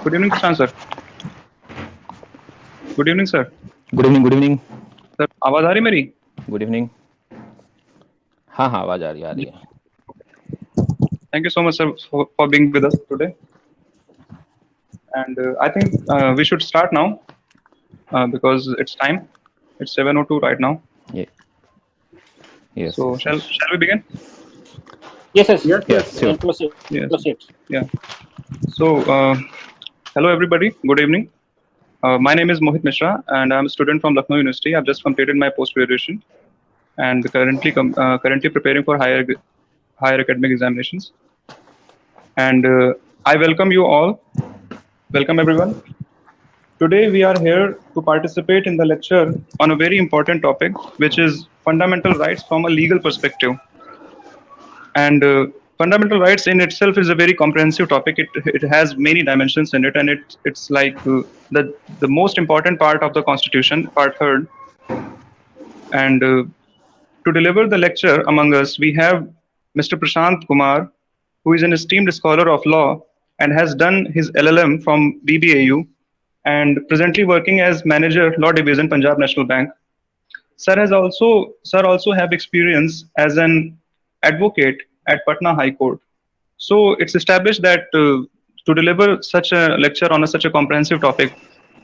Good evening, Prashant sir. Good evening, sir. Good evening good evening sir आवाज आ रही मेरी? Good evening. हाँ हाँ, आवाज आ रही है। Thank you so much, sir, for being with us today. And I think we should start now because it's time. It's 7:02 right now. ये yes So yes yes shall we begin? Yes, yes, yes sure. proceed, Yes. proceed. Yeah. So hello everybody. Good evening. My name is Mohit Mishra, and I'm a student from Lucknow University. I've just completed my post graduation and currently preparing for higher academic examinations. And I welcome you all. Welcome everyone. Today, we are here to participate in the lecture on a very important topic, which is fundamental rights from a legal perspective. And fundamental rights in itself is a very comprehensive topic. It has many dimensions in it, and it's like the most important part of the Constitution, part third. And to deliver the lecture among us, we have Mr. Prashant Kumar, who is an esteemed scholar of law and has done his LLM from BBAU and presently working as manager law division Punjab National Bank. Sir also have experience as an advocate at Patna High Court. So it's established that to deliver such a lecture on such a comprehensive topic,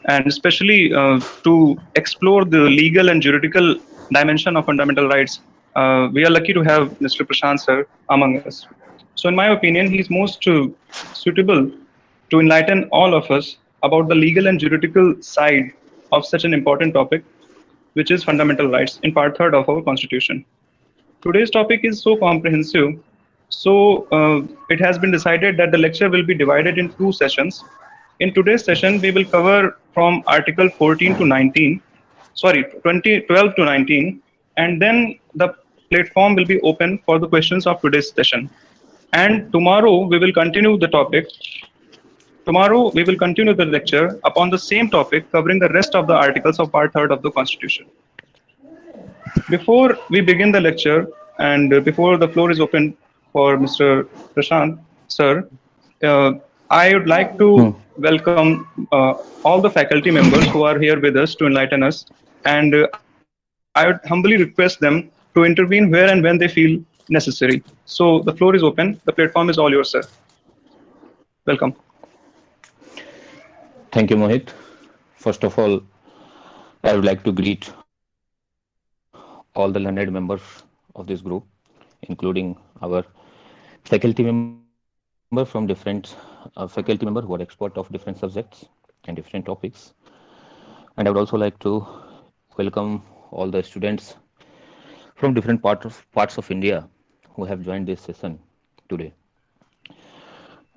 and especially to explore the legal and juridical dimension of fundamental rights, we are lucky to have Mr. Prashant sir among us. So, in my opinion, he's most suitable to enlighten all of us about the legal and juridical side of such an important topic, which is fundamental rights in part third of our Constitution. Today's topic is so comprehensive, so it has been decided that the lecture will be divided in two sessions. In today's session, we will cover from Article 14 to 19, sorry, 12 to 19, and then the platform will be open for the questions of today's session. And tomorrow, we will continue the topic. Tomorrow, we will continue the lecture upon the same topic, covering the rest of the articles of part third of the Constitution. Before we begin the lecture and before the floor is open for Mr. Prashant, sir, uh, I would like to welcome all the faculty members who are here with us to enlighten us. And I would humbly request them to intervene where and when they feel necessary. So the floor is open. The platform is all yours, sir. Welcome. Thank you Mohit. First of all, I would like to greet all the learned members of this group, including our faculty member from different faculty member who are expert of different subjects and different topics. And I would also like to welcome all the students from different parts of India who have joined this session today.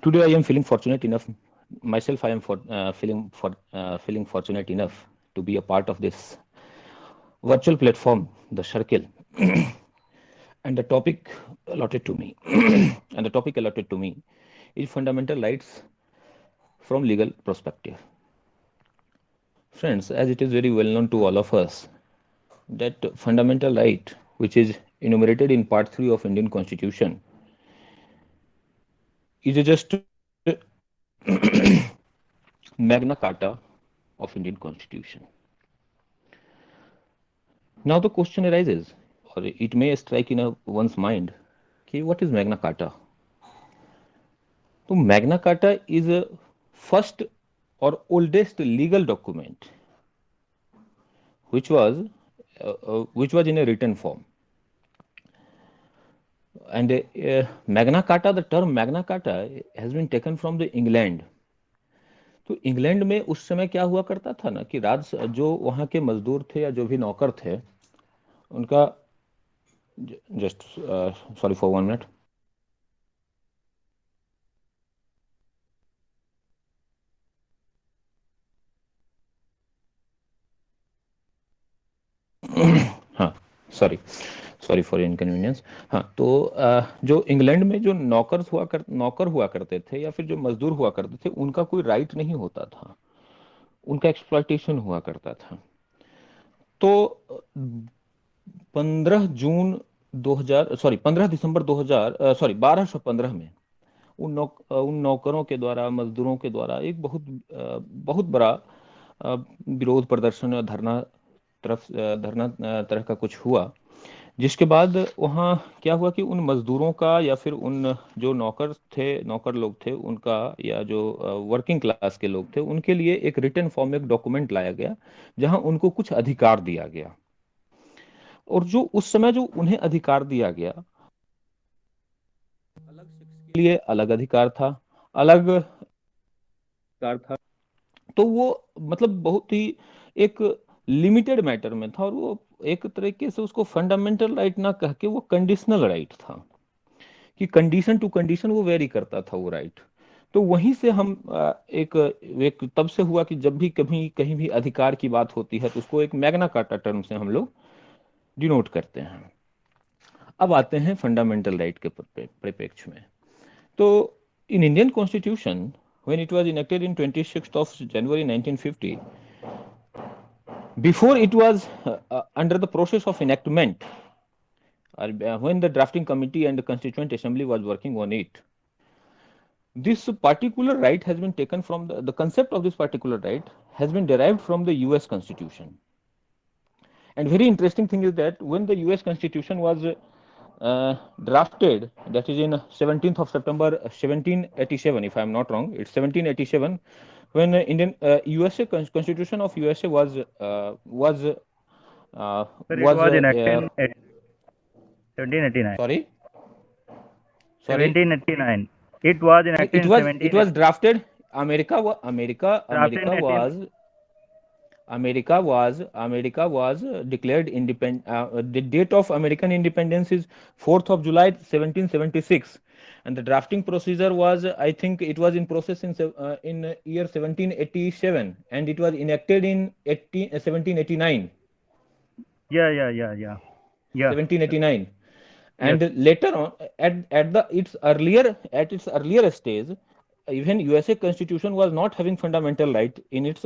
Today, I am feeling fortunate enough myself. I am feeling fortunate enough to be a part of this virtual platform, the Circle, and the topic allotted to me, and the topic allotted to me is fundamental rights from legal perspective. Friends, as it is very well known to all of us that fundamental right, which is enumerated in Part 3 of Indian Constitution, is just Magna Carta of Indian Constitution. Now the question arises, or it may strike in one's mind, okay, what is Magna Carta? So Magna Carta is a first or oldest legal document which was in a written form. And Magna Carta, the term Magna Carta has been taken from the England. तो England में उस समय क्या हुआ करता था ना कि जो वहाँ के मजदूर थे या जो भी नौकर थे उनका जस्ट सॉरी फॉर 1 मिनट हाँ सॉरी सॉरी फॉर इनकन्वीनियंस। हाँ तो जो इंग्लैंड में जो नौकर हुआ करते थे या फिर जो मजदूर हुआ करते थे उनका कोई राइट नहीं होता था, उनका एक्सप्लॉयटेशन हुआ करता था। तो 15 दिसंबर 2000 सॉरी 1215 में उन नौकरों के द्वारा, मजदूरों के द्वारा एक बहुत बड़ा विरोध प्रदर्शन और धरना तरह का कुछ हुआ, जिसके बाद वहाँ क्या हुआ कि उन मजदूरों का या फिर उन जो नौकर लोग थे उनका, या जो वर्किंग क्लास के लोग थे, उनके लिए एक रिटन फॉर्म में एक डॉक्यूमेंट लाया गया जहां उनको कुछ अधिकार दिया गया। और जो उस समय जो उन्हें अधिकार दिया गया, अलग शिफ्ट के लिए अलग अधिकार था, अलग अधिकार था। तो वो मतलब बहुत ही एक लिमिटेड मैटर में था, और वो एक तरीके से उसको फंडामेंटल राइट ना कह के वो कंडीशनल राइट था, कि कंडीशन टू कंडीशन वो वेरी करता था वो राइट। तो वहीं से हम एक तब से हुआ कि जब भी कभी कहीं भी अधिकार की बात होती है तो उसको एक मैग्ना कार्टा टर्म से हम लोग डिनोट करते हैं। अब आते हैं फंडामेंटल राइट के परिप्रेक्ष्य में। तो in Indian constitution, when it was enacted in 26th of January 1950, before it was under the process of enactment, when the drafting committee and the constituent assembly was working on it, this particular right has been taken from the concept of this particular right has been derived from the US Constitution. And very interesting thing is that when the US Constitution was drafted, that is in 17th of September 1787, if I am not wrong, it's 1787, when Indian USA Constitution of USA was Sir, it was enacted in 1789. Sorry. 1789. It was enacted in 1789. It was drafted. America was declared independent. The date of American independence is 4th of July 1776, and the drafting procedure was, I think, it was in process in year 1787, and it was enacted in 1789. Yeah. 1789. And later on, at its earlier stage, even USA Constitution was not having fundamental right in its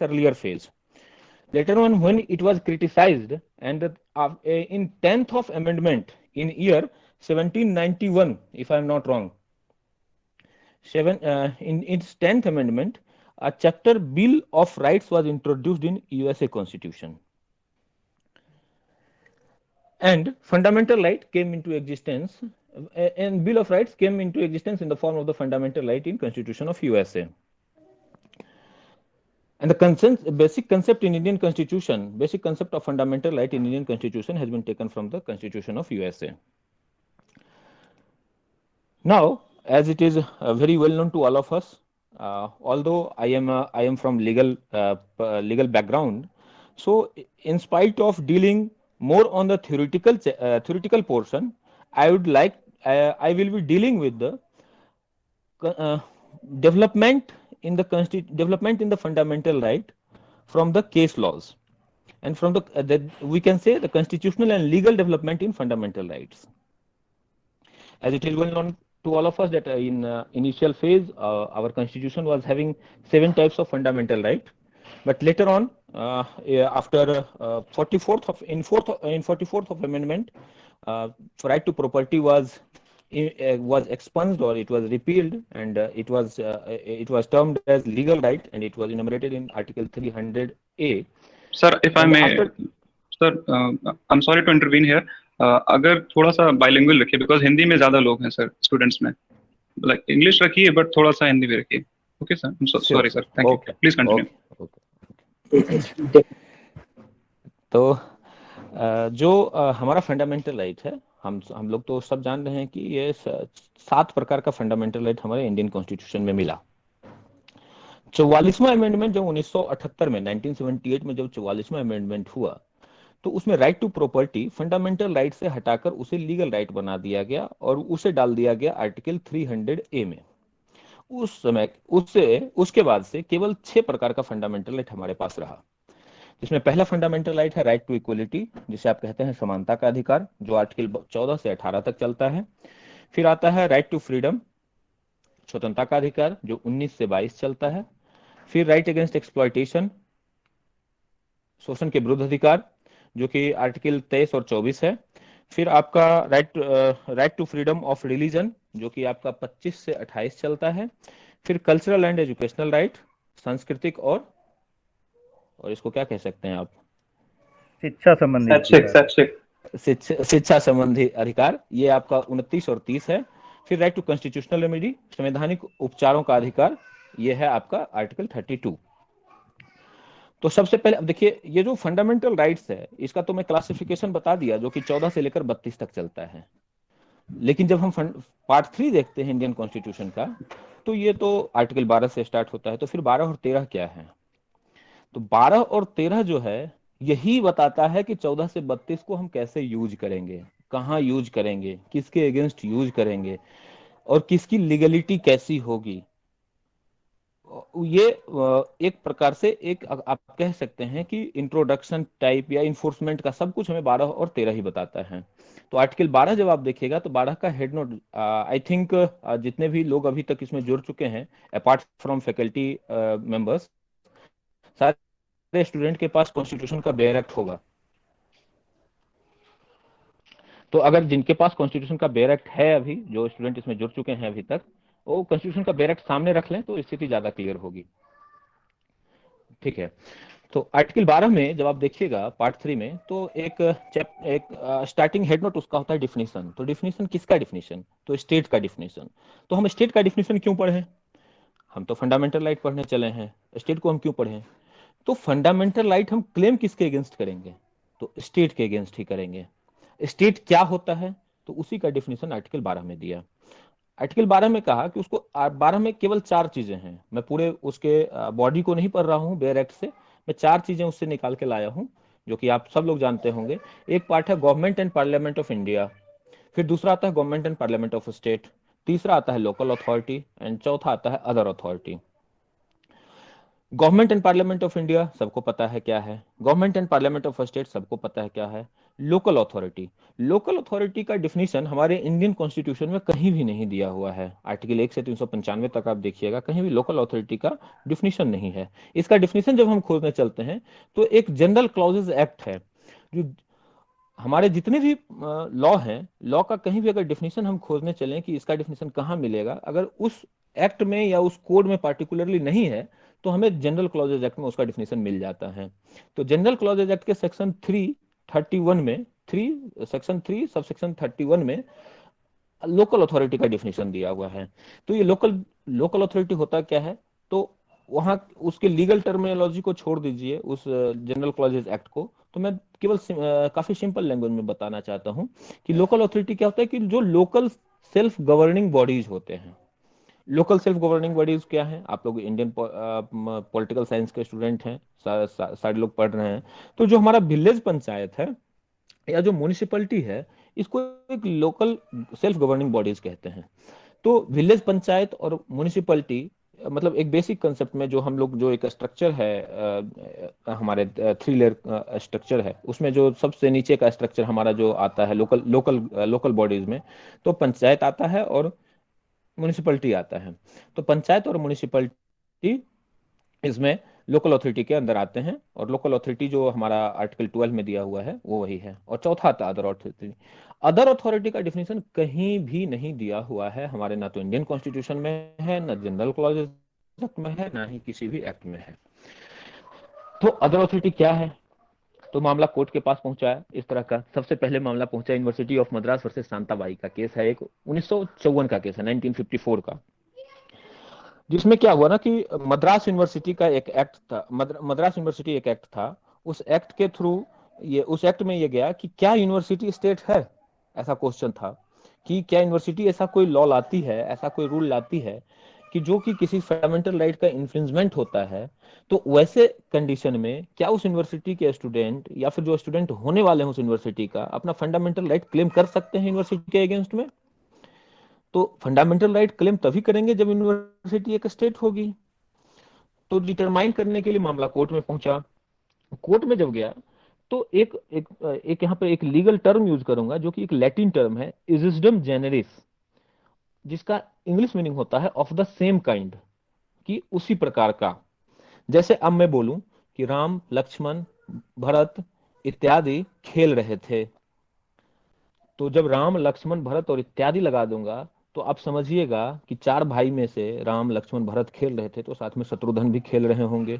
earlier phase. Later on, when it was criticized, and in 10th of amendment in year 1791, if I am not wrong, in its 10th amendment, a chapter Bill of Rights was introduced in USA Constitution. And fundamental right came into existence, and Bill of Rights came into existence in the form of the fundamental right in Constitution of USA. And the basic concept in Indian Constitution, basic concept of fundamental right in Indian Constitution has been taken from the Constitution of USA. Now, as it is very well known to all of us, although I am from legal background, so in spite of dealing more on the theoretical portion, I will be dealing with the development in the fundamental right from the case laws, and from we can say the constitutional and legal development in fundamental rights. As it is well known to all of us that in initial phase, our constitution was having 7 types of fundamental right, but later on, after 44th of amendment, right to property was expunged, or it was repealed, and it was termed as legal right, and it was enumerated in Article 300A. Sir, if I may, sir, I'm sorry to intervene here. अगर थोड़ा सा bilingual रखिए, because Hindi में ज़्यादा लोग हैं sir, students में, like English रखिए, but थोड़ा सा हिंदी भी रखिए. Okay sir, I'm sorry sir, thank you. Please continue. Okay. तो जो हमारा फंडामेंटल राइट है, हम लोग तो सब जान रहे हैं कि ये 7 प्रकार का फंडामेंटल राइट हमारे इंडियन कॉन्स्टिट्यूशन में मिला। 44वां अमेंडमेंट जब 1978 में 1978 में जब 44वां अमेंडमेंट हुआ, तो उसमें right to property fundamental right से हटाकर उसे लीगल राइट बना दिया गया, और उसे डाल दिया गया आर्टिकल 300A में। उसके बाद से केवल 6 प्रकार का फंडामेंटल राइट हमारे पास रहा, जिसमें पहला फंडामेंटल राइट है राइट टू इक्वलिटी, जिसे आप कहते हैं समानता का अधिकार, जो आर्टिकल 14 से 18 तक चलता है। फिर आता है राइट टू फ्रीडम, स्वतंत्रता का अधिकार, जो 19 से 22 चलता है। फिर राइट अगेंस्ट एक्सप्लॉयटेशन, शोषण के विरुद्ध अधिकार, जो कि आर्टिकल 23 और 24 है। फिर आपका right to freedom of religion, जो कि आपका 25 से 28 चलता है। फिर कल्चरल एंड एजुकेशनल राइट, सांस्कृतिक और इसको क्या कह सकते हैं आप, शिक्षा संबंधी शैक्षिक अधिकार। शैक्षिक शिक्षा संबंधी अधिकार, ये आपका 29 और 30 है। फिर राइट टू कॉन्स्टिट्यूशनल रेमेडी, संवैधानिक उपचारों का अधिकार, ये है आपका आर्टिकल 32। तो सबसे पहले अब देखिए, ये जो फंडामेंटल राइट्स है इसका तो मैं क्लासिफिकेशन बता दिया, जो कि 14 से लेकर 32 तक चलता है। लेकिन जब हम पार्ट 3 देखते हैं इंडियन कॉन्स्टिट्यूशन का, तो ये तो आर्टिकल 12 से स्टार्ट होता है। तो फिर 12 और 13 क्या है? तो 12 और 13 जो है यही बताता है कि 14 से 32 को हम कैसे यूज करेंगे, कहाँ यूज करेंगे, किसके अगेंस्ट यूज करेंगे, और किसकी लीगलिटी कैसी होगी। ये एक प्रकार से एक आप कह सकते हैं कि इंट्रोडक्शन टाइप या इन्फोर्समेंट का सब कुछ हमें 12 और 13 ही बताता है। तो आर्टिकल 12 जब आप देखिएगा तो 12 का हेड नोट, आई थिंक जितने भी लोग अभी तक इसमें जुड़ चुके हैं अपार्ट फ्रॉम फैकल्टी मेंबर्स, सारे स्टूडेंट के पास कॉन्स्टिट्यूशन का बेयर एक्ट होगा। तो अगर जिनके पास कॉन्स्टिट्यूशन का बेयर एक्ट है, अभी जो स्टूडेंट इसमें जुड़ चुके हैं अभी तक, वो कॉन्स्टिट्यूशन का बेयर एक्ट सामने रख लें तो स्थिति ज्यादा क्लियर होगी। ठीक है। तो आर्टिकल 12 में जब आप देखिएगा पार्ट 3 में, तो एक स्टार्टिंग हेड नोट उसका होता है डिफिनीशन। तो डिफिनीशन किसका डिफिनीशन? तो स्टेट का डिफिनीशन। तो हम स्टेट का डिफिनीशन क्यों पढ़े? हम तो फंडामेंटल राइट पढ़ने चले हैं, स्टेट को हम क्यों पढ़े? तो फंडामेंटल राइट हम क्लेम किसके अगेंस्ट करेंगे? तो स्टेट के अगेंस्ट ही करेंगे। स्टेट क्या होता है? तो उसी का डिफिनीशन आर्टिकल 12 में दिया। आर्टिकल 12 में कहा कि उसको 12 में केवल 4 चीजें हैं, मैं पूरे उसके बॉडी को नहीं पढ़ रहा हूं बेयर एक्ट से, मैं 4 चीजें उससे निकाल के लाया हूं जो कि आप सब लोग जानते होंगे। एक पार्ट है government and parliament of India, फिर दूसरा आता है government and parliament of state, तीसरा आता है लोकल अथॉरिटी, एंड चौथा आता है other authority. Government and parliament of India सबको पता है क्या है, government and parliament of state सबको पता है क्या है। लोकल अथॉरिटी का डिफिनीशन हमारे इंडियन कॉन्स्टिट्यूशन में कहीं भी नहीं दिया हुआ है। आर्टिकल 1 से 395 तक आप देखिएगा, कहीं भी लोकल अथॉरिटी का डिफिनीशन नहीं है। इसका डिफिनीशन जब हम खोजने चलते हैं तो एक जनरल क्लॉजेज एक्ट है, जो हमारे जितने भी लॉ हैं, लॉ का कहीं भी अगर डिफिनीशन हम खोजने चलें कि इसका डिफिनीशन कहाँ मिलेगा, अगर उस एक्ट में या उस कोड में पार्टिकुलरली नहीं है, तो हमें जनरल क्लॉजेज एक्ट में उसका डिफिनीशन मिल जाता है। तो जनरल क्लॉजेज एक्ट के सेक्शन 331 में, सेक्शन 3 सब सेक्शन 31 में लोकल अथॉरिटी का डिफिनीशन दिया हुआ है। तो ये लोकल अथॉरिटी होता क्या है? तो वहां उसके लीगल टर्मिनोलॉजी को छोड़ दीजिए, उस जनरल क्लॉजेज एक्ट को, तो मैं केवल काफी सिंपल लैंग्वेज में बताना चाहता हूं कि लोकल अथॉरिटी क्या होता है कि जो लोकल सेल्फ गवर्निंग बॉडीज होते हैं। लोकल सेल्फ गवर्निंग बॉडीज क्या है? आप लोग इंडियन पॉलिटिकल साइंस के स्टूडेंट हैं, सारे लोग पढ़ रहे हैं। तो जो हमारा विलेज पंचायत है या जो म्यूनिसिपैलिटी है, इसको एक लोकल सेल्फ गवर्निंग बॉडीज कहते हैं। तो विलेज पंचायत और म्यूनिसिपैलिटी, मतलब एक बेसिक कंसेप्ट में जो हम लोग, जो एक स्ट्रक्चर है हमारे 3 लेयर स्ट्रक्चर है, उसमें जो सबसे नीचे का स्ट्रक्चर हमारा जो आता है लोकल बॉडीज में, तो पंचायत आता है और म्यूनिसिपैलिटी आता है। तो पंचायत और म्यूनिसिपैलिटी इसमें लोकल अथॉरिटी के अंदर आते हैं, और लोकल अथॉरिटी जो हमारा आर्टिकल 12 में दिया हुआ है वो वही है। और चौथा आता है अदर अथॉरिटी। अदर अथॉरिटी का डिफिनेशन कहीं भी नहीं दिया हुआ है हमारे, ना तो इंडियन कॉन्स्टिट्यूशन में है, ना जनरल क्लॉजेज एक्ट में है, ना ही किसी भी एक्ट में है। तो अदर अथॉरिटी क्या है? तो मामला कोर्ट के पास पहुंचा है इस तरह का। सबसे पहले मामला पहुंचा university of Madras versus Shantabai का केस है, एक 1954 का केस है, 1954 का, जिसमें क्या हुआ ना कि मद्रास यूनिवर्सिटी का एक एक्ट था, मद्रास यूनिवर्सिटी एक एक्ट था। उस एक्ट के थ्रू उस एक्ट में ये गया कि क्या यूनिवर्सिटी स्टेट है, ऐसा क्वेश्चन था कि क्या यूनिवर्सिटी ऐसा कोई लॉ लाती है, ऐसा कोई रूल लाती है कि जो कि किसी फंडामेंटल राइट का इन्फ्रिंजमेंट होता है। तो वैसे कंडीशन में क्या उस यूनिवर्सिटी के स्टूडेंट या फिर जो स्टूडेंट होने वाले हैं उस यूनिवर्सिटी का अपना फंडामेंटल राइट क्लेम कर सकते हैं यूनिवर्सिटी के अगेंस्ट में? तो फंडामेंटल राइट क्लेम तभी करेंगे जब यूनिवर्सिटी एक स्टेट होगी। तो डिटरमाइन करने के लिए मामला कोर्ट में पहुंचा। कोर्ट में जब गया तो एक यहाँ पे एक लीगल टर्म यूज करूंगा जो कि एक लैटिन टर्म है, इजिस्डम जेनेरिस, जिसका इंग्लिश मीनिंग होता है ऑफ द सेम काइंड, कि उसी प्रकार का। जैसे अब मैं बोलूं कि राम लक्ष्मण भरत इत्यादि खेल रहे थे, तो जब राम लक्ष्मण भरत और इत्यादि लगा दूंगा, तो तो आप समझिएगा कि 4 भाई में से राम लक्ष्मण भरत खेल रहे थे तो साथ में शत्रुघ्न भी खेल रहे होंगे।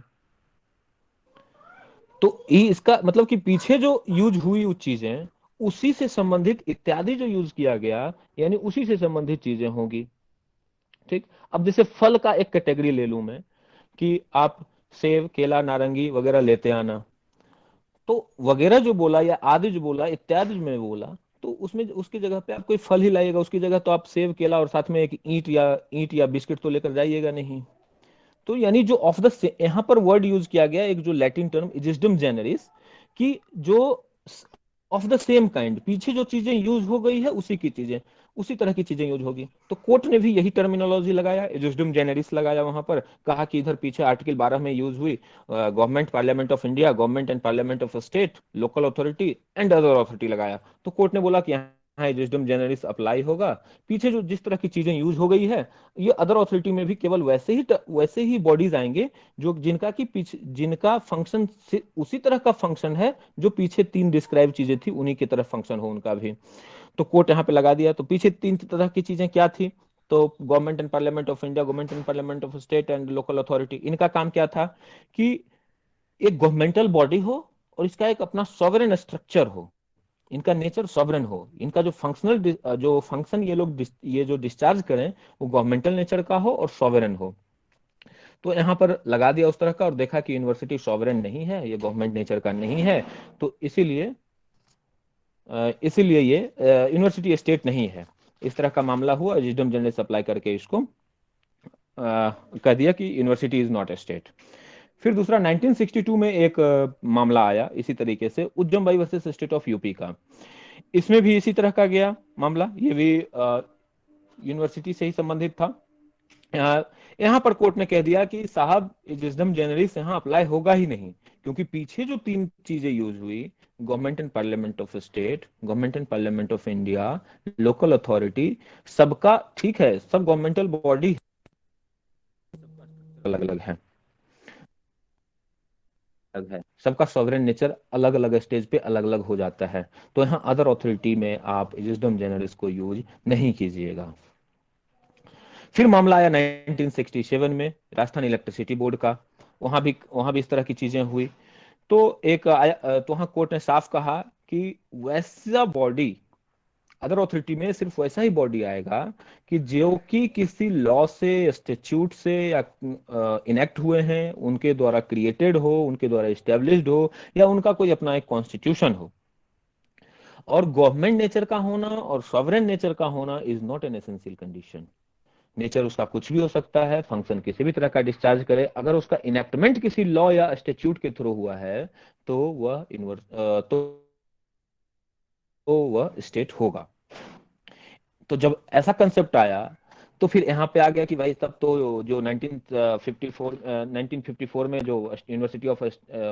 तो ये इसका मतलब कि पीछे जो यूज हुई वो चीजें उसी से संबंधित इत्यादि जो यूज किया गया यानी उसी से संबंधित चीजें होंगी। ठीक, अब जैसे फल का एक कैटेगरी ले लूं मैं कि आप सेब केला नारंगी वगैरह लेते आना, तो वगैरह जो बोला या आदि जो बोला इत्यादि जो मैं बोला, तो उसमें उसकी जगह पे आप कोई फल ही लाइएगा, उसकी जगह तो आप सेब केला और साथ में एक ईंट या बिस्किट तो लेकर जाइएगा नहीं। तो यानी जो ऑफ द यहाँ पर वर्ड यूज किया गया एक जो लैटिन टर्म इजिस्डम जेनरिस कि जो ऑफ द सेम काइंड, पीछे जो चीजें यूज हो गई है उसी की चीजें उसी तरह की चीजें यूज होगी। तो कोर्ट ने भी यही टर्मिनोलॉजी लगाया, इजिस्डम जेनरिस लगाया, वहां पर कहा कि इधर पीछे आर्टिकल 12 में यूज हुई government parliament of India, government and parliament of state, local authority and other authority लगाया। तो कोर्ट ने बोला कि यहाँ इजिस्डम जेनरिस अप्लाई होगा, पीछे जो जिस तरह की चीजें यूज हो गई है ये अदर अथॉरिटी में भी केवल वैसे ही बॉडीज आएंगे जो जिनका फंक्शन उसी तरह का फंक्शन है जो पीछे 3 डिस्क्राइब चीजें थी उन्हीं की तरह फंक्शन हो उनका भी। तो कोर्ट यहाँ पे लगा दिया। तो पीछे 3 तरह की चीजें क्या थी, तो government and parliament of India, government and parliament of state and local authority, इनका काम क्या था कि एक गवर्नमेंटल बॉडी हो और इसका एक अपना सॉवरेन स्ट्रक्चर हो, इनका नेचर सॉवरेन हो, इनका जो जो फंक्शन ये जो डिस्चार्ज करें वो गवर्नमेंटल नेचर का हो और सॉवरेन हो। तो यहाँ पर लगा दिया उस तरह का और देखा कि यूनिवर्सिटी सॉवरेन नहीं है, ये गवर्नमेंट नेचर का नहीं है, तो इसीलिए ये यूनिवर्सिटी स्टेट नहीं है। इस तरह का मामला हुआ, विजडम जनरल अप्लाई करके इसको कह दिया कि university is not A state. फिर दूसरा 1962 में एक मामला आया इसी तरीके से, Ujjam Bai versus State of UP का। इसमें भी इसी तरह का गया मामला, ये भी यूनिवर्सिटी से ही संबंधित था। यहाँ पर कोर्ट ने कह दिया कि साहब विजडम जेनरिस यहाँ अप्लाई होगा ही नहीं, क्योंकि पीछे जो 3 चीजें यूज हुई, government and parliament of state, government and parliament of India, local authority, सबका ठीक है, सब गवर्नमेंटल बॉडी अलग अलग है, सबका सॉवरेन नेचर अलग अलग स्टेज पे अलग अलग हो जाता है। तो यहाँ अदर अथॉरिटी में आप विजडम जेनरिस को यूज नहीं कीजिएगा। फिर मामला आया 1967 में राजस्थान इलेक्ट्रिसिटी बोर्ड का, वहां भी इस तरह की चीजें हुई। तो तो वहां कोर्ट ने साफ कहा कि वैसा बॉडी अदर अथॉरिटी में सिर्फ वैसा ही बॉडी आएगा कि जो कि किसी लॉ से, स्टैट्यूट से या इनेक्ट हुए हैं, उनके द्वारा क्रिएटेड हो, उनके द्वारा एस्टेब्लिश्ड हो, या उनका कोई अपना एक कॉन्स्टिट्यूशन हो। और गवर्नमेंट नेचर का होना और सॉवरेन नेचर का होना is not an essential condition. Nature उसका कुछ भी हो सकता है, फंक्शन किसी भी तरह का डिस्चार्ज करे, अगर उसका इनेक्टमेंट किसी लॉ या स्टैट्यूट के थ्रू हुआ है तो वह स्टेट होगा। तो जब ऐसा कंसेप्ट आया तो फिर यहाँ पे आ गया कि भाई तब तो जो 1954 में जो यूनिवर्सिटी ऑफ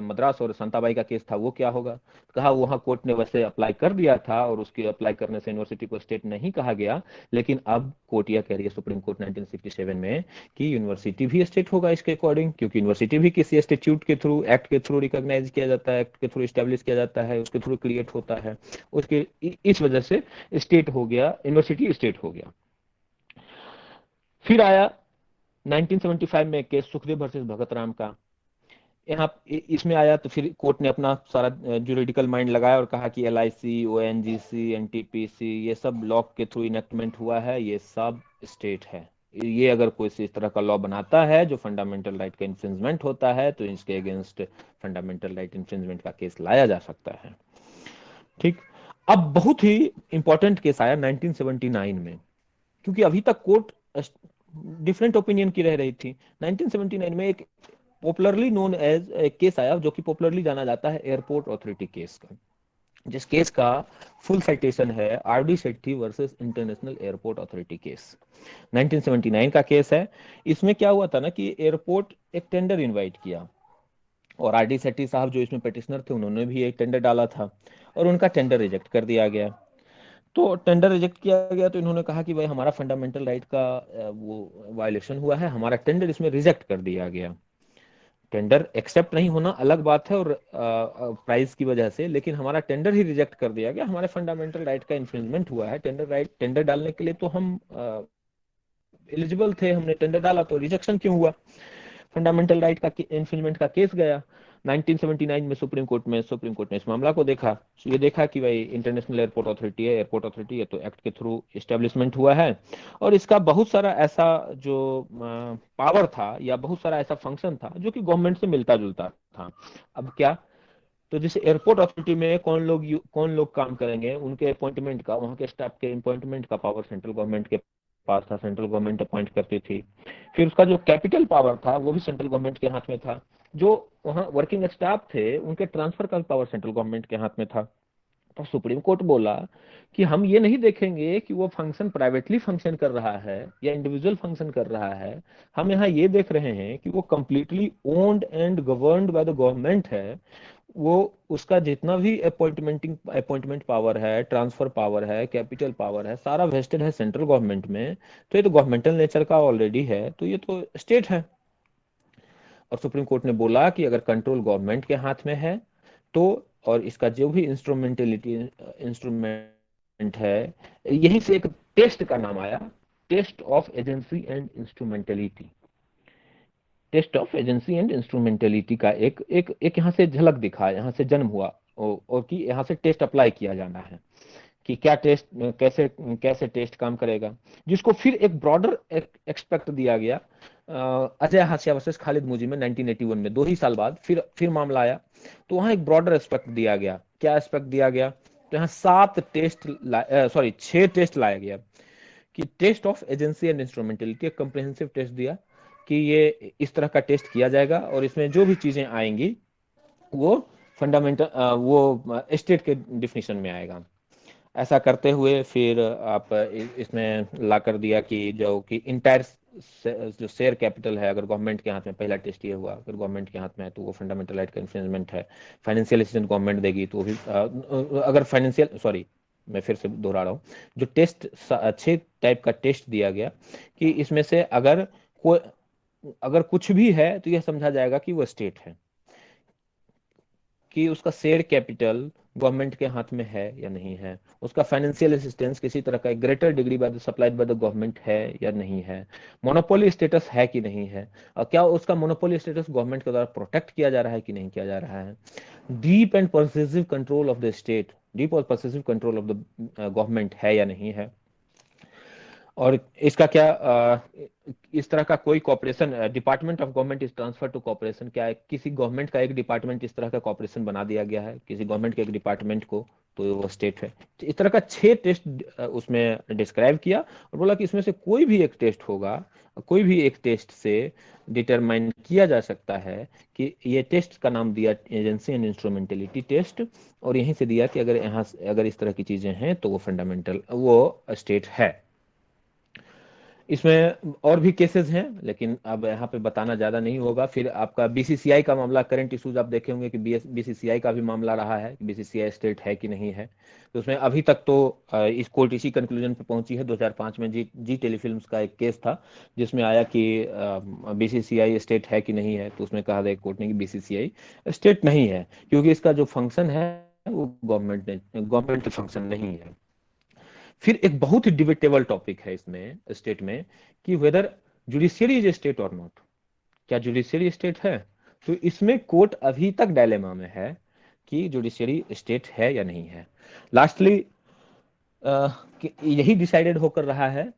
मद्रास और संताबाई का केस था वो क्या होगा। कहा वहां कोर्ट ने वैसे अप्लाई कर दिया था और उसके अप्लाई करने से यूनिवर्सिटी को स्टेट नहीं कहा गया, लेकिन अब कोर्ट यह कह रही है, सुप्रीम कोर्ट 1967 में, कि यूनिवर्सिटी भी स्टेट होगा इसके अकॉर्डिंग, क्योंकि यूनिवर्सिटी भी किसी स्टेट्यूट के थ्रू, एक्ट के थ्रू रिकॉग्नाइज किया जाता है, एक्ट के थ्रू स्टैब्लिश किया जाता है, उसके थ्रू क्रिएट होता है, उसके इस वजह से स्टेट हो गया, यूनिवर्सिटी स्टेट हो गया। फिर आया 1975 में केस सुखदेव वर्सेस भगत राम का। यहाँ इसमें आया तो फिर कोर्ट ने अपना सारा जुरिडिकल माइंड लगाया और कहा कि LIC, ONGC, NTPC ये सब लॉ के थ्रू इनेक्टमेंट हुआ है, ये सब स्टेट है। ये अगर कोई इस तरह का लॉ बनाता है जो फंडामेंटल राइट का इन्फ्रिंजमेंट होता है तो इसके अगेंस्ट फंडामेंटल राइट इन्फ्रिंजमेंट का केस लाया जा सकता है। ठीक, अब बहुत ही इंपॉर्टेंट केस आया 1979 में, क्योंकि अभी तक कोर्ट डिफरेंट ओपिनियन की रह रही थी। 1979 में एक पॉपुलरली नोन एज एक केस आया जो कि पॉपुलरली जाना जाता है एयरपोर्ट अथॉरिटी केस का, जिस केस का फुल साइटेशन है RD Shetty versus international airport authority case. 1979 का केस है। इसमें क्या हुआ था ना कि एयरपोर्ट एक टेंडर इनवाइट किया और RD शेट्टी साहब जो इसमें पेटिशनर थे उन्होंने भी एक टेंडर डाला था और उनका टेंडर रिजेक्ट कर दिया गया। तो टेंडर रिजेक्ट किया गया तो इन्होंने कहा कि भाई हमारा फंडामेंटल राइट का वो वायलेशन हुआ है, हमारा टेंडर इसमें रिजेक्ट कर दिया गया। टेंडर एक्सेप्ट नहीं होना अलग बात है और प्राइस की वजह से, लेकिन हमारा टेंडर ही रिजेक्ट कर दिया गया, हमारे फंडामेंटल राइट का इन्फ्रिंजमेंट हुआ है। टेंडर डालने के लिए तो हम एलिजिबल थे, हमने टेंडर डाला तो रिजेक्शन क्यों हुआ? फंडामेंटल राइट का इन्फ्रिंजमेंट का केस गया 1979 में सुप्रीम कोर्ट में। सुप्रीम कोर्ट ने इस मामला को देखा, तो ये देखा कि भाई इंटरनेशनल एयरपोर्ट अथॉरिटी है, एयरपोर्ट अथॉरिटी है, तो एक्ट के थ्रू एस्टेब्लिशमेंट हुआ है, और इसका बहुत सारा ऐसा जो पावर था या बहुत सारा ऐसा फंक्शन था जो कि गवर्नमेंट से मिलता जुलता था। अब क्या, तो जैसे एयरपोर्ट अथॉरिटी में कौन लोग काम करेंगे, उनके अपॉइंटमेंट का, वहां के स्टाफ के अपॉइंटमेंट का पावर सेंट्रल गवर्नमेंट के पास था, सेंट्रल गवर्नमेंट अपॉइंट करती थी। फिर उसका जो कैपिटल पावर था वो भी सेंट्रल गवर्नमेंट के हाथ में था। जो वहाँ वर्किंग स्टाफ थे उनके ट्रांसफर का पावर सेंट्रल गवर्नमेंट के हाथ में था। तो सुप्रीम कोर्ट बोला कि हम ये नहीं देखेंगे कि वो फंक्शन प्राइवेटली फंक्शन कर रहा है या इंडिविजुअल फंक्शन कर रहा है, हम यहाँ ये देख रहे हैं कि वो completely owned and governed by the government है। वो उसका जितना भी अपॉइंटमेंट पावर है, ट्रांसफर पावर है, कैपिटल पावर है, सारा वेस्टेड है सेंट्रल गवर्नमेंट में। तो ये तो गवर्नमेंटल नेचर का ऑलरेडी है, तो ये तो स्टेट है। और सुप्रीम कोर्ट ने बोला कि अगर कंट्रोल गवर्नमेंट के हाथ में है तो, और इसका जो भी इंस्ट्रूमेंट है, यहीं से एक टेस्ट का नाम आया, test of agency and instrumentality. Test of agency and instrumentality का एक यहाँ से झलक दिखा, यहाँ से जन्म हुआ, और कि यहाँ से टेस्ट अप्लाई किया जाना है कि क्या टेस्ट, कैसे कैसे टेस्ट काम करेगा, जिसको फिर एक ब्रॉडर एक्सपेक्ट दिया गया। अजय हाशिया वर्सेस खालिद मुजी में 1981 में 2 ही साल बाद फिर मामला आया, तो वहां एक ब्रॉडर एस्पेक्ट दिया गया। क्या एस्पेक्ट दिया गया? तो यहाँ 6 टेस्ट लाया गया कि test of agency and instrumentality, एक कंप्रिहेंसिव टेस्ट दिया कि ये इस तरह का टेस्ट किया जाएगा, और इसमें जो भी चीजें आएंगी वो फंडामेंटल, वो स्टेट के डिफिनीशन में आएगा। ऐसा करते हुए फिर आप इसमें ला कर दिया कि जो कि इंटायर जो शेयर कैपिटल है, अगर गवर्नमेंट के हाथ में, पहला टेस्ट ये हुआ, अगर गवर्नमेंट के हाथ में है तो वो फंडामेंटल राइट का इन्फ्रिंजमेंट है। फाइनेंशियल असिस्टेंस गवर्नमेंट देगी तो भी अगर फाइनेंशियल, सॉरी मैं फिर से दोहरा रहा हूँ, जो टेस्ट 6 टाइप का टेस्ट दिया गया कि इसमें से अगर कुछ भी है तो यह समझा जाएगा कि वो स्टेट है, कि उसका शेयर कैपिटल गवर्नमेंट के हाथ में है या नहीं है, उसका फाइनेंशियल असिस्टेंस किसी तरह का greater degree by supplied by the government है या नहीं है, मोनोपोली स्टेटस है कि नहीं है, और क्या उसका मोनोपोली स्टेटस गवर्नमेंट के द्वारा प्रोटेक्ट किया जा रहा है कि नहीं किया जा रहा है, deep and pervasive control of the state, deep और pervasive control of the government है या नहीं है, और इसका क्या इस तरह का कोई corporation, department of government is transfer to corporation, क्या किसी गवर्नमेंट का एक डिपार्टमेंट इस तरह का कॉपरेशन बना दिया गया है किसी गवर्नमेंट के एक डिपार्टमेंट को, तो वो स्टेट है। तो इस तरह का 6 टेस्ट उसमें डिस्क्राइब किया, और बोला कि इसमें से कोई भी एक टेस्ट होगा, कोई भी एक टेस्ट से डिटरमाइन किया जा सकता है कि ये टेस्ट का नाम दिया एजेंसी एंड इंस्ट्रूमेंटेलिटी टेस्ट, और यहीं से दिया कि अगर इस तरह की चीजें हैं तो वो फंडामेंटल, वो स्टेट है। इसमें और भी केसेस हैं, लेकिन अब यहाँ पे बताना ज्यादा नहीं होगा। फिर आपका बीसीसीआई का मामला, करंट इश्यूज आप देखे होंगे कि बीसीसीआई का भी मामला रहा है कि बीसीसीआई स्टेट है कि नहीं है। तो उसमें अभी तक तो इस कोर्ट इसी कंक्लूजन पे पहुंची है। 2005 में जी टेलीफिल्म्स का एक केस था जिसमें आया कि बीसीसीआई स्टेट है कि नहीं है, तो उसमें कहा गया कोर्ट ने कि बीसीसीआई स्टेट नहीं है, क्योंकि इसका जो फंक्शन है वो गवर्नमेंट फंक्शन नहीं है। फिर एक बहुत ही डिबेटेबल टॉपिक है इसमें स्टेट में कि वेदर जुडिशियरी इज स्टेट और नॉट, क्या जुडिशियरी स्टेट है? तो इसमें कोर्ट अभी तक डायलेमा में है कि जुडिशियरी स्टेट है या नहीं है। लास्टली यही डिसाइडेड होकर रहा है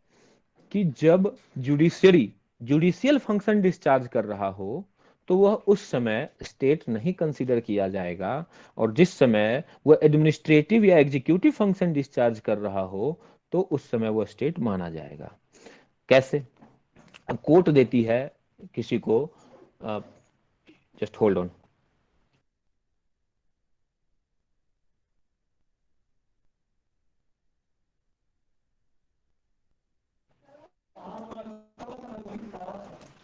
कि जब जुडिशियरी जुडिशियल फंक्शन डिस्चार्ज कर रहा हो तो वह उस समय स्टेट नहीं कंसीडर किया जाएगा, और जिस समय वह एडमिनिस्ट्रेटिव या एग्जीक्यूटिव फंक्शन डिस्चार्ज कर रहा हो तो उस समय वह स्टेट माना जाएगा। कैसे? कोर्ट देती है किसी को, जस्ट होल्ड ऑन।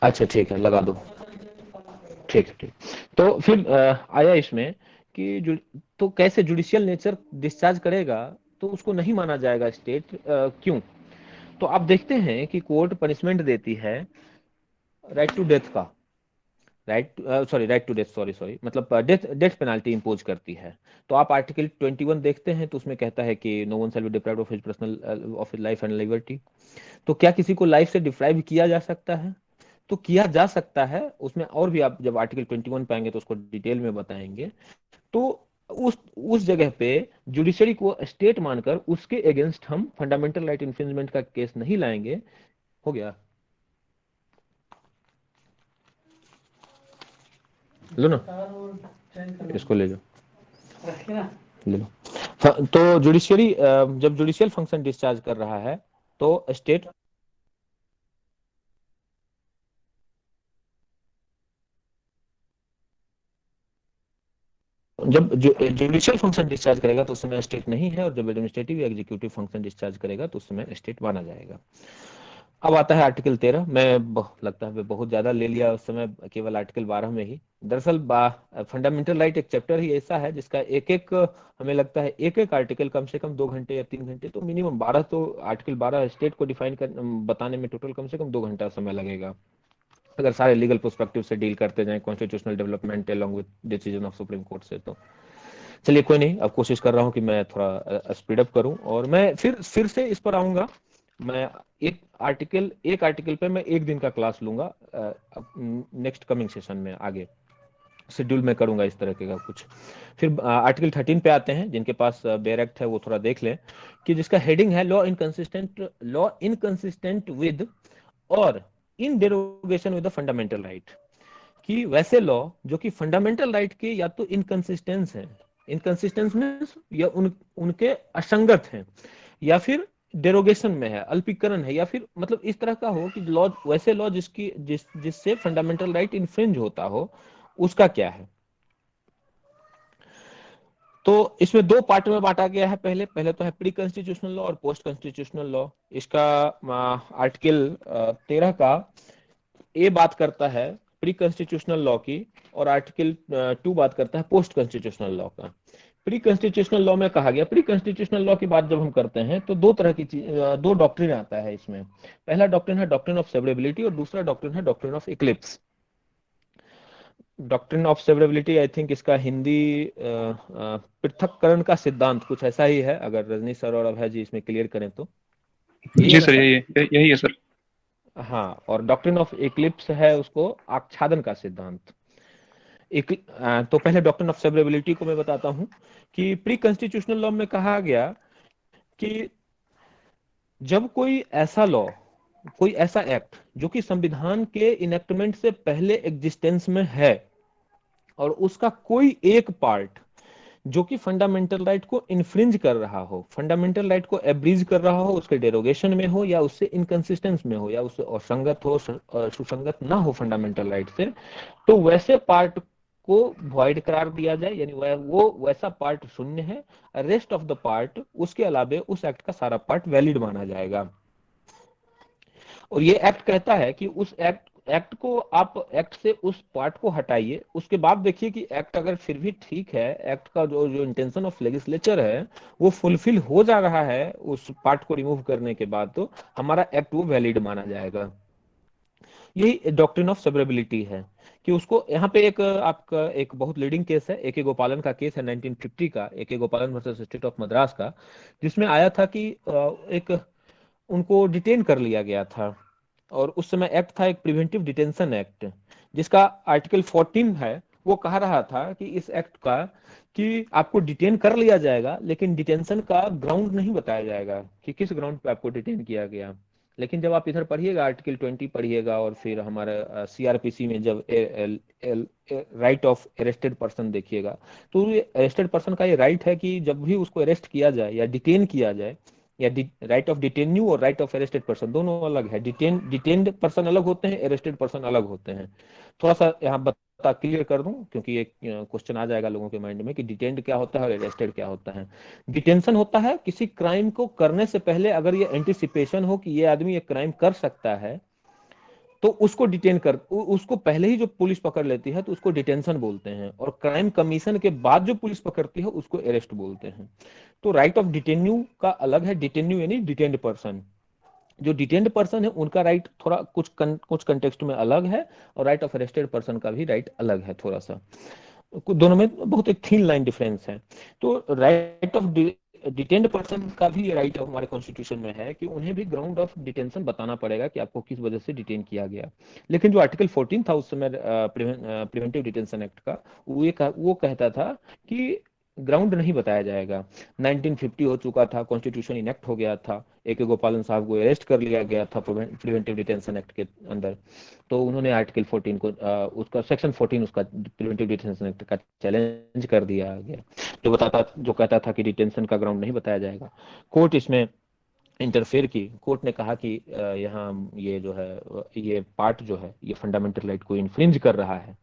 अच्छा ठीक है, लगा दो। ठीक है, ठीक। तो फिर आया इसमें कि तो कैसे जुडिशियल नेचर डिस्चार्ज करेगा तो उसको नहीं माना जाएगा स्टेट, क्यों? तो आप देखते हैं कि कोर्ट पनिशमेंट देती है राइट टू डेथ का, राइट टू डेथ, सॉरी मतलब डेथ पेनाल्टी इंपोज करती है। तो आप आर्टिकल 21 देखते हैं तो उसमें कहता है कि no one shall be deprived of his personal of his life and liberty. तो क्या किसी को लाइफ से डिप्राइव किया जा सकता है? तो किया जा सकता है। उसमें और भी आप जब आर्टिकल 21 पाएंगे तो उसको डिटेल में बताएंगे। तो उस जगह पे जुडिशरी को स्टेट मानकर उसके अगेंस्ट हम फंडामेंटल राइट इन्फ्रिंजमेंट का केस नहीं लाएंगे। हो गया, लो ना, इसको ले जाओ, ले लो। तो जुडिशियरी जब जुडिशियल फंक्शन डिस्चार्ज कर रहा है तो स्टेट जब जुडिशियल फंक्शन डिस्चार्ज करेगा तो उस समय स्टेट नहीं है, और जब एडमिनिस्ट्रेटिव या एग्जीक्यूटिव फंक्शन डिस्चार्ज करेगा तो उस समय स्टेट माना जाएगा। अब आता है आर्टिकल 13। लगता है बहुत ज्यादा ले लिया उस समय, केवल आर्टिकल 12 में ही। दरअसल फंडामेंटल राइट एक चैप्टर ही ऐसा है जिसका एक एक, हमें लगता है एक एक आर्टिकल कम से कम 2 घंटे या 3 घंटे, तो मिनिमम 12, तो आर्टिकल 12 स्टेट को डिफाइन कर बताने में टोटल कम से कम 2 घंटा समय लगेगा, अगर सारे लीगल पर्सपेक्टिव से डील करते जाएं constitutional development along with decision of supreme court से। तो चलिए कोई नहीं, अब कोशिश कर रहा हूं कि मैं थोड़ा स्पीड अप करूं, और मैं फिर से इस पर आऊंगा। मैं एक आर्टिकल पे मैं एक दिन का क्लास लूंगा नेक्स्ट कमिंग सेशन में, आगे शेड्यूल में करूंगा इस तरह का कुछ। फिर आर्टिकल 13 पे आते हैं, जिनके पास बेयर एक्ट है वो थोड़ा देख लें, कि जिसका हेडिंग है लॉ इनकंसिस्टेंट विद और in derogation with the fundamental right. कि वैसे लॉ जो कि फंडामेंटल राइट के या तो इनकंसिस्टेंस है, इनकंसिस्टेंस मींस या उनके असंगत हैं, या फिर डेरोगेशन में है, अल्पीकरण है, या फिर मतलब इस तरह का हो कि लॉ, वैसे लॉ जिससे फंडामेंटल राइट इन्फ्रिंज होता हो, उसका क्या है। तो इसमें दो पार्ट में बांटा गया है। पहले तो है प्री कॉन्स्टिट्यूशनल लॉ और पोस्ट कॉन्स्टिट्यूशनल लॉ। इसका आर्टिकल 13 का ए बात करता है प्री कॉन्स्टिट्यूशनल लॉ की, और आर्टिकल 2 बात करता है पोस्ट कॉन्स्टिट्यूशनल लॉ का। प्री कॉन्स्टिट्यूशनल लॉ में कहा गया, प्री कॉन्स्टिट्यूशनल लॉ की बात जब हम करते हैं तो दो तरह की दो डॉक्ट्रिन आता है इसमें। पहला डॉक्ट्रिन है डॉक्ट्रिन ऑफ सेवरेबिलिटी, और दूसरा डॉक्ट्रिन है doctrine of Eclipse. Doctrine of severability, I think इसका हिंदी पृथक्करण का सिद्धांत कुछ ऐसा ही है, अगर रजनी सर और अभय जी इसमें क्लियर करें तो। यही है जी ना सर, सर? यही है सर। हाँ, और डॉक्ट्रिन ऑफ इक्लिप्स है उसको आच्छादन का सिद्धांत। तो पहले डॉक्ट्रिन ऑफ सेवरेबिलिटी को मैं बताता हूं कि प्री कॉन्स्टिट्यूशनल लॉ में कहा गया कि जब कोई ऐसा एक्ट जो कि संविधान के इनेक्टमेंट से पहले एग्जिस्टेंस में है, और उसका कोई एक पार्ट जो कि फंडामेंटल राइट को इन्फ्रिंज कर रहा हो, फंडामेंटल राइट को एब्रीज कर रहा हो, उसके डेरोगेशन में हो या उससे इनकंसिस्टेंस में हो या उससे असंगत हो, सुसंगत ना हो फंडामेंटल राइट से, तो वैसे पार्ट को वॉइड करार दिया जाए, यानी वो वैसा पार्ट शून्य है। रेस्ट ऑफ द पार्ट, उसके अलावे उस एक्ट का सारा पार्ट वैलिड माना जाएगा। और ये एक्ट कहता है कि उस एक्ट को आप एक्ट से उस पार्ट को हटाइए, उसके बाद देखिए कि एक्ट अगर फिर भी ठीक है, एक्ट का जो जो इंटेंशन ऑफ लेजिस्लेचर है वो फुलफिल हो जा रहा है उस पार्ट को रिमूव करने के बाद, तो हमारा एक्ट वो वैलिड माना जाएगा। यही डॉक्ट्रिन ऑफ सेवरेबिलिटी है। कि उसको यहाँ पे एक आपका एक बहुत लीडिंग केस है, ए के गोपालन का केस है 1950 का, ए के गोपालन वर्सेस स्टेट ऑफ मद्रास का, जिसमें आया था कि एक उनको डिटेन कर लिया गया था, और उस समय एक्ट था एक प्रिवेंटिव डिटेंशन एक्ट, जिसका आर्टिकल 14 है। वो कह रहा था कि इस एक्ट का कि आपको डिटेन कर लिया जाएगा, लेकिन डिटेंशन का ग्राउंड नहीं बताया जाएगा कि किस ग्राउंड पे आपको डिटेन किया गया। लेकिन जब आप इधर पढ़िएगा, आर्टिकल 20 पढ़िएगा, और फिर हमारा सीआरपीसी में जब राइट ऑफ अरेस्टेड पर्सन देखिएगा, तो ये अरेस्टेड पर्सन का ये राइट है कि जब भी उसको अरेस्ट किया जाए या डिटेन किया जाए, या राइट ऑफ डिटेन्यू और राइट ऑफ अरेस्टेड पर्सन दोनों अलग है। डिटेन्ड पर्सन अलग होते हैं, अरेस्टेड पर्सन अलग होते हैं। थोड़ा सा यहाँ बता क्लियर कर दूं, क्योंकि एक क्वेश्चन आ जाएगा लोगों के माइंड में कि डिटेन्ड क्या होता है और अरेस्टेड क्या होता है। डिटेंशन होता है किसी क्राइम को करने से पहले अगर ये एंटिसिपेशन हो कि ये आदमी एक क्राइम कर सकता है, तो उसको डिटेन कर, उसको पहले ही जो पुलिस पकड़ लेती है तो उसको डिटेंशन बोलते हैं, और क्राइम कमीशन के बाद जो पुलिस पकड़ती है उसको अरेस्ट बोलते हैं। तो राइट ऑफ डिटेन्यू का अलग है, डिटेन्यू यानी डिटेन्ड पर्सन, जो डिटेन्ड पर्सन है उनका राइट थोड़ा कुछ कंटेक्स्ट में अलग है, और राइट ऑफ अरेस्टेड पर्सन का भी राइट अलग है थोड़ा सा, दोनों में बहुत एक थीन लाइन डिफरेंस है। तो राइट ऑफ डिटेन्ड पर्सन का भी राइट हमारे कॉन्स्टिट्यूशन में है कि उन्हें भी ग्राउंड ऑफ डिटेंशन बताना पड़ेगा कि आपको किस वजह से डिटेन किया गया। लेकिन जो आर्टिकल 14 था उस समय प्रिवेंटिव डिटेंशन एक्ट का, वो कहता था कि ग्राउंड नहीं बताया जाएगा। 1950 हो चुका था, कॉन्स्टिट्यूशन इनेक्ट हो गया था, ए के गोपालन साहब को अरेस्ट कर लिया गया था प्रिवेंटिव डिटेंशन एक्ट के अंदर। तो उन्होंने आर्टिकल 14 को उसका सेक्शन 14 उसका प्रिवेंटिव डिटेंशन एक्ट का चैलेंज कर दिया गया, जो कहता था कि डिटेंशन का ग्राउंड नहीं बताया जाएगा। कोर्ट इसमें इंटरफेयर की, कोर्ट ने कहा कि यहाँ ये जो है ये पार्ट जो है ये फंडामेंटल राइट को इन्फ्रिंज कर रहा है,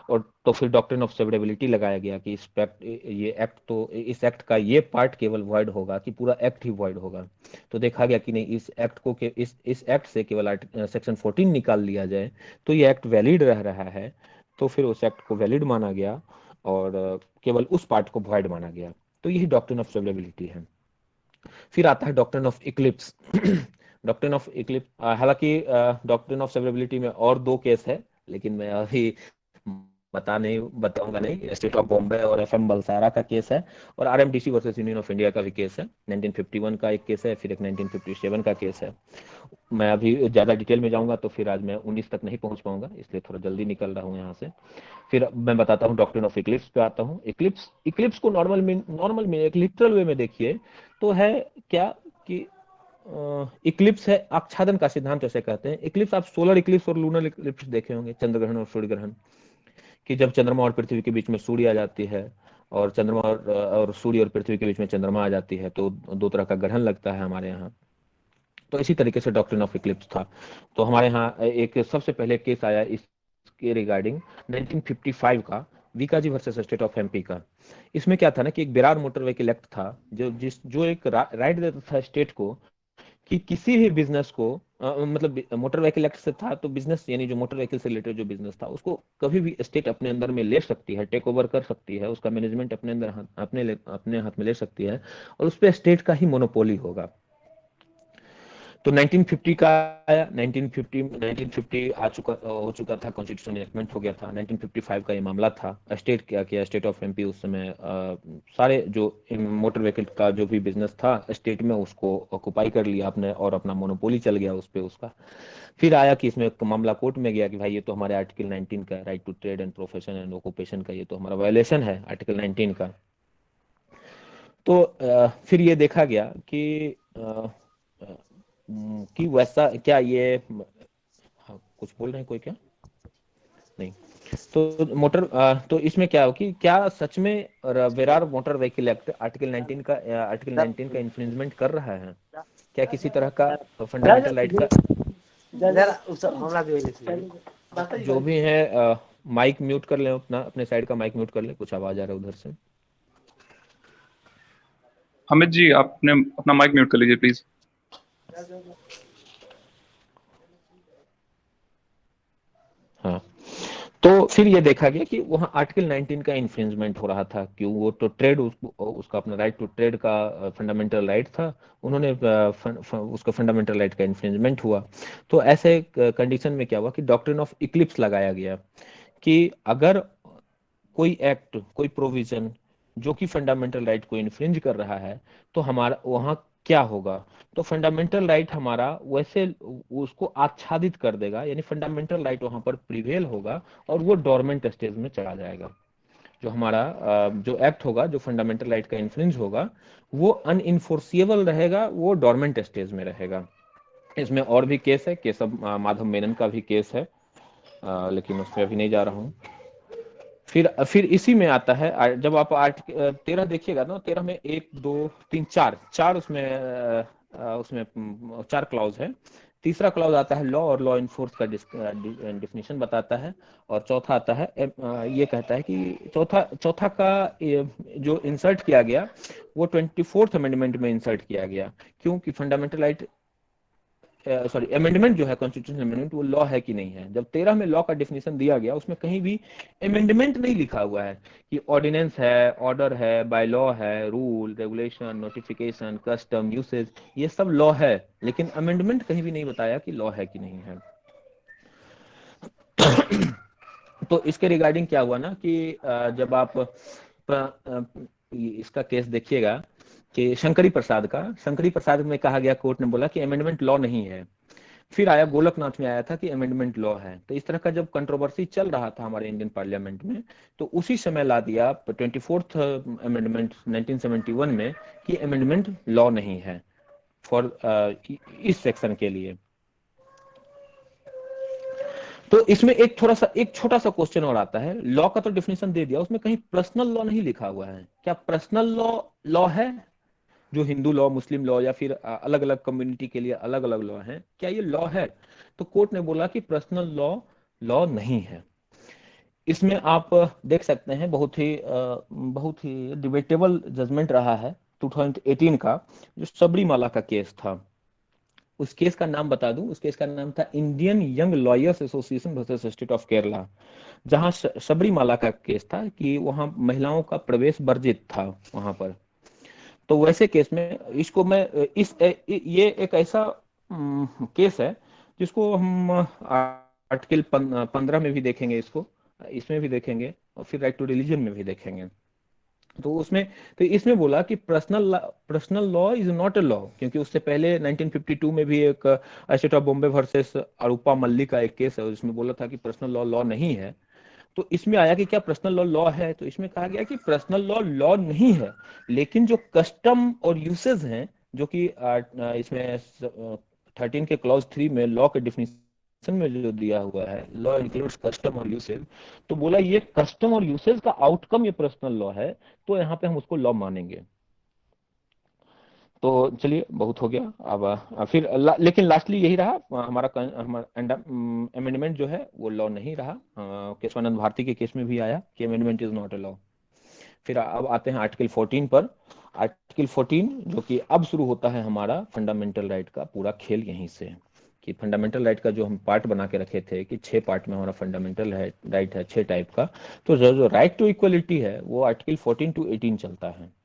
और तो फिर डॉक्ट्रिन ऑफ सेवरेबिलिटी लगाया गया कि इस एक्ट का ये पार्ट केवल वॉइड होगा कि पूरा एक्ट ही वॉइड होगा। तो देखा गया कि नहीं, इस एक्ट को इस एक्ट से केवल सेक्शन 14 निकाल लिया जाए तो ये एक्ट वैलिड रह रहा है। तो फिर उस एक्ट को वैलिड माना गया और केवल उस पार्ट को वॉइड माना गया। तो यही डॉक्ट्रिन ऑफ सेवरेबिलिटी है। फिर आता है doctrine of Eclipse. Doctrine of Eclipse, हालांकि डॉक्ट्रिन ऑफ सेवरेबिलिटी में और 2 केस है, लेकिन मैं अभी बताऊंगा नहीं। स्टेट ऑफ बॉम्बे और एफएम बलसारा का केस है, और आरएमडीसी वर्सेस यूनियन ऑफ इंडिया का भी केस है। 1951 का एक केस है, फिर एक 1957 का केस है। मैं अभी ज्यादा डिटेल में जाऊंगा तो फिर आज मैं 19 तक नहीं पहुंच पाऊंगा, इसलिए थोड़ा जल्दी निकल रहा हूँ यहाँ से। फिर मैं बताता हूँ डॉक्ट्रिन ऑफ इक्लिप्स पे आता हूँ। इक्लिप्स को नॉर्मल में एक लिटरल वे में देखिए तो है क्या कि इक्लिप्स है आच्छादन का सिद्धांत जैसे कहते हैं। इक्लिप्स, आप सोलर इक्लिप्स और लूनर इक्लिप्स देखे होंगे, चंद्र ग्रहण और सूर्य ग्रहण, कि जब चंद्रमा और पृथ्वी के बीच में सूर्य आ जाती है, और चंद्रमा और सूर्य और पृथ्वी के बीच में चंद्रमा आ जाती है, तो 2 तरह का ग्रहण लगता है हमारे यहाँ। तो इसी तरीके से डॉक्ट्रिन ऑफ इक्लिप्स था। तो हमारे यहाँ एक सबसे पहले केस आया इसके रिगार्डिंग 1955 का, Bikaji versus State of MP का। इसमें क्या था ना कि एक बेरार मोटर व्हीकल एक्ट था जो एक राइट देता था स्टेट को कि किसी भी बिजनेस को मतलब मोटर व्हीकल एक्ट से था, तो बिजनेस यानी जो मोटर व्हीकल से रिलेटेड जो बिजनेस था उसको कभी भी स्टेट अपने अंदर में ले सकती है, टेक ओवर कर सकती है, उसका मैनेजमेंट अपने अंदर अपने हाथ में ले सकती है, और उस पर स्टेट का ही मोनोपोली होगा। तो 1950 का आया, 1950 हो चुका था, कॉन्स्टिट्यूशन इनेक्टमेंट हो गया था। 1955 का ये मामला था। स्टेट क्या किया, स्टेट ऑफ एमपी उस समय सारे जो मोटर व्हीकल का जो भी बिजनेस था स्टेट में, उसको ऑक्युपाई कर लिया अपने, और अपना मोनोपोली चल गया उस पे उसका। फिर आया कि इसमें मामला कोर्ट में गया कि भाई ये तो हमारे आर्टिकल 19 का right to trade and profession and occupation का ये तो हमारा वायलेशन है आर्टिकल 19 का। तो फिर ये देखा गया कि वैसा क्या ये, हाँ, कुछ बोल रहे हैं कोई क्या नहीं। तो इसमें क्या हो कि क्या सच में Berar motor vehicle act article 19 का इन्फ्रिंजमेंट कर रहा है? क्या किसी तरह का फंडामेंटल राइट का जो भी है, माइक म्यूट कर ले, अपने साइड का माइक म्यूट कर ले, कुछ आवाज आ रहा है उधर से। अमित जी, आपने अपना माइक म्यूट कर लीजिए प्लीज। हाँ, तो फिर ये देखा गया कि वहाँ आर्टिकल 19 का इन्फ्रिंजमेंट हो रहा था। क्यों? वो तो ट्रेड, उसका अपना राइट टू ट्रेड का फंडामेंटल राइट था, उन्होंने उसका फंडामेंटल राइट का इन्फ्रिंजमेंट हुआ। तो ऐसे कंडीशन में क्या हुआ कि डॉक्ट्रिन ऑफ इक्लिप्स लगाया गया कि अगर कोई एक्ट, कोई प्रोविजन जो कि फंडामेंटल राइट को इन्फ्रिंज कर रहा है, तो हमारा वहाँ क्या होगा? तो फंडामेंटल राइट हमारा वैसे उसको आच्छादित कर देगा, यानी फंडामेंटल राइट वहां पर प्रिवेल होगा और वो डोरमेंट स्टेज में चला जाएगा। जो हमारा जो एक्ट होगा, जो फंडामेंटल राइट का इन्फ्रिंज होगा, वो अनइन्फोर्सिएबल रहेगा, वो डोरमेंट स्टेज में रहेगा। इसमें और भी केस है, केशव माधव मेनन का भी केस है, लेकिन उस पर अभी नहीं जा रहा हूँ। फिर इसी में आता है, जब आप 13 देखिएगा ना, 13 में 1 2 3 4 उसमें 4 क्लॉज है। तीसरा क्लॉज आता है लॉ और लॉ इन्फोर्स का डिफिनेशन बताता है, और चौथा आता है ये कहता है कि चौथा का जो इंसर्ट किया गया वो 24th अमेंडमेंट में इंसर्ट किया गया, क्योंकि फंडामेंटल राइट सॉरी अमेंडमेंट जो है कॉन्स्टिट्यूशनल अमेंडमेंट वो लॉ है कि नहीं है। जब 13 में लॉ का डेफिनेशन दिया गया उसमें कहीं भी अमेंडमेंट नहीं लिखा हुआ है कि ऑर्डिनेंस है, ऑर्डर है, बाय लॉ है, rule, regulation, notification, custom, usage, ये सब लॉ है, लेकिन अमेंडमेंट कहीं भी नहीं बताया कि लॉ है कि नहीं है। तो इसके रिगार्डिंग क्या हुआ ना कि जब आप इसका केस देखिएगा कि शंकरी प्रसाद में कहा गया, कोर्ट ने बोला कि अमेंडमेंट लॉ नहीं है। फिर आया गोलकनाथ में आया था कि अमेंडमेंट लॉ है। तो इस तरह का जब कंट्रोवर्सी चल रहा था हमारे इंडियन पार्लियामेंट में, तो उसी समय ला दिया 24th अमेंडमेंट 1971 में कि अमेंडमेंट लॉ नहीं है फॉर इस सेक्शन के लिए। तो इसमें एक छोटा सा क्वेश्चन और आता है। लॉ का तो डेफिनेशन दे दिया, उसमें कहीं पर्सनल लॉ नहीं लिखा हुआ है। क्या पर्सनल लॉ है? जो हिंदू लॉ, मुस्लिम लॉ या फिर अलग अलग कम्युनिटी के लिए अलग अलग लॉ है, क्या ये लॉ है? तो कोर्ट ने बोला कि पर्सनल लॉ नहीं है। इसमें आप देख सकते हैं बहुत ही डिबेटेबल जजमेंट रहा है 2018 का, जो सबरीमाला का केस था। उस केस का नाम बता दूं, उस केस का नाम था Indian young lawyers association versus State of Kerala, जहां सबरीमाला का केस था कि वहां महिलाओं का प्रवेश वर्जित था वहां पर। तो वैसे केस में इसको मैं ये एक ऐसा केस है जिसको हम आर्टिकल 15 में भी देखेंगे, इसको इसमें भी देखेंगे, और फिर राइट टू रिलीजन में भी देखेंगे। तो इसमें बोला कि personal law is not a law, क्योंकि उससे पहले 1952 में भी एक State of Bombay versus Arupa Malli का एक केस है, उसमें बोला था कि पर्सनल लॉ नहीं है। तो इसमें आया कि क्या पर्सनल लॉ है? तो इसमें कहा गया कि पर्सनल लॉ नहीं है, लेकिन जो कस्टम और यूसेज हैं, जो कि इसमें 13 के क्लॉज 3 में लॉ के डिफिनेशन में जो दिया हुआ है, लॉ इंक्लूड्स कस्टम और यूसेज, तो बोला ये कस्टम और यूसेज का आउटकम ये पर्सनल लॉ है, तो यहाँ पे हम उसको लॉ मानेंगे। तो चलिए बहुत हो गया। अब फिर लेकिन लास्टली यही रहा हमारा अमेंडमेंट जो है वो लॉ नहीं रहा। केशवानंद भारती के केस में भी आया कि amendment is not a law. फिर अब आते हैं आर्टिकल 14 पर। आर्टिकल 14 जो कि अब शुरू होता है हमारा फंडामेंटल राइट का पूरा खेल यहीं से, कि फंडामेंटल राइट का जो हम पार्ट बना के रखे थे कि 6 पार्ट में हमारा फंडामेंटल राइट है 6 टाइप का, तो जो राइट टू इक्वलिटी है वो आर्टिकल 14 to 18 चलता है।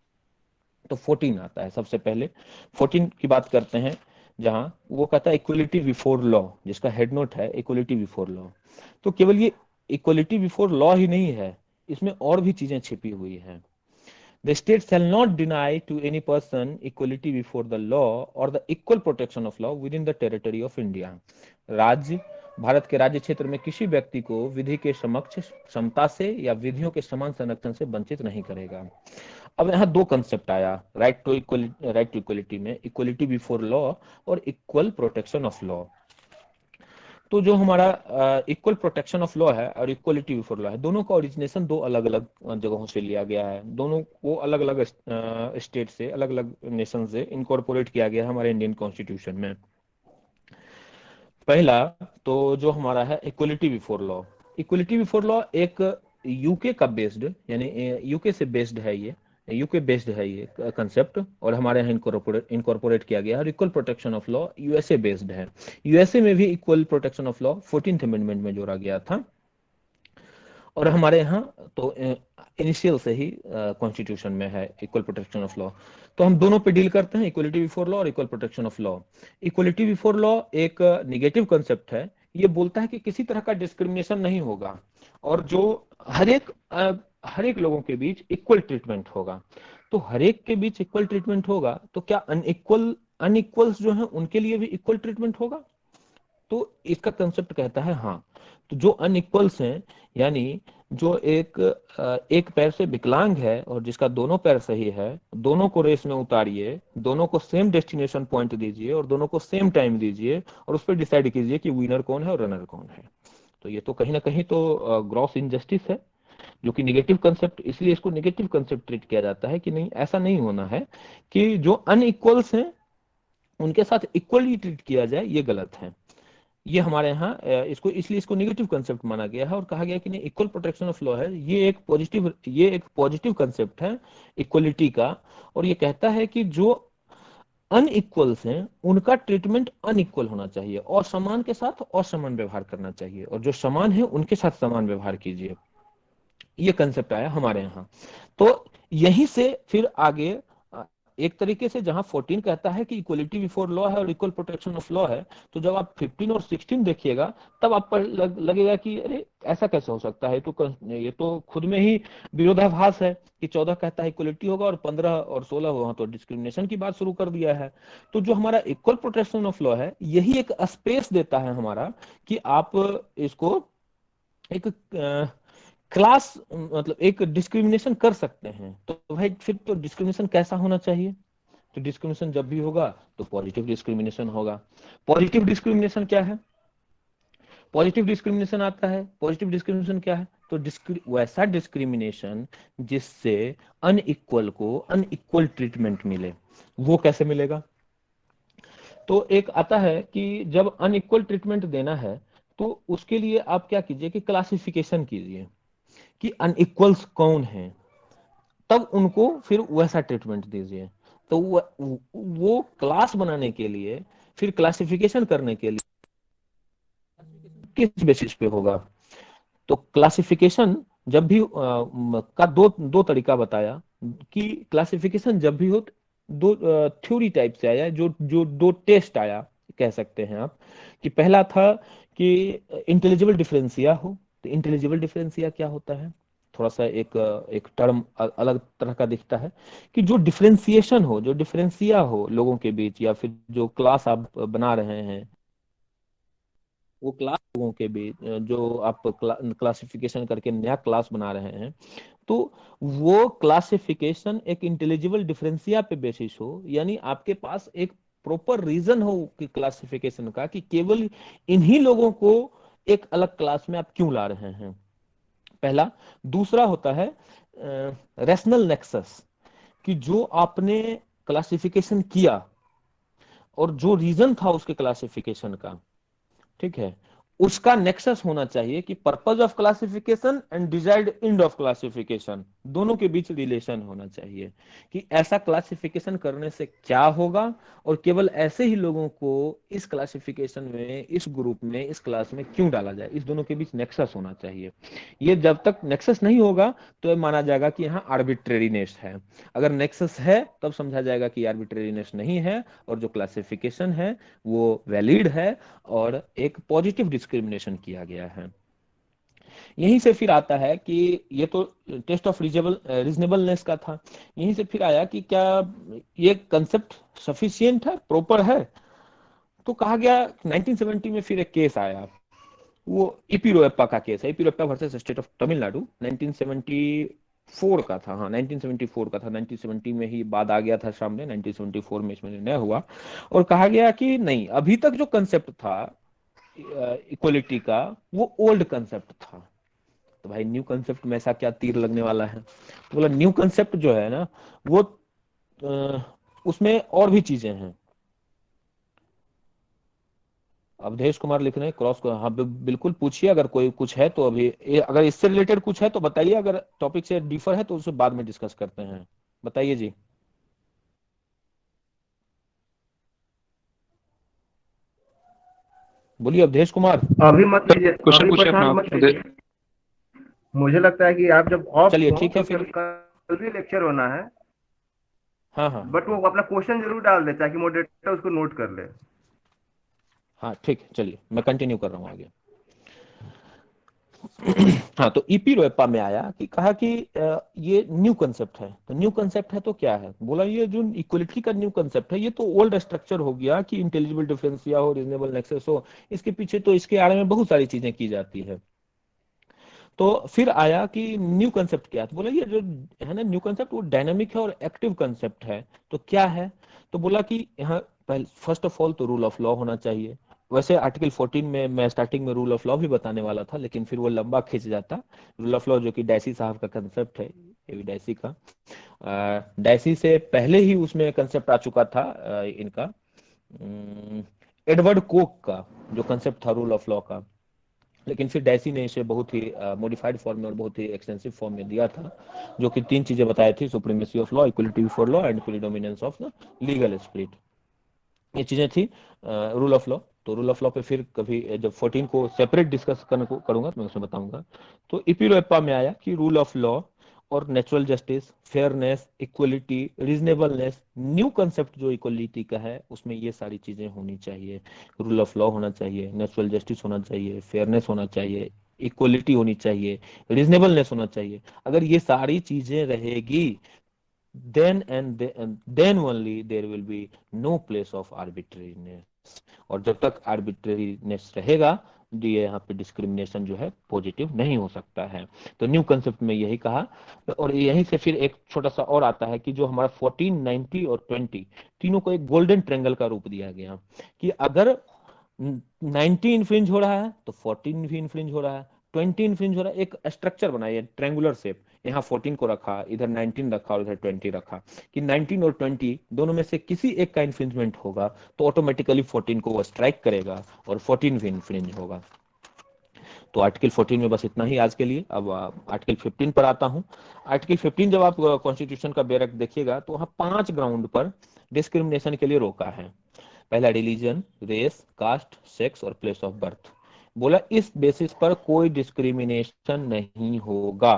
तो 14 आता है सबसे पहले। 14 की बात करते हैं, जहां वो कहता है इक्वलिटी बिफोर लॉ, जिसका हेड नोट है इक्वलिटी बिफोर लॉ। तो केवल ये इक्वलिटी बिफोर लॉ ही नहीं है, इसमें और भी चीजें छिपी हुई हैं। The state shall not deny to any person equality before the law or the equal protection of law within the territory of India. Bharat के राज्य क्षेत्र में किसी व्यक्ति को विधि के समक्ष समता से या विधियों के समान संरक्षण से वंचित नहीं करेगा। अब यहाँ दो कंसेप्ट आया राइट टू इक्वलिटी में, इक्वलिटी बिफोर लॉ और इक्वल प्रोटेक्शन ऑफ लॉ। तो जो हमारा इक्वल प्रोटेक्शन ऑफ लॉ है और इक्वलिटी बिफोर लॉ है, दोनों का ओरिजिनेशन दो अलग अलग जगहों से लिया गया है। दोनों को अलग अलग स्टेट से, अलग अलग नेशन से इनकॉर्पोरेट किया गया है हमारे इंडियन कॉन्स्टिट्यूशन में। पहला तो जो हमारा है equality before law. Equality before law एक यूके का बेस्ड, यानी यूके से बेस्ड है, ये यूके बेस्ड है ये कंसेप्ट, और हमारे यहाँ इनकॉर्पोरेट किया गया है। और equal protection of law USA based है। यूएसए में भी equal protection of law 14th amendment में जोड़ा गया था, और हमारे यहाँ तो इनिशियल से ही कॉन्स्टिट्यूशन में है इक्वल प्रोटेक्शन ऑफ लॉ। तो हम दोनों पे डील करते हैं, इक्वलिटी बिफोर लॉ और equal protection of law. Equality before law एक निगेटिव कंसेप्ट है। ये बोलता है कि किसी तरह का डिस्क्रिमिनेशन नहीं होगा, और जो हर एक लोगों के बीच इक्वल ट्रीटमेंट होगा। तो हर एक के बीच इक्वल ट्रीटमेंट होगा, तो क्या अनइक्वल्स जो है उनके लिए भी इक्वल ट्रीटमेंट होगा? तो इसका कंसेप्ट कहता है हाँ। तो जो अनइक्वल्स हैं, यानी जो एक पैर से विकलांग है और जिसका दोनों पैर सही है, दोनों को रेस में उतारिए, दोनों को सेम डेस्टिनेशन पॉइंट दीजिए और दोनों को सेम टाइम दीजिए, और उस पर डिसाइड कीजिए कि विनर कौन है और रनर कौन है। तो ये तो कहीं ना कहीं तो ग्रॉस इनजस्टिस है, जो कि निगेटिव कंसेप्ट, इसलिए इसको निगेटिव कंसेप्ट ट्रीट किया जाता है कि नहीं, ऐसा नहीं होना है कि जो अनइक्वल्स हैं उनके साथ इक्वली ट्रीट किया जाए, ये गलत है। ये हमारे यहाँ इसलिए इसको नेगेटिव कंसेप्ट माना गया है और कहा गया कि नहीं, इक्वल प्रोटेक्शन ऑफ लॉ है, ये एक पॉजिटिव कंसेप्ट है इक्वलिटी का। और ये कहता है कि जो अनइक्वल्स हैं उनका ट्रीटमेंट अनइक्वल होना चाहिए, और समान के साथ असमान व्यवहार करना चाहिए, और जो समान है उनके साथ समान व्यवहार कीजिए। ये कंसेप्ट आया हमारे यहाँ। तो यहीं से फिर आगे एक तरीके से जहां 14 कहता है कि इक्वलिटी बिफोर लॉ है और इक्वल प्रोटेक्शन ऑफ लॉ है, तो जब आप 15 और 16 देखिएगा तब आपको लगेगा कि अरे ऐसा कैसे हो सकता है, तो ये तो खुद में ही विरोधाभास है कि 14 कहता है इक्वलिटी होगा और 15 और 16 वहां तो डिस्क्रिमिनेशन की बात शुरू कर दिया है। तो जो हमारा इक्वल प्रोटेक्शन ऑफ लॉ है यही एक स्पेस देता है हमारा कि आप इसको एक क्लास मतलब एक डिस्क्रिमिनेशन कर सकते हैं। तो भाई फिर तो डिस्क्रिमिनेशन कैसा होना चाहिए, तो डिस्क्रिमिनेशन जब भी होगा तो पॉजिटिव डिस्क्रिमिनेशन होगा। पॉजिटिव डिस्क्रिमिनेशन क्या है, पॉजिटिव डिस्क्रिमिनेशन आता है, पॉजिटिव डिस्क्रिमिनेशन क्या है, तो वैसा डिस्क्रिमिनेशन जिससे अनइक्वल को अनइक्वल ट्रीटमेंट मिले। वो कैसे मिलेगा, तो एक आता है कि जब अनइक्वल ट्रीटमेंट देना है तो उसके लिए आप क्या कीजिए कि क्लासिफिकेशन कीजिए कि अनइक्वल्स कौन हैं, तब उनको फिर वैसा ट्रीटमेंट दीजिए। तो वो क्लास बनाने के लिए फिर क्लासिफिकेशन करने के लिए किस बेसिस पे होगा, तो क्लासिफिकेशन जब भी का दो तरीका बताया कि क्लासिफिकेशन जब भी हो दो थ्योरी टाइप से आया, जो जो दो टेस्ट आया कह सकते हैं आप, कि पहला था कि इंटेलिजिबल डिफरेंशिया हो। तो इंटेलिजिबल डिफरेंशिया क्या होता है, थोड़ा सा एक टर्म अलग तरह का दिखता है कि जो डिफरेंशिएशन हो, जो डिफरेंशिया हो लोगों के बीच, या फिर जो क्लास आप बना रहे हैं वो क्लास लोगों के बीच जो आप क्लासिफिकेशन करके नया क्लास बना रहे हैं, तो वो क्लासिफिकेशन एक इंटेलिजिबल डिफरेंशिया पे बेसिस हो, यानी आपके पास एक प्रॉपर रीजन हो कि क्लासिफिकेशन का, कि केवल इन्हीं लोगों को एक अलग क्लास में आप क्यों ला रहे हैं, पहला। दूसरा होता है रैशनल नेक्सस, कि जो आपने क्लासिफिकेशन किया और जो रीजन था उसके क्लासिफिकेशन का, ठीक है, उसका नेक्सस होना चाहिए कि purpose of classification and desired end of classification दोनों के बीच रिलेशन होना चाहिए, कि ऐसा क्लासिफिकेशन करने से क्या होगा और केवल ऐसे ही लोगों को इस क्लासिफिकेशन में, इस ग्रुप में, इस क्लास में क्यों डाला जाए, इस दोनों के बीच नेक्सस होना चाहिए। ये जब तक नेक्सस नहीं होगा तो ये माना जाएगा कि यहाँ आर्बिट्रेरीनेस है। अगर नेक्सस है तब समझा जाएगा कि आर्बिट्रेरीनेस नहीं है और जो क्लासिफिकेशन है वो वैलिड है और एक पॉजिटिव डिस्क्रिमिनेशन किया गया है। यहीं से फिर आता है कि ये तो टेस्ट ऑफ रीजनेबलनेस का था, यहीं से फिर आया कि क्या ये कंसेप्ट सफिशिएंट है, प्रॉपर है। तो कहा गया 1970 में फिर एक केस आया, वो इपिरोएप्पा का केस है, इपिरोएप्पा वर्सेस स्टेट ऑफ तमिलनाडु, 1974 का था। हाँ 1974 का था, 1970 में ही बाद आ गया था सामने, 1974 में इसमें निर्णय हुआ और कहा गया कि नहीं, अभी तक जो कंसेप्ट था इक्वलिटी का वो ओल्ड कंसेप्ट था। तो भाई न्यू कंसेप्ट में ऐसा क्या तीर लगने वाला है, तो बोला न्यू कंसेप्ट जो है ना वो उसमें और भी चीजें हैं। अवधेश कुमार लिख रहे हैं क्रॉस को, हाँ बिल्कुल पूछिए, अगर कोई कुछ है तो अभी अगर इससे रिलेटेड कुछ है तो बताइए, अगर टॉपिक से डिफर है तो उसे बाद में डिस्कस करते हैं, बताइए जी। बोलिए अवधेश कुमार। अभी मत लीजिए, क्वेश्चन अभी पूछिए अपना प्रशांत मत लीजिए। मुझे लगता है कि आप जब ऑफ चलिए हो ठीक है क्योंकि फिर। कल भी लेक्चर होना है, हाँ हाँ बट वो अपना क्वेश्चन जरूर डाल दे ताकि मॉडरेटर उसको नोट कर ले। हाँ ठीक है, चलिए मैं कंटिन्यू कर रहा हूँ आगे। हाँ तो ईपी रोएप्पा में आया कि कहा कि ये न्यू कंसेप्ट है, तो न्यू कंसेप्ट है तो क्या है, बोला ये जो इक्वलिटी का न्यू कंसेप्ट है ये तो ओल्ड स्ट्रक्चर हो गया कि इंटेलिजिबल डिफरेंशिया हो, रीजनेबल नेक्सस हो, इसके पीछे तो इसके आड़े में बहुत सारी चीजें की जाती है। तो फिर आया कि न्यू कंसेप्ट क्या है, तो बोला ये जो है ना न्यू कंसेप्ट वो डायनामिक है और एक्टिव कंसेप्ट है। तो क्या है, तो बोला कि यहाँ पहले फर्स्ट ऑफ ऑल तो रूल ऑफ लॉ होना चाहिए। वैसे आर्टिकल 14 में मैं स्टार्टिंग में रूल ऑफ लॉ भी बताने वाला था लेकिन फिर वो लंबा खिंच जाता। रूल ऑफ लॉ जो कि डायसी साहब का कंसेप्ट है, एवी डायसी का, डायसी से पहले ही उसमें कंसेप्ट आ चुका था इनका एडवर्ड कोक का जो कंसेप्ट था रूल ऑफ लॉ का, लेकिन फिर डायसी ने इसे बहुत ही मॉडिफाइड फॉर्म में और बहुत ही एक्सटेंसिव फॉर्म में दिया था, जो कि तीन चीजें बताई थी, supremacy of law, equality before law and predominance of the legal spirit. ये चीजें थी रूल ऑफ लॉ। तो रूल ऑफ लॉ पे फिर कभी जब 14 को सेपरेट डिस्कस करूंगा तो मैं उसमें बताऊंगा। तो इपिलो में आया कि रूल ऑफ लॉ और natural justice, fairness, equality, reasonableness, new concept जो इक्वलिटी का है उसमें ये सारी चीजें होनी चाहिए। रूल ऑफ लॉ होना चाहिए, नेचुरल जस्टिस होना चाहिए, फेयरनेस होना चाहिए, इक्वलिटी होनी चाहिए, रीजनेबलनेस होना चाहिए। अगर ये सारी चीजें रहेगी then only there will be no place of arbitrariness। और जब तक आर्बिट्रेरीनेस रहेगा ये यहाँ पे डिस्क्रिमिनेशन जो है पॉजिटिव नहीं हो सकता है। तो न्यू कंसेप्ट में यही कहा। और यहीं से फिर एक छोटा सा और आता है कि जो हमारा 14, 90 और 20 तीनों को एक गोल्डन ट्रेंगल का रूप दिया गया कि अगर 19 इन्फ्रिंज हो रहा है तो 14 भी इन्फ्रिंज हो रहा है, 20 इन्फ्रिंज हो रहा है। एक स्ट्रक्चर बनाइए ट्रेंगुलर शेप, यहाँ 14 को रखा, इधर 19 रखा और इधर 20 रखा कि 19 और 20 दोनों में से किसी एक का इन्फ्रिंजमेंट होगा तो ऑटोमेटिकली 14 को वो स्ट्राइक करेगा और 14 भी इन्फ्रिंज होगा। तो आर्टिकल 14 में बस इतना ही आज के लिए। अब आर्टिकल 15 पर आता हूं। आर्टिकल 15 जब आप कॉन्स्टिट्यूशन का बैरक देखिएगा तो वहां 5 ग्राउंड पर डिस्क्रिमिनेशन के लिए रोका है। पहला रिलीजन, रेस, कास्ट, सेक्स और प्लेस ऑफ बर्थ। बोला इस बेसिस पर कोई डिस्क्रिमिनेशन नहीं होगा।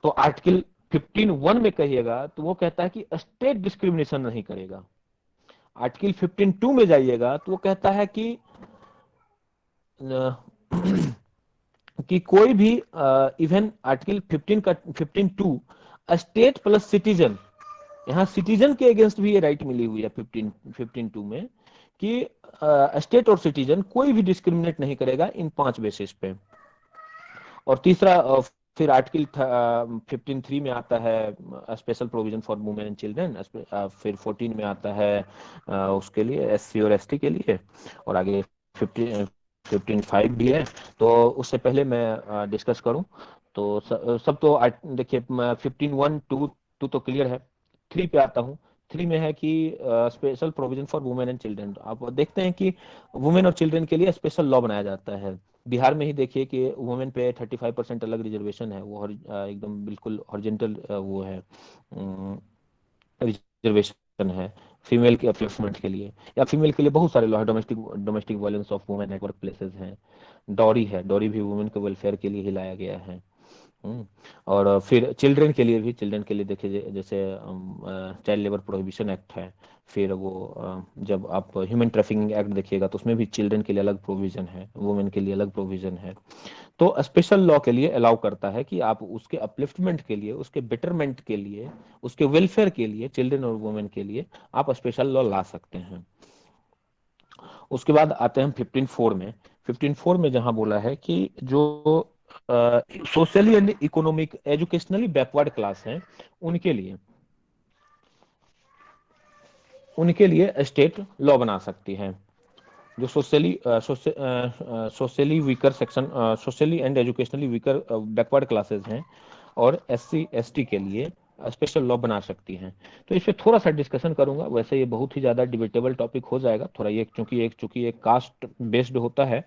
तो आर्टिकल 15(1) में कहिएगा तो वो कहता है कि स्टेट डिस्क्रिमिनेशन नहीं करेगा। आर्टिकल 15(2) में जाइएगा तो वो कहता है कि कि कोई भी इवन आर्टिकल 15 का 15(2) स्टेट प्लस सिटीजन, यहाँ सिटीजन के अगेंस्ट भी ये राइट मिली हुई है 15(2) में कि स्टेट और सिटीजन कोई भी डिस्क्रिमिनेट नहीं करेगा इन 5 बेसिस पे। और तीसरा फिर आर्टिकल 15(3) में आता है special provision for women and children. फिर 14 में आता है उसके लिए एससी और एसटी के लिए। और आगे 15(5) भी है। तो उससे पहले मैं डिस्कस करूं तो सब तो देखिए 15(1), 2 तो क्लियर है। 3 पे आता हूं। 3 में है कि special provision for women and children. आप देखते हैं कि वुमेन और चिल्ड्रन के लिए स्पेशल लॉ बनाया जाता है। बिहार में ही देखिए कि वुमेन पे 35% अलग रिजर्वेशन है। वो एकदम बिल्कुल हॉरिजॉन्टल वो है रिजर्वेशन है फीमेल के अपलिफ्टमेंट के लिए। या फीमेल के लिए बहुत सारे लॉ है। Domestic violence of women at work places हैं। डॉरी है, डॉरी भी वुमेन के वेलफेयर के लिए ही लाया गया है। और फिर चिल्ड्रन के लिए भी, चिल्ड्रन के लिए देखिए जैसे चाइल्ड लेबर प्रोहिबिशन एक्ट है। फिर वो जब आप ह्यूमन ट्रैफिकिंग एक्ट देखिएगा तो उसमें भी चिल्ड्रन के लिए अलग प्रोविजन है, वुमेन के लिए अलग प्रोविजन है। तो स्पेशल लॉ के लिए अलाउ करता है कि आप उसके अपलिफ्टमेंट के लिए, उसके बेटरमेंट के लिए, उसके वेलफेयर के लिए, चिल्ड्रन और वुमेन के लिए आप स्पेशल लॉ ला सकते हैं। उसके बाद आते हैं 15(4) में। 15(4) में जहां बोला है कि जो socially and economic educationally backward class हैं उनके लिए स्टेट लॉ बना सकती है। जो socially weaker section, socially and educationally weaker backward classes हैं और एससी एसटी के लिए स्पेशल लॉ बना सकती हैं। तो इस पे थोड़ा सा डिस्कशन करूंगा। वैसे ये बहुत ही ज्यादा डिबेटेबल टॉपिक हो जाएगा थोड़ा ये, चूंकि एक कास्ट बेस्ड होता है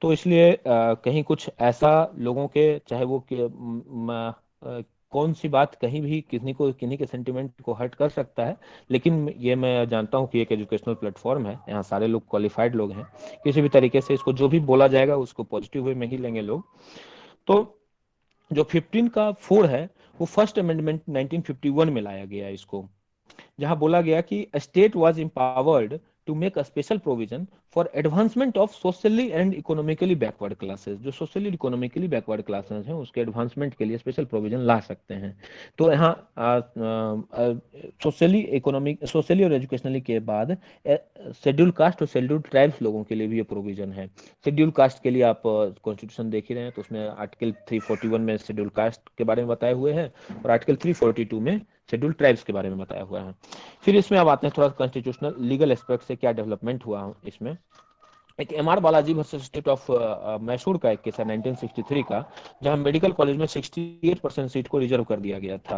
तो इसलिए कहीं कुछ ऐसा लोगों के, चाहे वो कौन सी बात कहीं भी किन्हीं के सेंटिमेंट को हर्ट कर सकता है। लेकिन ये मैं जानता हूँ कि एक एजुकेशनल प्लेटफॉर्म है, यहाँ सारे लोग क्वालिफाइड लोग हैं। किसी भी तरीके से इसको जो भी बोला जाएगा उसको पॉजिटिव वे में ही लेंगे लोग। तो जो 15(4) है वो फर्स्ट अमेंडमेंट 1951 में लाया गया इसको, जहां बोला गया कि state was empowered to make a special provision for advancement of socially and economically backward classes. जो सोशली इकोनॉमिकली बैकवर्ड क्लासेस हैं उसके एडवांसमेंट के लिए स्पेशल प्रोविजन ला सकते हैं। तो यहाँ सोशली और एजुकेशनली के बाद शेड्यूल कास्ट और शेड्यूल ट्राइब्स लोगों के लिए भी ये प्रोविजन है। शेड्यूल कास्ट के लिए आप कॉन्स्टिट्यूशन देख ही रहे हैं तो उसमें आर्टिकल 341 में शेड्यूल कास्ट के बारे में बताए हुए हैं और आर्टिकल 342 में शेड्यूल ट्राइब्स के बारे में बताया हुआ है। फिर इसमें अब आते हैं थोड़ा कॉन्स्टिट्यूशनल लीगल एस्पेक्ट से क्या डेवलपमेंट हुआ इसमें। एक MR Balaji versus State of Mysore का एक केस है 1963 का, जहां मेडिकल कॉलेज में 68% सीट को रिजर्व कर दिया गया था।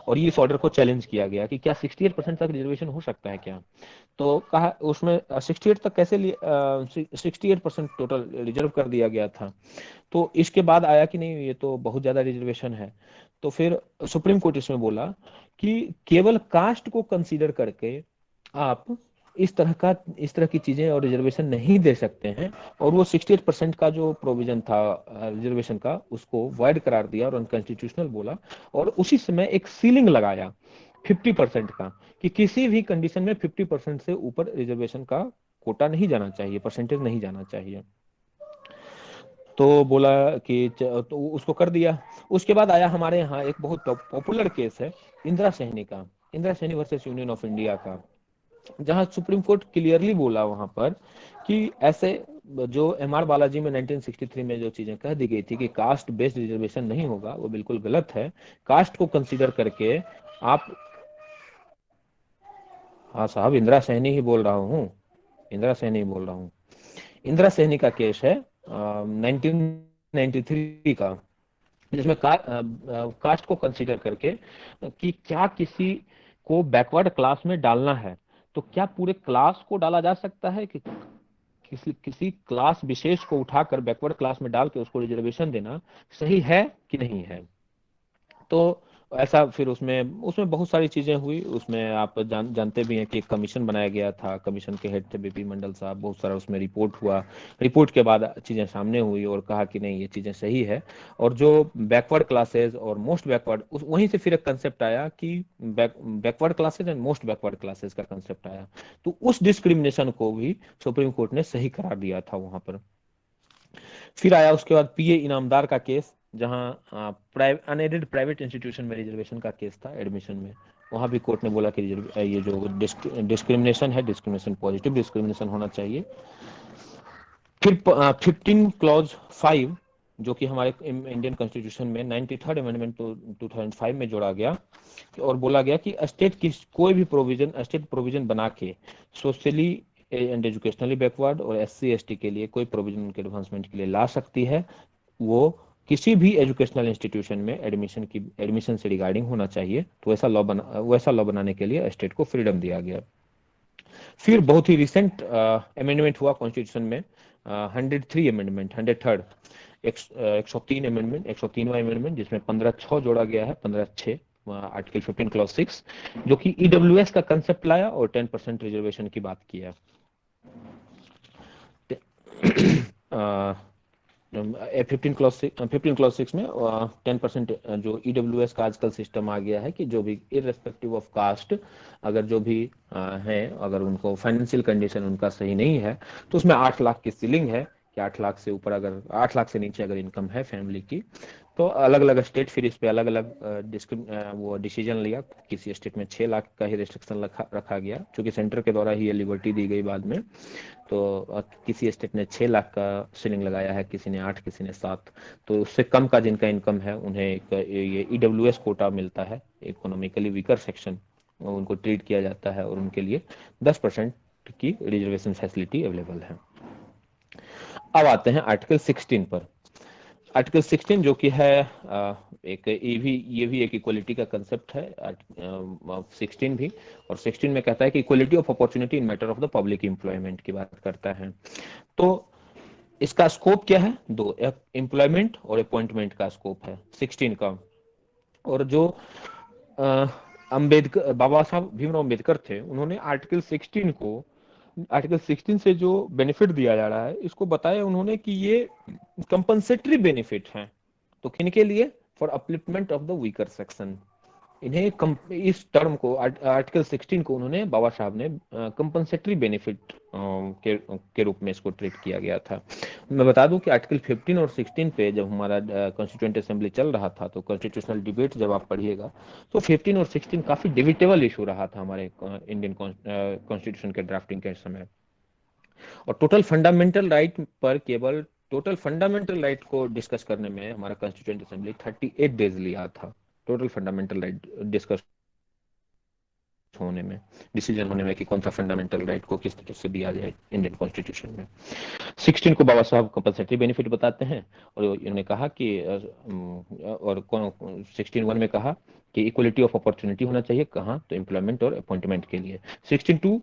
और ये इस ऑर्डर को चैलेंज किया गया कि क्या 68% तक रिजर्वेशन हो सकता है क्या। तो कहा उसमें 68 तक कैसे 68% टोटल रिजर्व कर दिया गया था। तो इसके बाद आया कि नहीं ये तो बहुत ज्यादा रिजर्वेशन है। तो फिर सुप्रीम कोर्ट इसमें बोला कि केवल कास्ट को कंसीडर करके आप इस तरह की चीजें और रिजर्वेशन नहीं दे सकते हैं। और वो 68% का जो प्रोविजन था रिजर्वेशन का, उसको वॉइड करार दिया और अनकॉन्स्टिट्यूशनल बोला। और उसी समय एक सीलिंग लगाया 50% का, कि किसी भी कंडीशन में 50% से ऊपर रिजर्वेशन का कोटा नहीं जाना चाहिए, परसेंटेज नहीं जाना चाहिए। तो बोला कि तो उसको कर दिया। उसके बाद आया हमारे यहाँ एक बहुत पॉपुलर केस है इंदिरा सहनी का, Indira Sawhney versus Union of India का, जहां सुप्रीम कोर्ट क्लियरली बोला वहां पर कि ऐसे जो एमआर बालाजी में 1963 में जो चीजें कह दी गई थी कि कास्ट बेस्ड रिजर्वेशन नहीं होगा, वो बिल्कुल गलत है। कास्ट को कंसीडर करके आप, हाँ साहब इंदिरा सहनी ही बोल रहा हूँ, इंदिरा सहनी ही बोल रहा हूँ। इंदिरा सहनी का केस है 1993 का, जिसमें कास्ट को कंसीडर करके कि क्या किसी को बैकवर्ड क्लास में डालना है तो क्या पूरे क्लास को डाला जा सकता है, कि किसी क्लास विशेष को उठाकर बैकवर्ड क्लास में डाल के उसको रिजर्वेशन देना सही है कि नहीं है। तो ऐसा फिर उसमें उसमें बहुत सारी चीजें हुई। उसमें आप जानते भी हैं कि एक कमीशन बनाया गया था, कमीशन के हेड थे बीपी मंडल साहब, बहुत सारा उसमें रिपोर्ट हुआ। रिपोर्ट के बाद चीजें सामने हुई और कहा कि नहीं ये चीजें सही है। और जो बैकवर्ड क्लासेस और मोस्ट बैकवर्ड, वहीं से फिर एक कंसेप्ट आया कि backward classes and most backward classes का कंसेप्ट आया। तो उस डिस्क्रिमिनेशन को भी सुप्रीम कोर्ट ने सही करार दिया था वहां पर। फिर आया उसके बाद पीए इनामदार का केस, जहां अनएडेड प्राइवेट इंस्टीट्यूशन में रिजर्वेशन का केस था एडमिशन में। वहां भी कोर्ट ने बोला कि ये जो डिस्क्रिमिनेशन है, डिस्क्रिमिनेशन पॉजिटिव डिस्क्रिमिनेशन होना चाहिए। फिर 15 क्लॉज 5 जो कि हमारे इंडियन कॉन्स्टिट्यूशन में 93rd अमेंडमेंट तो 2005 में जोड़ा गया, और बोला गया कि स्टेट की कोई भी प्रोविजन, स्टेट प्रोविजन बना के सोशली एंड एजुकेशनली बैकवर्ड और SC ST के लिए कोई प्रोविजन उनके एडवांसमेंट के लिए ला सकती है, वो किसी भी एजुकेशनल इंस्टीट्यूशन में एडमिशन से रिगार्डिंग होना चाहिए। तो वैसा लॉ बनाने के लिए स्टेट को फ्रीडम दिया गया। फिर बहुत ही रिसेंट अमेंडमेंट हुआ कॉन्स्टिट्यूशन में 103 अमेंडमेंट, 103rd 103 अमेंडमेंट, 103वां अमेंडमेंट, जिसमें 15(6) जोड़ा गया है, 15(6) आर्टिकल 15 क्लॉज 6, जो कि EWS का कंसेप्ट लाया और 10% रिजर्वेशन की बात किया। 15 क्लॉज 6 में 10% जो EWS का आजकल सिस्टम आ गया है कि जो भी इररेस्पेक्टिव ऑफ कास्ट, अगर जो भी हैं, अगर उनको फाइनेंशियल कंडीशन उनका सही नहीं है तो उसमें 8 लाख की सीलिंग है कि 8 लाख से ऊपर, अगर 8 लाख से नीचे अगर इनकम है फैमिली की, तो अलग अलग स्टेट फिर इस पे अलग अलग वो डिसीजन लिया। किसी स्टेट में 6 लाख का ही रिस्ट्रिक्शन रखा गया, क्योंकि सेंटर के द्वारा ही ये लिबर्टी दी गई बाद में। तो किसी स्टेट ने 6 लाख का सीलिंग लगाया है, किसी ने 8, किसी ने 7। तो उससे कम का जिनका इनकम है उन्हें ये EWS कोटा मिलता है, इकोनॉमिकली वीकर सेक्शन, उनको ट्रीट किया जाता है और उनके लिए 10% की रिजर्वेशन फैसिलिटी अवेलेबल है। अब आते हैं आर्टिकल 16 पर। आर्टिकल 16 जो कि है ये भी एक इक्वलिटी का कंसेप्ट है, 16 भी। और 16 में कहता है कि equality of opportunity in matter of the public employment की बात करता है। तो इसका स्कोप क्या है? दो, एम्प्लॉयमेंट और अपॉइंटमेंट का स्कोप है 16 का। और जो अंबेडकर, बाबा साहब भीमराव अंबेडकर थे, उन्होंने आर्टिकल 16 से जो बेनिफिट दिया जा रहा है, इसको बताया उन्होंने कि ये कंपनसेटरी बेनिफिट हैं। तो किनके लिए? For upliftment of the weaker section. इस टर्म को, आर्टिकल 16 को उन्होंने, बाबा साहब ने कंपनसेटरी बेनिफिट के रूप में इसको ट्रीट किया गया था। मैं बता दूं कि आर्टिकल 15 और 16 पे जब हमारा कॉन्स्टिट्यूएंट असेंबली चल रहा था, तो कॉन्स्टिट्यूशनल डिबेट जब आप पढ़िएगा तो 15 और 16 काफी डिबेटेबल इशू रहा था हमारे इंडियन कॉन्स्टिट्यूशन के ड्राफ्टिंग के समय। और टोटल फंडामेंटल राइट को डिस्कस करने में हमारा कॉन्स्टिट्यूएंट असेंबली 38 डेज लिया था, टोटल फंडामेंटल राइट डिस्कस होने में, डिसीजन होने में कि कौन सा फंडामेंटल राइट को किस तरह से दिया जाए इंडियन कॉन्स्टिट्यूशन में। 16 को बाबा साहब कंपलसरी बेनिफिट बताते हैं, और इन्होंने कहा कि 16(1) में कहा कि इक्वलिटी ऑफ अपॉर्चुनिटी होना चाहिए, कहाँ? तो एम्प्लॉयमेंट और अपॉइंटमेंट के लिए। 16(2)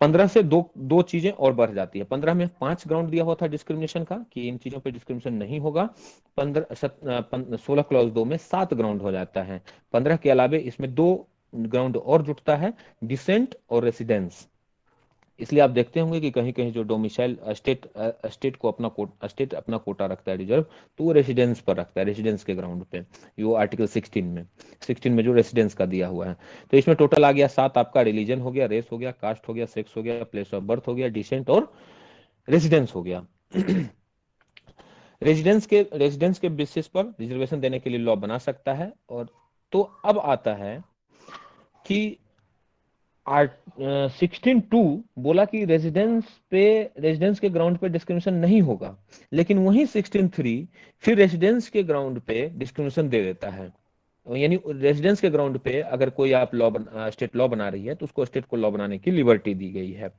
15 से दो चीजें और बढ़ जाती है। 15 में 5 ग्राउंड दिया हुआ था डिस्क्रिमिनेशन का, कि इन चीजों पे डिस्क्रिमिनेशन नहीं होगा। 16 क्लॉज 2 में 7 ग्राउंड हो जाता है। 15 के अलावे इसमें 2 ग्राउंड और जुड़ता है, डिसेंट और रेसिडेंस। इसलिए आप देखते होंगे कि कहीं कहीं जो डोमिसाइल स्टेट अपना कोटा रखता है रिजर्व, तो वो रेसिडेंस पर रखता है, रेसिडेंस के ग्राउंड पे। ये आर्टिकल 16 में जो रेसिडेंस का दिया हुआ है। तो इसमें टोटल आ गया 7 आपका, रिलीजन हो गया, रेस हो गया, कास्ट हो गया, सेक्स हो गया, प्लेस ऑफ बर्थ हो गया, डिसेंट और रेसिडेंस हो गया। रेजिडेंस के बेसिस पर रिजर्वेशन देने के लिए लॉ बना सकता है। और तो अब आता है कि 16(2) बोला कि रेजिडेंस के ग्राउंड पे डिस्क्रिमिनेशन नहीं होगा, लेकिन वही 16(3) फिर रेजिडेंस के ग्राउंड पे डिस्क्रिमिनेशन दे देता है। यानी रेजिडेंस के ग्राउंड पे अगर कोई आप स्टेट लॉ बना रही है तो उसको स्टेट को लॉ बनाने की लिबर्टी दी गई है।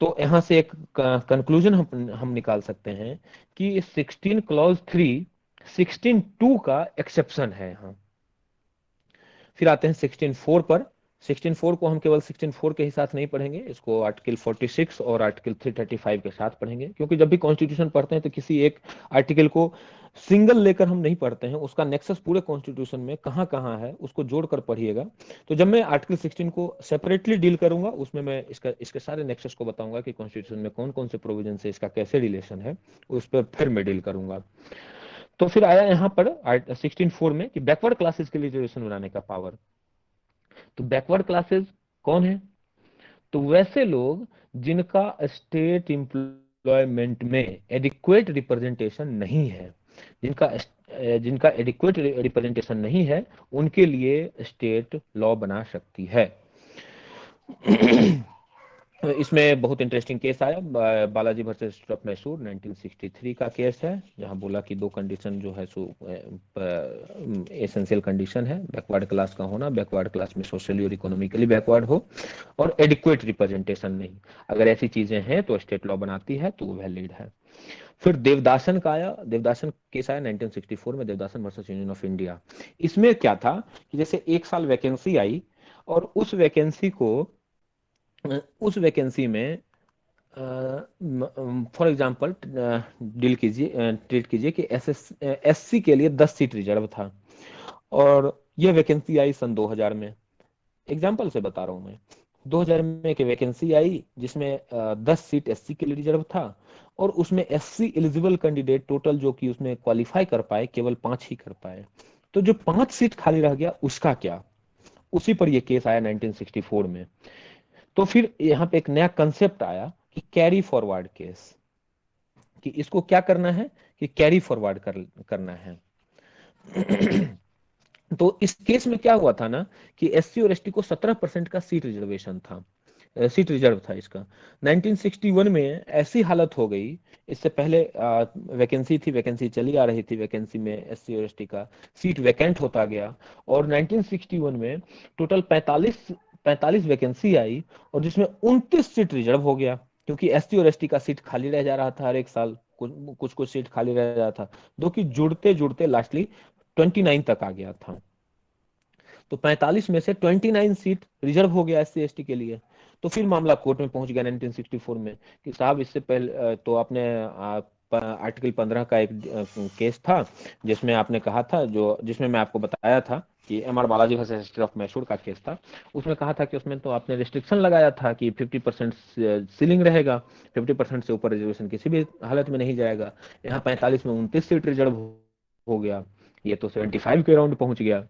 तो यहां से एक कंक्लूजन हम निकाल सकते हैं कि 16 क्लॉज 3 16(2) का एक्सेप्शन है यहाँ। फिर आते हैं 16(4) पर। 16(4) को हम केवल 16(4) के ही साथ नहीं पढ़ेंगे, इसको आर्टिकल 46 और आर्टिकल 335 के साथ पढ़ेंगे, क्योंकि जब भी कॉन्स्टिट्यूशन पढ़ते हैं तो किसी एक आर्टिकल को सिंगल लेकर हम नहीं पढ़ते हैं, उसका नेक्सस पूरे कॉन्स्टिट्यूशन में कहाँ कहाँ है उसको जोड़कर पढ़िएगा। तो जब मैं आर्टिकल 16 को सेपरेटली डील करूंगा, उसमें मैं इसके सारे नेक्सस को बताऊंगा कि कॉन्स्टिट्यूशन में कौन कौन से प्रोविजन से इसका कैसे रिलेशन है, उस पर फिर मैं डील करूंगा। तो फिर आया यहाँ पर 16(4) में कि बैकवर्ड क्लासेस के लिए रिजर्वेशन बनाने का पावर। तो बैकवर्ड क्लासेस कौन है? तो वैसे लोग जिनका स्टेट एम्प्लॉयमेंट में एडिक्वेट रिप्रेजेंटेशन नहीं है, जिनका एडिक्वेट रिप्रेजेंटेशन नहीं है, उनके लिए स्टेट लॉ बना सकती है। इसमें बहुत इंटरेस्टिंग केस आया, Balaji versus State of Mysore 1963 का केस है, जहां बोला कि 2 कंडीशन जो है सो एसेंशियल कंडीशन है बैकवर्ड क्लास का होना, बैकवर्ड क्लास में सोशली और इकोनॉमिकली बैकवर्ड हो और एडिक्वेट रिप्रेजेंटेशन नहीं। अगर ऐसी चीजें हैं तो स्टेट लॉ बनाती है, तो वो वैलिड है। फिर देवदासन का आया, देवदासन केस आया 1964 में, Devadasan versus Union of India. इसमें क्या था कि जैसे 1 साल वैकेंसी आई और उस वैकेंसी में फॉर एग्जाम्पल ट्रीट कीजिए कि एससी के लिए 10 सीट रिजर्व था और यह वैकेंसी आई सन 2000 में। एग्जाम्पल से बता रहा हूं मैं, 2000 में एक वैकेंसी आई जिसमें 10 सीट एससी के लिए रिजर्व था और उसमें एससी एलिजिबल कैंडिडेट टोटल जो कि उसमें क्वालिफाई कर पाए केवल 5 ही कर पाए। तो जो 5 सीट खाली रह गया उसका क्या? उसी पर यह केस आया 1964 में। तो फिर यहाँ पे एक नया कंसेप्ट आया कि कैरी फॉरवर्ड केस, कि इसको क्या करना है कि कैरी फॉरवर्ड करना है। तो इस केस में क्या हुआ था ना कि एससी और एसटी को 17% का सीट रिजर्व था इसका। 1961 में ऐसी हालत हो गई, इससे पहले वैकेंसी चली आ रही थी, वैकेंसी में एससी और एसटी का सीट वैकेंट होता गया और 1961 में टोटल 45 वैकेंसी आई और जिसमें 29 सीट रिजर्व हो गया, क्योंकि एससी और एसटी का सीट खाली रह जा रहा था हर एक साल, कुछ सीट खाली रह जा था, जो कि जुड़ते जुड़ते लास्टली 29 तक आ गया था। तो 45 में से 29 सीट रिजर्व हो गया एससी एसटी के लिए। तो फिर मामला कोर्ट में पहुंच गया 1964 में कि साहब इससे पहले तो आपने आर्टिकल 15 का एक केस था जिसमें आपने कहा था, जिसमें मैं आपको बताया था कि MR. Balaji versus State of Mysore का केस था, उसमें कहा था कि उसमें तो आपने रिस्ट्रिक्शन लगाया था कि 50% सीलिंग रहेगा, 50% से ऊपर रिजर्वेशन किसी भी हालत में नहीं जाएगा। यहाँ 45 में 29 सीट रिजर्व हो गया, ये तो 75 के राउंड पहुंच गया।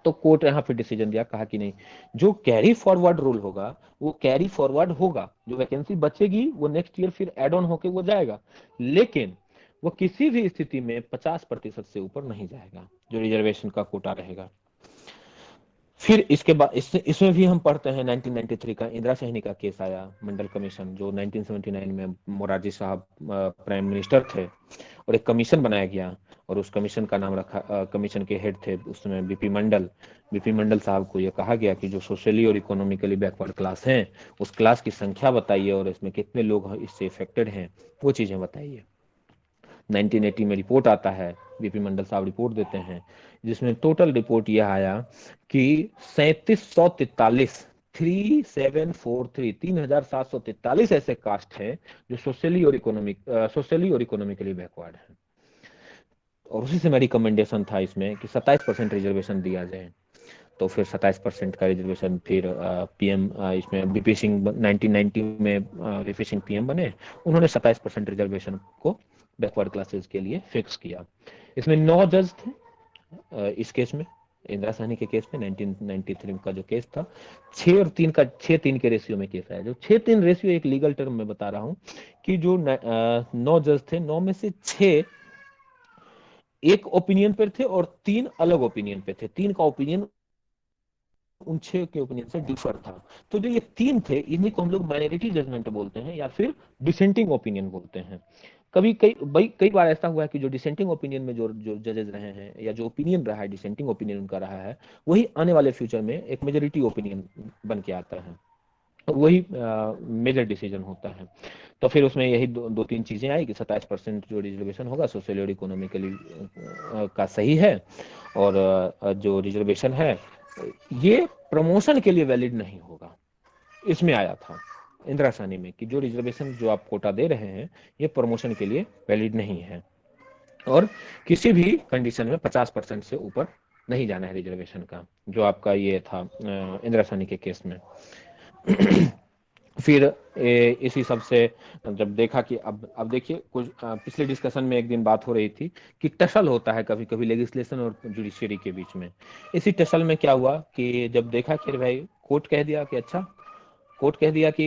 तो कोर्ट यहाँ पे डिसीजन दिया, कहा कि नहीं, जो कैरी फॉरवर्ड रूल होगा वो कैरी फॉरवर्ड होगा, जो वैकेंसी बचेगी वो नेक्स्ट ईयर फिर एड ऑन होके वो जाएगा, लेकिन वो किसी भी स्थिति में 50% से ऊपर नहीं जाएगा जो रिजर्वेशन का कोटा रहेगा। फिर इसके बाद इसमें भी हम पढ़ते हैं 1993 का इंदिरा सहनी का केस आया, मंडल कमीशन, जो 1979 में मोरारजी साहब प्राइम मिनिस्टर थे और एक कमीशन बनाया गया और उस कमीशन का नाम रखा, कमीशन के हेड थे उस समय बीपी मंडल साहब को यह कहा गया कि जो सोशली और इकोनॉमिकली बैकवर्ड क्लास हैं उस क्लास की संख्या बताइए और इसमें कितने लोग इससे इफेक्टेड हैं वो चीजें बताइए। 1980 में रिपोर्ट आता है, बीपी मंडल साहब रिपोर्ट देते हैं जिसमें टोटल रिपोर्ट यह आया कि 3743 ऐसे कास्ट हैं जो सोशली और इकोनॉमिकली बैकवर्ड हैं। और उसी से मेरी रिकमेंडेशन था इसमें कि 27% रिजर्वेशन दिया जाए। तो फिर 27% का रिजर्वेशन, फिर पीएम इसमें वीपी सिंह 1990 में वीपी सिंह पीएम बने, उन्होंने 27% रिजर्वेशन को बैकवर्ड क्लासेस के लिए फिक्स किया। इसमें 9 जज थे इस केस में, इंदिरा साहनी के केस में 1993 का जो केस था, 6 और 3 का 6-3 के रेशियो में केस आया। जो 6-3 रेशियो एक लीगल टर्म में बता रहा हूं कि जो 9 जज थे, 9 में से 6 एक ओपिनियन पे थे और 3 अलग ओपिनियन पे थे। 3 का ओपिनियन उन 6 के ओपिनियन से डिफर था। तो जो ये 3 थे, इन्हीं को हम लोग माइनॉरिटी जजमेंट बोलते हैं या फिर डिसेंटिंग ओपिनियन बोलते हैं। कई बार ऐसा हुआ है कि जो डिसेंटिंग ओपिनियन में जो जजेस रहे हैं या जो ओपिनियन रहा है, डिसेंटिंग ओपिनियन उनका रहा है, वही आने वाले फ्यूचर में एक मेजोरिटी ओपिनियन बन के आता है और वही मेजर डिसीजन होता है। तो फिर उसमें यही दो तीन चीजें आई कि 27% जो रिजर्वेशन होगा सोशली और इकोनॉमिकली का सही है, और जो रिजर्वेशन है ये प्रमोशन के लिए वैलिड नहीं होगा। इसमें आया था इंदिरा साहनी में कि जो रिजर्वेशन जो आप कोटा दे रहे हैं ये प्रमोशन के लिए वैलिड नहीं है, और किसी भी कंडीशन में 50% से ऊपर नहीं जाना है रिजर्वेशन का, जो आपका ये था इंदिरा साहनी के केस में। फिर इसी सब से जब देखा कि अब देखिए, कुछ पिछले डिस्कशन में एक दिन बात हो रही थी कि टसल होता है कभी कभी लेजिस्लेशन और जुडिशियरी के बीच में। इसी टसल में क्या हुआ कि जब देखा कि भाई कोर्ट कह दिया कि अच्छा, कोर्ट कह दिया कि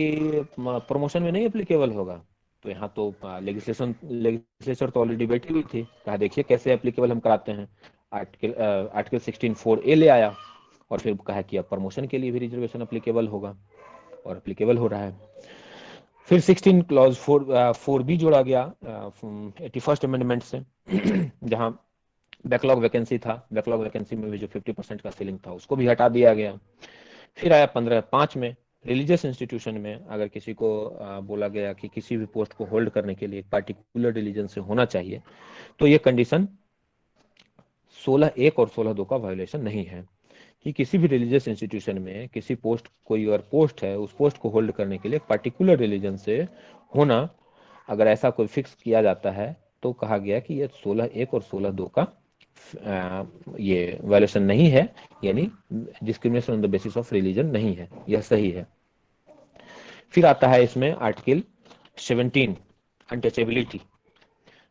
प्रमोशन में नहीं एप्लीकेबल होगा, तो यहाँ तो लेजिस्लेचर तो ऑलरेडी बैठी हुई थी, कहा देखिए कैसे एप्लीकेबल हम कराते हैं। आर्टिकल 16(4)A ले आया और फिर कहा कि अब प्रमोशन के लिए भी रिजर्वेशन एप्लीकेबल होगा, और एप्लीकेबल हो रहा है। फिर 16 क्लॉज 4B जोड़ा गया 81st अमेंडमेंट से जहां बैकलॉग वैकेंसी था, बैकलॉग वैकेंसी में भी जो 50% का सीलिंग था उसको भी हटा दिया गया। फिर आया 15(5) में, रिलीजियस इंस्टीट्यूशन में अगर किसी को बोला गया कि किसी भी पोस्ट को होल्ड करने के लिए एक पार्टिकुलर रिलीजन से होना चाहिए, तो ये कंडीशन 16(1) और 16(2) का वायोलेशन नहीं है कि किसी भी रिलीजियस इंस्टीट्यूशन में किसी पोस्ट, कोई अगर पोस्ट है, उस पोस्ट को होल्ड करने के लिए पर्टिकुलर रिलीजन से होना, अगर ऐसा कोई फिक्स किया जाता है तो कहा गया कि ये 16(1) और 16(2) का ये वायोलेशन नहीं है, यानी discrimination on the basis of religion नहीं है, यह सही है। फिर आता है इसमें आर्टिकल 17 अनटचेबिलिटी।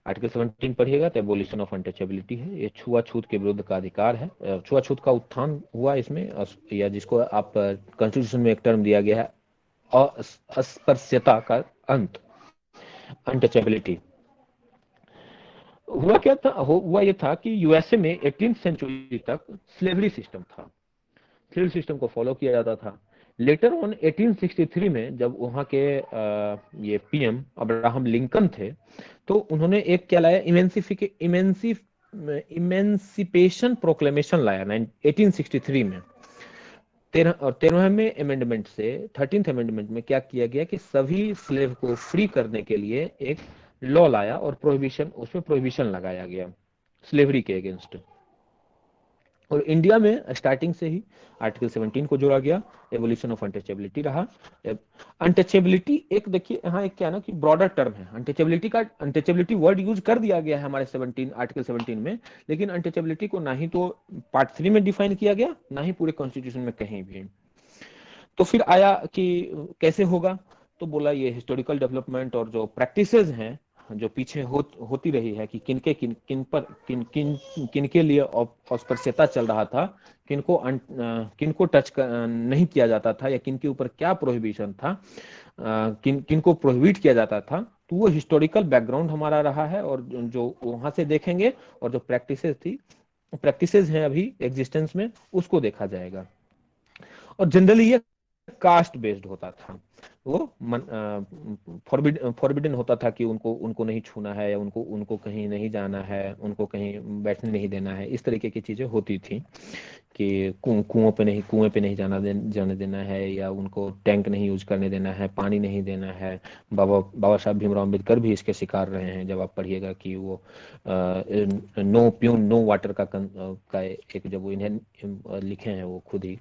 आर्टिकल 17 पढ़िएगा तो एबोलिशन ऑफ अनटचेबिलिटी है, ये छुआछूत के विरुद्ध का अधिकार है। छुआछूत का उत्थान हुआ इसमें, या जिसको आप कॉन्स्टिट्यूशन में एक टर्म दिया गया है अस्पृश्यता का अंत, अनटचेबिलिटी। हुआ क्या था, हुआ ये था कि यूएसए में 18th सेंचुरी तक स्लेवरी सिस्टम था, स्लेवरी सिस्टम को फॉलो किया जाता था। लेटर ऑन 1863 में जब वहां के ये पीएम अब्राहम लिंकन थे, तो उन्होंने एक क्या लाया, इमेंसिपेशन प्रोक्लेमेशन लाया 1863 में। 13वें अमेंडमेंट से 13th अमेंडमेंट में क्या किया गया कि सभी स्लेव को फ्री करने के लिए एक लॉ लाया और प्रोहिबिशन, उसमें प्रोहिबिशन लगाया गया स्लेवरी के अगेंस्ट। और इंडिया में स्टार्टिंग से ही आर्टिकल 17 को जोड़ा गया, एवोल्यूशन ऑफ अनटचेबिलिटी रहा। अनटचेबिलिटी एक देखिए यहाँ एक क्या ना कि ब्रॉडर टर्म है, अनटचेबिलिटी वर्ड यूज कर दिया गया है हमारे आर्टिकल 17 में, लेकिन अनटचेबिलिटी को ना ही तो पार्ट 3 में डिफाइन किया गया, ना ही पूरे कॉन्स्टिट्यूशन में कहीं भी। तो फिर आया कि कैसे होगा, तो बोला ये हिस्टोरिकल डेवलपमेंट और जो प्रैक्टिसेस हैं जो पीछे होती रही है कि किनके लिए अस्पृश्यता चल रहा था, किनको टच नहीं किया जाता था, या किनके ऊपर क्या प्रोहिबिशन था, किनको प्रोहिबिट किया जाता था, तो वो हिस्टोरिकल बैकग्राउंड हमारा रहा है। और जो वहां से देखेंगे और जो प्रैक्टिसेस हैं अभी एग्जिस्टेंस में, उसको देखा जाएगा। और जनरली ये कास्ट बेस्ड होता था, वो फॉरबिडन होता था कि उनको नहीं छूना है, या उनको कहीं नहीं जाना है, उनको कहीं बैठने नहीं देना है, इस तरीके की चीजें होती थी कि कुएं पे नहीं जाने देना है, या उनको टैंक नहीं यूज करने देना है, पानी नहीं देना है। बाबा साहब भीमराव अम्बेडकर भी इसके शिकार रहे हैं, जब आप पढ़िएगा कि वो नो प्यून नो वाटर का एक जब वो इन्हें लिखे हैं वो खुद ही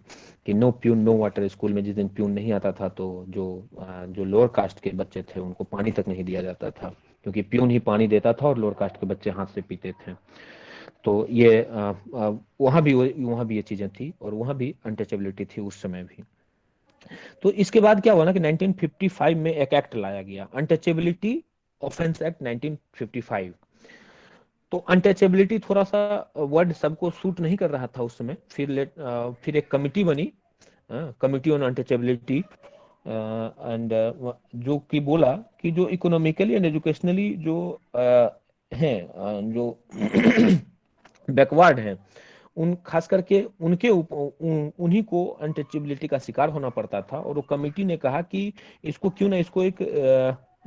कि no peon no water, school में जिस दिन प्यून नहीं आता था तो जो लोअर कास्ट के बच्चे थे उनको पानी तक नहीं दिया जाता था, क्योंकि प्यून ही पानी देता था और लोअर कास्ट के बच्चे हाथ से पीते थे। तो ये वहाँ भी ये चीजें थी और वहाँ भी अनटचेबिलिटी थी उस समय भी। तो इसके बाद क्या हुआ ना कि 1955 में एक एक्ट लाया गया, अनटचेबिलिटी ऑफेंस एक्ट 1955। तो अनटचेबिलिटी थोड़ा सा वर्ड सबको सूट नहीं कर रहा था उस समय। फिर एक कमिटी बनी, कमिटी ऑन अनटचेबिलिटी, एंड जो कि बोला कि जो इकोनॉमिकली एंड एजुकेशनली जो हैं, जो बैकवर्ड हैं, उन खास करके उनके उन्हीं को अनटचेबिलिटी का शिकार होना पड़ता था। और वो कमिटी ने कहा कि इसको क्यों ना इसको एक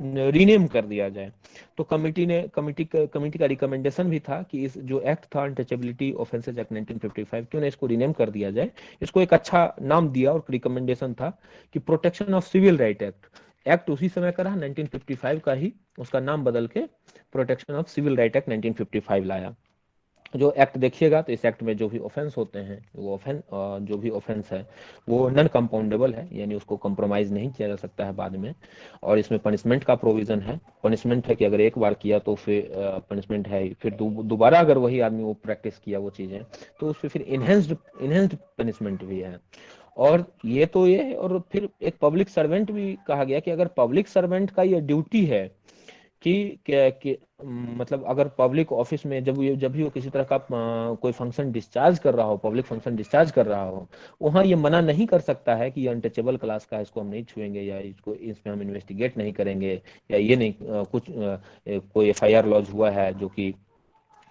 रीनेम कर दिया जाए। तो कमिटी का रिकमेंडेशन भी था कि इस जो एक्ट था अनटचेबिलिटी ऑफेंसेस एक्ट 1955, क्यों ना इसको रीनेम कर दिया जाए। इसको एक अच्छा नाम दिया और रिकमेंडेशन था कि protection of civil right act. Act उसी समय का रहा, 1955 का ही, उसका नाम बदल के protection of civil right act 1955 लाया। जो एक्ट देखिएगा तो इस एक्ट में जो भी ऑफेंस होते हैं, जो भी ऑफेंस है वो नॉन कंपाउंडेबल है, यानी उसको कॉम्प्रोमाइज नहीं किया जा सकता है बाद में। और इसमें पनिशमेंट का प्रोविजन है। पनिशमेंट है कि अगर एक बार किया तो फिर पनिशमेंट है, फिर दोबारा अगर वही आदमी वो प्रैक्टिस किया वो चीजें, तो उस पर फिर इनहेंस्ड पनिशमेंट भी है। और ये तो ये है, और फिर एक पब्लिक सर्वेंट भी कहा गया कि अगर पब्लिक सर्वेंट का ये ड्यूटी है कि मतलब अगर पब्लिक ऑफिस में जब भी वो किसी तरह का कोई फंक्शन डिस्चार्ज कर रहा हो, पब्लिक फंक्शन डिस्चार्ज कर रहा हो, वहाँ ये मना नहीं कर सकता है कि ये अनटचेबल क्लास का है, इसको हम नहीं छुएंगे, या इसको इसमें हम इन्वेस्टिगेट नहीं करेंगे, या ये नहीं कोई एफआईआर लॉन्च हुआ है जो कि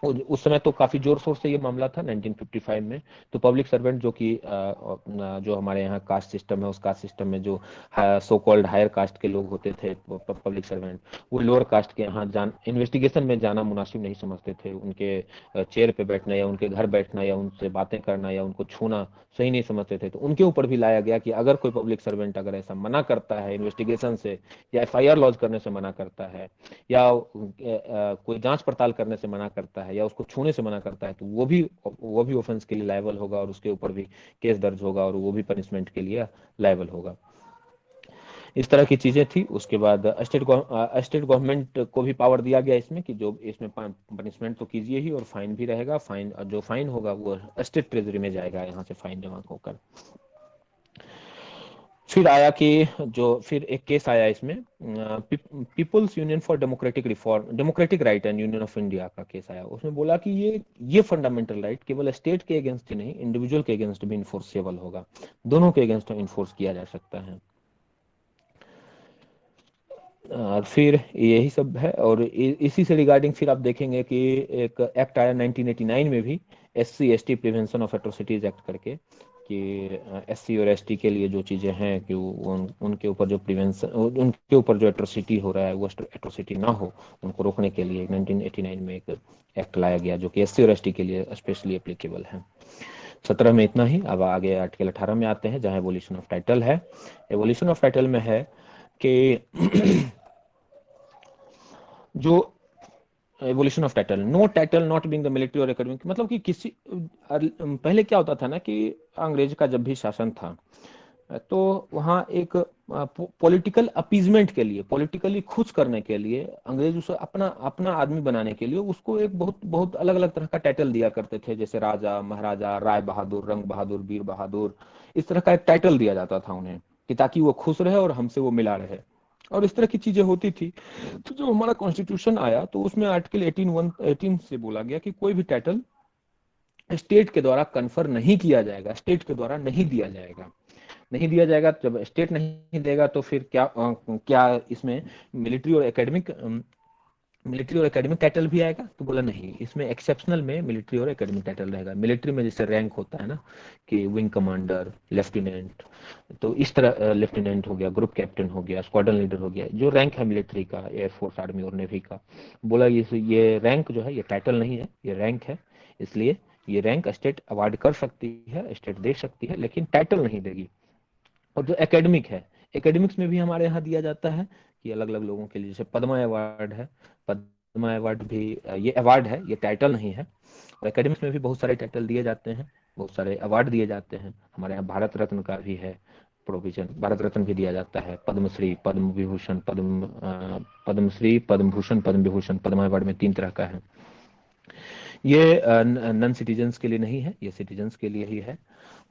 उस समय तो काफी जोर शोर से ये मामला था 1955 में। तो पब्लिक सर्वेंट जो कि जो हमारे यहाँ कास्ट सिस्टम है, उस कास्ट सिस्टम में जो सो कॉल्ड हायर कास्ट के लोग होते थे पब्लिक सर्वेंट, वो लोअर कास्ट के यहाँ इन्वेस्टिगेशन में जाना मुनासिब नहीं समझते थे। उनके चेयर पे बैठना या उनके घर बैठना या उनसे बातें करना या उनको छूना सही नहीं समझते थे। तो उनके ऊपर भी लाया गया कि अगर कोई पब्लिक सर्वेंट अगर ऐसा मना करता है इन्वेस्टिगेशन से, या एफआईआर लॉन्च करने से मना करता है, या कोई जांच पड़ताल करने से मना करता है, या उसको छूने से मना करता है, तो वो भी ऑफेंस के लिए लायबल होगा और उसके ऊपर भी केस दर्ज होगा और वो भी पनिशमेंट के लिए लायबल होगा। इस तरह की चीजें थी। उसके बाद स्टेट गवर्नमेंट को भी पावर दिया गया इसमें कि जो इसमें पनिशमेंट तो कीजिए ही, और फाइन भी रहेगा। जो फाइन होगा वो स्टेट ट्रेजरी में जाएगा, यहाँ से फाइन जमा होकर। फिर आया कि फिर एक केस आया इसमें, people's union for democratic reform, democratic right and Union of India का केस आया। उसमें बोला कि ये फंडामेंटल राइट केवल स्टेट के अगेंस्ट ही नहीं, इंडिविजुअल के अगेंस्ट भी इन्फोर्सेबल होगा, दोनों के अगेंस्ट इन्फोर्स किया जा सकता है। फिर यही सब है। और इसी से रिगार्डिंग फिर आप देखेंगे कि एक एक्ट आया 1989 में भी, SC/ST prevention of atrocities act करके, कि SC और ST के लिए जो चीजें हैं कि उनके ऊपर जो प्रिवेंशन, उनके ऊपर जो एट्रोसिटी हो रहा है वो एट्रोसिटी ना हो, उनको रोकने के लिए 1989 में एक एक्ट लाया गया जो कि SC और ST के लिए स्पेशली एप्लीकेबल है। 17 में इतना ही। अब आगे आर्टिकल 18 में आते हैं जहां एबोलिशन ऑफ टाइटल है। एबोलिशन ऑफ टाइटल में है कि जो evolution of title, no title not being the military और एकेडमिक, मतलब कि पहले क्या होता था ना कि अंग्रेज का जब भी शासन था तो वहाँ एक पॉलिटिकल अपीजमेंट के लिए, पॉलिटिकली खुश करने के लिए, अंग्रेज उसे अपना अपना आदमी बनाने के लिए उसको एक बहुत बहुत अलग अलग तरह का टाइटल दिया करते थे, जैसे राजा, महाराजा, राय बहादुर, रंग बहादुर, वीर बहादुर, इस तरह का एक टाइटल दिया जाता था उन्हें कि ताकि वो खुश रहे और हमसे वो मिला रहे, और इस तरह की चीजें होती थी। तो जो हमारा कॉन्स्टिट्यूशन आया तो उसमें आर्टिकल 18 से बोला गया कि कोई भी टाइटल स्टेट के द्वारा कन्फर नहीं किया जाएगा, स्टेट के द्वारा नहीं दिया जाएगा, नहीं दिया जाएगा। जब स्टेट नहीं देगा तो फिर क्या इसमें मिलिट्री और एकेडमिक टाइटल भी आएगा? तो बोला नहीं, इसमें एक्सेप्शनल में मिलिट्री और एकेडमिक टाइटल रहेगा। मिलिट्री में जैसे रैंक होता है ना कि विंग कमांडर, लेफ्टिनेंट, तो इस तरह लेफ्टिनेंट हो गया, ग्रुप कैप्टन हो गया, स्क्वाड्रन लीडर हो गया, जो रैंक है मिलिट्री का, एयरफोर्स, आर्मी और नेवी का, बोला ये रैंक जो है ये टाइटल नहीं है, ये रैंक है, इसलिए ये रैंक स्टेट अवार्ड कर सकती है, स्टेट दे सकती है, लेकिन टाइटल नहीं देगी। और जो एकेडमिक है, एकेडमिक्स में भी हमारे यहाँ दिया जाता है कि अलग अलग लोगों के लिए, जैसे पद्मा अवार्ड है, पद्मा अवार्ड भी ये अवार्ड है, ये टाइटल नहीं है। और एकेडमिक्स में भी बहुत सारे टाइटल दिए जाते हैं, बहुत सारे अवार्ड दिए जाते हैं। हमारे यहाँ भारत रत्न का भी है प्रोविजन, भारत रत्न भी दिया जाता है, पद्मश्री, पद्म विभूषण, पद्मश्री, पद्म भूषण, पद्म विभूषण, पद्मा अवार्ड में 3 तरह का है। ये नॉन सिटीजन्स के लिए नहीं है, ये सिटीजन्स के लिए ही है।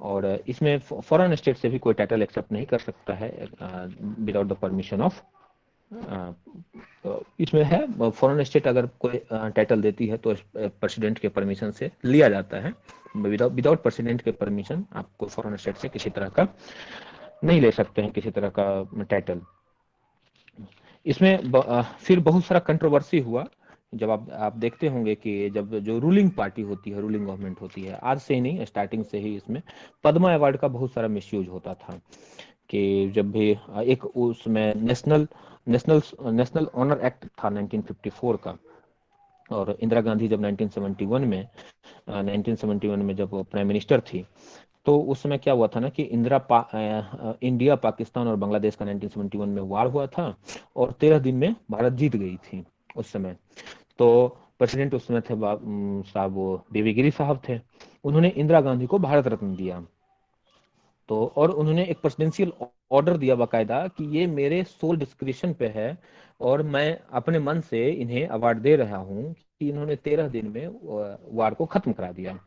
और इसमें फॉरेन स्टेट से भी कोई टाइटल एक्सेप्ट नहीं कर सकता है विदाउट द परमिशन ऑफ। इसमें है फॉरेन स्टेट अगर कोई टाइटल देती है तो प्रेसिडेंट के परमिशन से लिया जाता है। विदाउट प्रेसिडेंट के परमिशन आप कोई फॉरेन स्टेट से किसी तरह का नहीं ले सकते हैं किसी तरह का टाइटल। इसमें फिर बहुत सारा कंट्रोवर्सी हुआ जब आप देखते होंगे कि जब जो रूलिंग पार्टी होती है, रूलिंग गवर्नमेंट होती है, आज से ही नहीं स्टार्टिंग से ही इसमें पद्मा अवार्ड का बहुत सारा मिसयूज होता था। कि जब भी एक उसमें national national national honour act था 1954 का, और इंदिरा गांधी जब 1971 में जब प्राइम मिनिस्टर थी, तो उस समय क्या हुआ था ना कि इंडिया, पाकिस्तान और बांग्लादेश का 1971 में वार हुआ था, और 13 दिन में भारत जीत गई थी उस समय। तो प्रेसिडेंट उस समय थे साहब, वो बीबी गिरी साहब थे। उन्होंने इंदिरा गांधी को भारत रत्न दिया। तो और उन्होंने एक प्रेसिडेंशियल ऑर्डर दिया बाकायदा कि ये मेरे सोल डिस्क्रिप्शन पे है, और मैं अपने मन से इन्हें अवार्ड दे रहा हूँ कि इन्होंने 13 दिन में वार को खत्म करा दिया।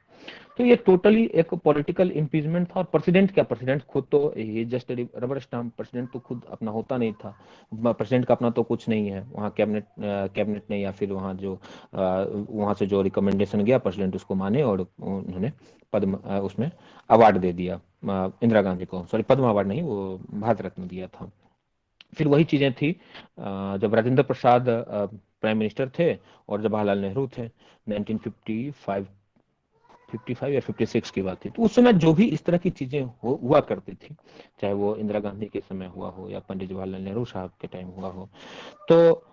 तो ये टोटली एक पॉलिटिकल इम्पीचमेंट था। और प्रेसिडेंट क्या, प्रेसिडेंट खुद तो ये जस्ट रबर स्टाम्प, प्रेसिडेंट तो खुद अपना होता नहीं था। प्रेसिडेंट का अपना तो कुछ नहीं है, वहाँ कैबिनेट ने या फिर वहाँ जो वहाँ से जो रिकमेंडेशन गया प्रेसिडेंट उसको माने, और उन्होंने पद्म उसमें अवार्ड दे दिया इंदिरा गांधी को। सॉरी, पद्म अवार्ड नहीं, वो भारत रत्न दिया था। फिर वही चीजें थी जब राजेंद्र प्रसाद प्राइम मिनिस्टर थे और जवाहरलाल नेहरू थे। 1955 या 56 की बात थी। तो उस समय जो भी इस तरह की चीजें हुआ करती थी, चाहे वो इंदिरा गांधी के समय हुआ हो या पंडित जवाहरलाल नेहरू साहब के टाइम हुआ हो, तो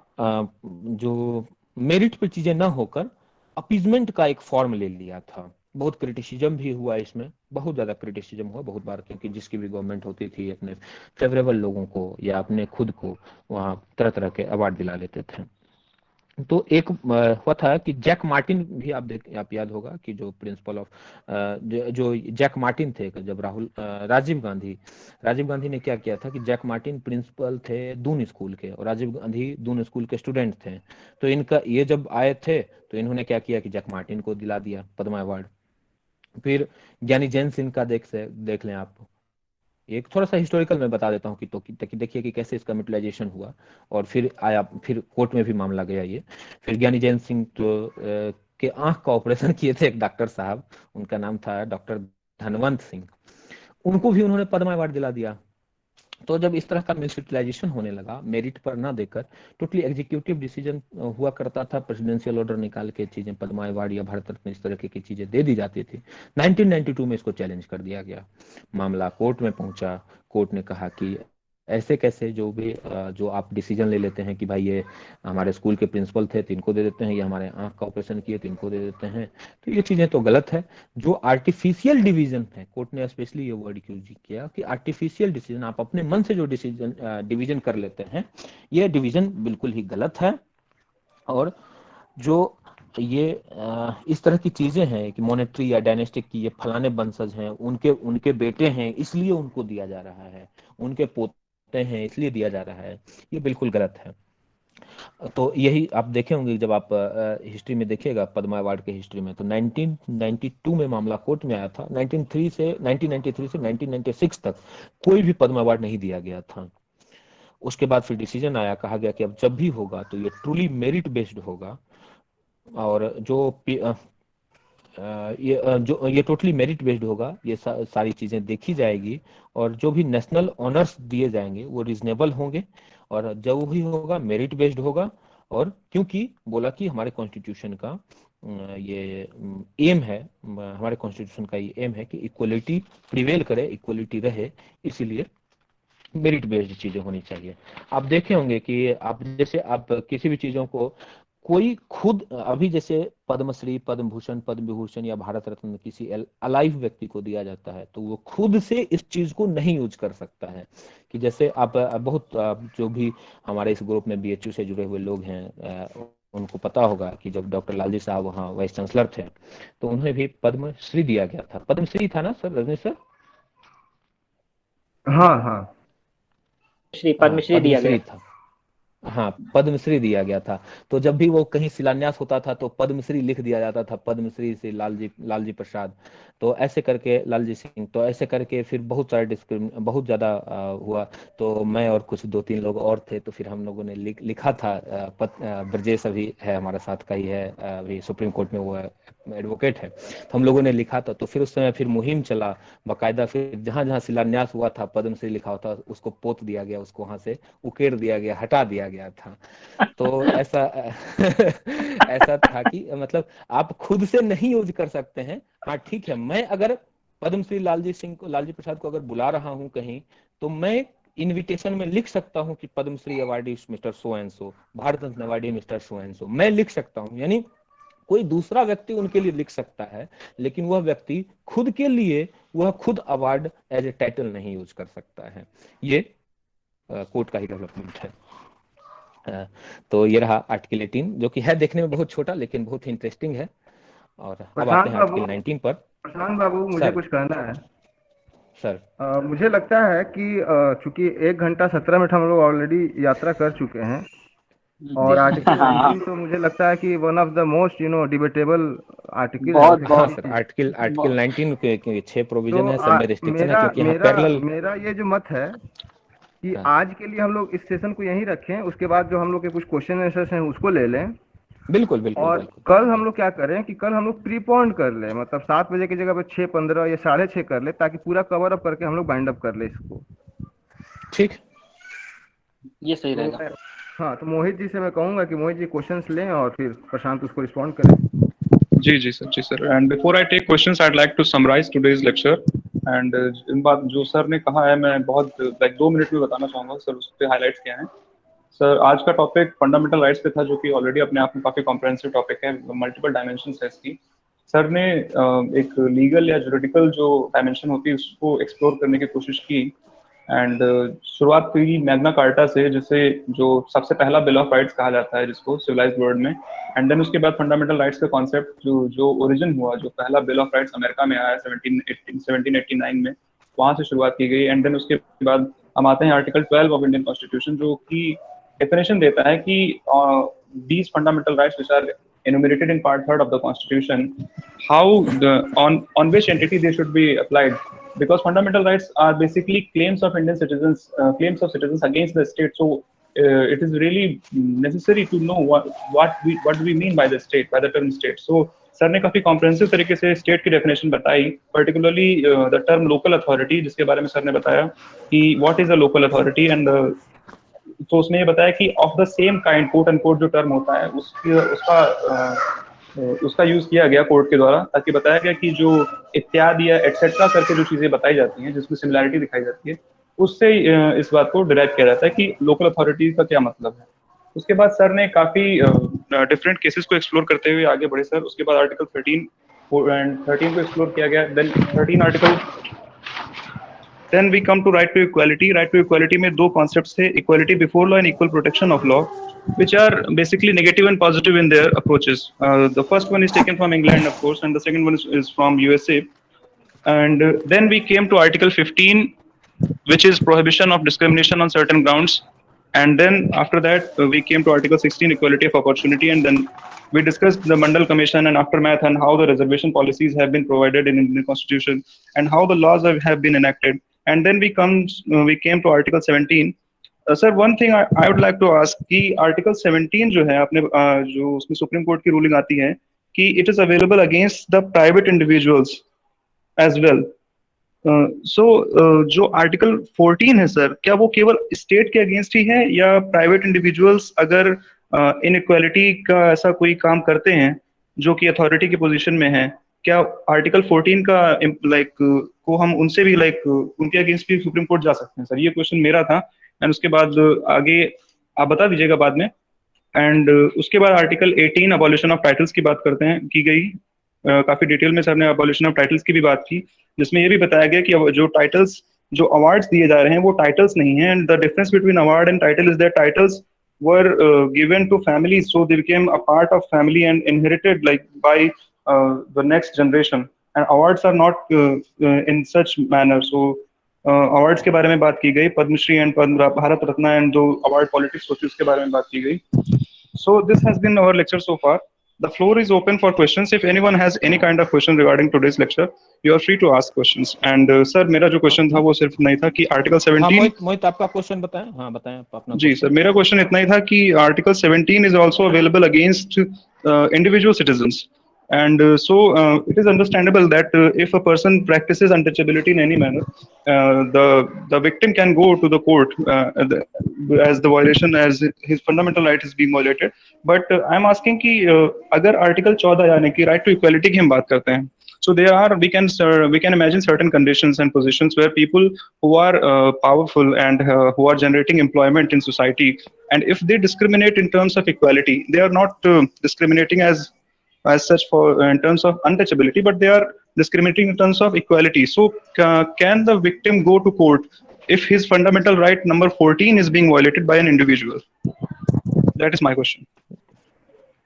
जो मेरिट पे चीजें ना होकर अपीजमेंट का एक फॉर्म ले लिया था। बहुत क्रिटिसिज्म भी हुआ इसमें, बहुत ज्यादा क्रिटिसिज्म हुआ बहुत बार, क्योंकि जिसकी भी गवर्नमेंट होती थी अपने फेवरेबल लोगों को या अपने खुद को वहाँ तरह तरह के अवार्ड दिला लेते थे। तो एक हुआ था कि जैक मार्टिन भी आप याद होगा कि जो प्रिंसिपल ऑफ जो जैक मार्टिन थे, जब राजीव गांधी ने क्या किया था कि जैक मार्टिन प्रिंसिपल थे दून स्कूल के, और राजीव गांधी दून स्कूल के स्टूडेंट थे। तो इनका ये जब आए थे तो इन्होंने क्या किया कि जैक मार्टिन को दिला दिया पद्मा अवार्ड। फिर ज्ञानी जैन सिंह का देख लें आप। एक थोड़ा सा हिस्टोरिकल मैं बता देता हूँ कि देखिए कि कैसे इसका मिटिलाइजेशन हुआ, और फिर कोर्ट में भी मामला गया ये। फिर ज्ञानी जैन सिंह तो के आंख का ऑपरेशन किए थे एक डॉक्टर साहब, उनका नाम था डॉक्टर धनवंत सिंह, उनको भी उन्होंने पद्मा अवार्ड दिला दिया। तो जब इस तरह का मिसयूटिलाइजेशन होने लगा मेरिट पर ना देकर, टोटली एग्जीक्यूटिव डिसीजन हुआ करता था, प्रेसिडेंशियल ऑर्डर निकाल के चीजें पद्मा अवार्ड या भारत रत्न इस तरह की चीजें दे दी जाती थी। 1992 में इसको चैलेंज कर दिया गया, मामला कोर्ट में पहुंचा। कोर्ट ने कहा कि ऐसे कैसे, जो आप डिसीजन ले लेते हैं कि भाई ये हमारे स्कूल के प्रिंसिपल थे तो इनको दे देते हैं, या हमारे आंख का ऑपरेशन किए तो इनको दे देते हैं, तो ये चीजें तो गलत है। जो आर्टिफिशियल डिवीजन है, कोर्ट ने स्पेशली ये वर्ड यूज किया कि आर्टिफिशियल डिसीजन, आप अपने मन से जो डिवीजन कर लेते हैं, ये डिवीजन बिल्कुल ही गलत है। और जो ये इस तरह की चीजें हैं कि मॉनेटरी या डायनेस्टिक की, ये फलाने वंशज हैं, उनके उनके बेटे हैं इसलिए उनको दिया जा रहा है, उनके पोते हैं इसलिए दिया जा रहा है, ये बिल्कुल गलत है। तो यही आप देखे होंगे जब आप हिस्ट्री में देखिएगा पद्मा अवार्ड के हिस्ट्री में, तो 1992 में मामला कोर्ट में आया था। 1993 से 1996 तक कोई भी पद्मा अवार्ड नहीं दिया गया था। उसके बाद फिर डिसीजन आया, कहा गया कि अब जब भी होगा तो ये ट्रूली मेरिट बेस्ड होगा, और ये टोटली मेरिट बेस्ड होगा, ये सारी चीजें देखी जाएगी, और जो भी नेशनल ऑनर्स दिए जाएंगे वो रीजनेबल होंगे, और जो भी होगा मेरिट बेस्ड होगा। और क्योंकि बोला कि हमारे कॉन्स्टिट्यूशन का ये एम है, हमारे कॉन्स्टिट्यूशन का ये एम है कि इक्वलिटी प्रिवेल करे, इक्वलिटी रहे, इसीलिए मेरिट बेस्ड चीजें होनी चाहिए। आप देखे होंगे कि आप किसी भी चीजों को, कोई खुद अभी जैसे पद्मश्री, पद्म भूषण, पद्म विभूषण या भारत रत्न किसी अलाइव व्यक्ति को दिया जाता है, तो वो खुद से इस चीज को नहीं यूज कर सकता है। कि जैसे आप जो भी हमारे इस ग्रुप में बीएचयू से जुड़े हुए लोग हैं, उनको पता होगा कि जब डॉक्टर लालजी साहब वहाँ वाइस चांसलर थे, तो उन्हें भी पद्मश्री दिया गया था। पद्मश्री था ना सर, रजनी सर? हाँ हाँ पद्मश्री दिया गया था। हाँ, पद्मश्री दिया गया था। तो जब भी वो कहीं शिलान्यास होता था तो पद्मश्री लिख दिया जाता था, पद्मश्री से लालजी प्रसाद, तो ऐसे करके लालजी सिंह, तो ऐसे करके फिर बहुत सारे बहुत ज्यादा हुआ। तो मैं और कुछ 2-3 लोग और थे, तो फिर हम लोगों ने लिखा था। ब्रजेश अभी है हमारे साथ का ही है, अभी सुप्रीम कोर्ट में वो एडवोकेट है, तो हम लोगों ने लिखा था। तो फिर उस समय फिर मुहिम चला बाकायदा, फिर जहां जहां शिलान्यास हुआ था पद्मश्री लिखा हुआ था उसको पोत दिया गया, उसको वहां से उकेड़ दिया गया, हटा दिया गया था। तो ऐसा ऐसा था कि मतलब आप खुद से नहीं यूज कर सकते हैं। हाँ ठीक है, मैं अगर पद्मश्री लालजी प्रसाद को अगर बुला रहा हूं कहीं, तो मैं इनविटेशन में लिख सकता हूं कि Padmashri awardee mister so and so, Bharat Ratna awardee mister so and so, मैं लिख सकता हूं। यानी कोई दूसरा व्यक्ति उनके लिए लिख सकता है, लेकिन वह व्यक्ति खुद के लिए वह खुद अवार्ड एज ए टाइटल नहीं यूज कर सकता है। ये कोर्ट का ही डेवलपमेंट है। तो ये रहा आर्टिकल 18, जो कि है देखने में बहुत छोटा लेकिन बहुत ही इंटरेस्टिंग है। और अब आते हैं आर्टिकल 19 पर। प्रशांत बाबू, मुझे सर कुछ कहना है। सर मुझे लगता है कि चूंकि 1 घंटा 17 मिनट हम लोग ऑलरेडी यात्रा कर चुके हैं, और आर्टिकल हाँ 19 तो मुझे लगता है कि one of the most debatable article है बहुत उसे हाँ बहुत सर, किसी आर्टिकल 19 के 6 तो प्रोविजन है, सब में रिस्ट्रिक्शन है मेरा क्योंकि यहाँ मेरा पैरेलल। मेरा ये जो मत है कि हाँ आज के लिए हम लोग इस सेशन को यहीं रखें, उसके बाद जो हम लोग के कुछ क्वेश्चन आंसर्स हैं उसको ले लें, बिल्कुल बिल्कुल और बिल्कुल। कल हम लोग क्या करें कि कल हम लोग प्रीपोन्ड कर लें, मतलब 7 बजे की जगह पे 6:15 या 6:30 कर ले, ताकि पूरा कवर अप करके हम लोग बाइंड अप कर ले इसको। ठीक। ये सही तो रहेगा। हाँ, तो मोहित जी से मैं कहूंगा कि मोहित जी क्वेश्चंस लें और फिर प्रशांत उसको रिस्पॉन्ड करें। जी सर, जी sir. And before I take questions I would like to summarise today's lecture. And in बात जो सर ने कहा है मैं बहुत लाइक 2 मिनट में बताना चाहूंगा सर, उस पर हाईलाइट्स क्या हैं। सर आज का टॉपिक फंडामेंटल राइट्स पे था, जो कि ऑलरेडी अपने आप में काफी कॉम्प्रहेंसिव टॉपिक है, मल्टीपल डायमेंशंस है इसकी। सर ने एक लीगल या जुरिडिकल जो डायमेंशन होती है उसको एक्सप्लोर करने की कोशिश की। एंड शुरुआत हुई मैग्ना कार्टा से, जिसे जो सबसे पहला बिल ऑफ राइट्स कहा जाता है जिसको सिविलाइज्ड वर्ल्ड में। एंड देन उसके बाद फंडामेंटल राइट्स का कॉन्सेप्ट जो जो ओरिजिन हुआ, जो पहला बिल ऑफ राइट्स अमेरिका में आया 1789 में, वहां से शुरुआत की गई। एंड देन उसके बाद हम आते हैं आर्टिकल 12 ऑफ इंडियन कॉन्स्टिट्यूशन, जो कि डेफिनेशन देता है कि these fundamental rights which are enumerated in part 3rd of the constitution, how on which entity they should be applied, because fundamental rights are basically claims of Indian citizens, claims of citizens against the state. So it is really necessary to know what do we mean by the state, by the term state. So sir ने काफी comprehensive तरीके से state की definition बताई, particularly the term local authority, जिसके बारे में sir ने बताया कि what is a local authority. And तो उसने ये बताया कि of the same kind, quote and quote जो टर्म होता है उसका यूज किया गया कोर्ट के द्वारा, ताकि बताया गया कि जो इत्यादि या एटसेट्रा करके जो चीजें बताई जाती हैं जिसमें सिमिलैरिटी दिखाई जाती है, उससे इस बात को डिराइव किया जाता है कि लोकल अथॉरिटी का क्या मतलब है। उसके बाद सर ने काफी डिफरेंट केसेस को एक्सप्लोर करते हुए आगे बढ़े सर। उसके बाद आर्टिकल 13 को एक्सप्लोर किया गया। Then 13 article, then we come to right to equality. Right to equality में दो कॉन्सेप्ट्स थे, equality before law and equal protection of law, which are basically negative and positive in their approaches. The first one is taken from England, of course, and the second one is from USA. And then we came to Article 15, which is prohibition of discrimination on certain grounds. And then after that, we came to Article 16, equality of opportunity. And then we discussed the Mandal Commission and aftermath, and how the reservation policies have been provided in Indian Constitution, and how the laws have been enacted. And then we came to Article 17. Sir one thing I would like to ask कि article 17 जो है आपने जो उसमें supreme court की ruling आती है कि it is available against the private individuals as well. So जो आर्टिकल 14 है सर, क्या वो केवल स्टेट के अगेंस्ट ही है, या प्राइवेट इंडिविजुअल्स अगर इनइक्वालिटी का ऐसा कोई काम करते हैं जो कि अथॉरिटी की पोजीशन में है, क्या आर्टिकल 14 का लाइक को हम उनसे भी लाइक उनके अगेंस्ट भी सुप्रीम कोर्ट जा सकते हैं सर? ये क्वेश्चन मेरा था। एंड उसके बाद आगे आप बता दीजिएगा बाद में। एंड उसके बाद आर्टिकल 18 अबॉलिशन ऑफ टाइटल्स की बात करते हैं, की गई काफी डिटेल में सर ने अबॉलिशन ऑफ टाइटल्स की भी बात की, जिसमें ये भी बताया गया कि जो टाइटल्स, जो अवार्ड्स दिए जा रहे हैं वो टाइटल्स नहीं है। And the difference between award and title is that titles were given to families, so they became a part of family and inherited like by the next generation, and awards are not in such manner. So awards के बारे में बात की गई, Padmashri and Padma Bharat Ratna and जो award politics होती है उसके बारे में बात की गई. So this has been our lecture so far. The floor is open for questions. If anyone has any kind of question regarding today's lecture, you are free to ask questions. And sir, मेरा जो question था वो सिर्फ नहीं था कि article हाँ 17. मोहित आपका क्वेश्चन बताएं. हाँ बताएं आप अपना जी क्वेश्चन. सर, मेरा क्वेश्चन इतना ही था कि article 17 is also available against individual citizens. And it is understandable that if a person practices untouchability in any manner, the victim can go to the court as the violation, as his fundamental right is being violated. But I'm asking कि अगर article 14 यानी कि right to equality की हम बात करते हैं, so there are we can imagine certain conditions and positions where people who are powerful and who are generating employment in society, and if they discriminate in terms of equality, they are not discriminating as such for in terms of untouchability, but they are discriminating in terms of equality. So can the victim go to court if his fundamental right number 14 is being violated by an individual? That is my question.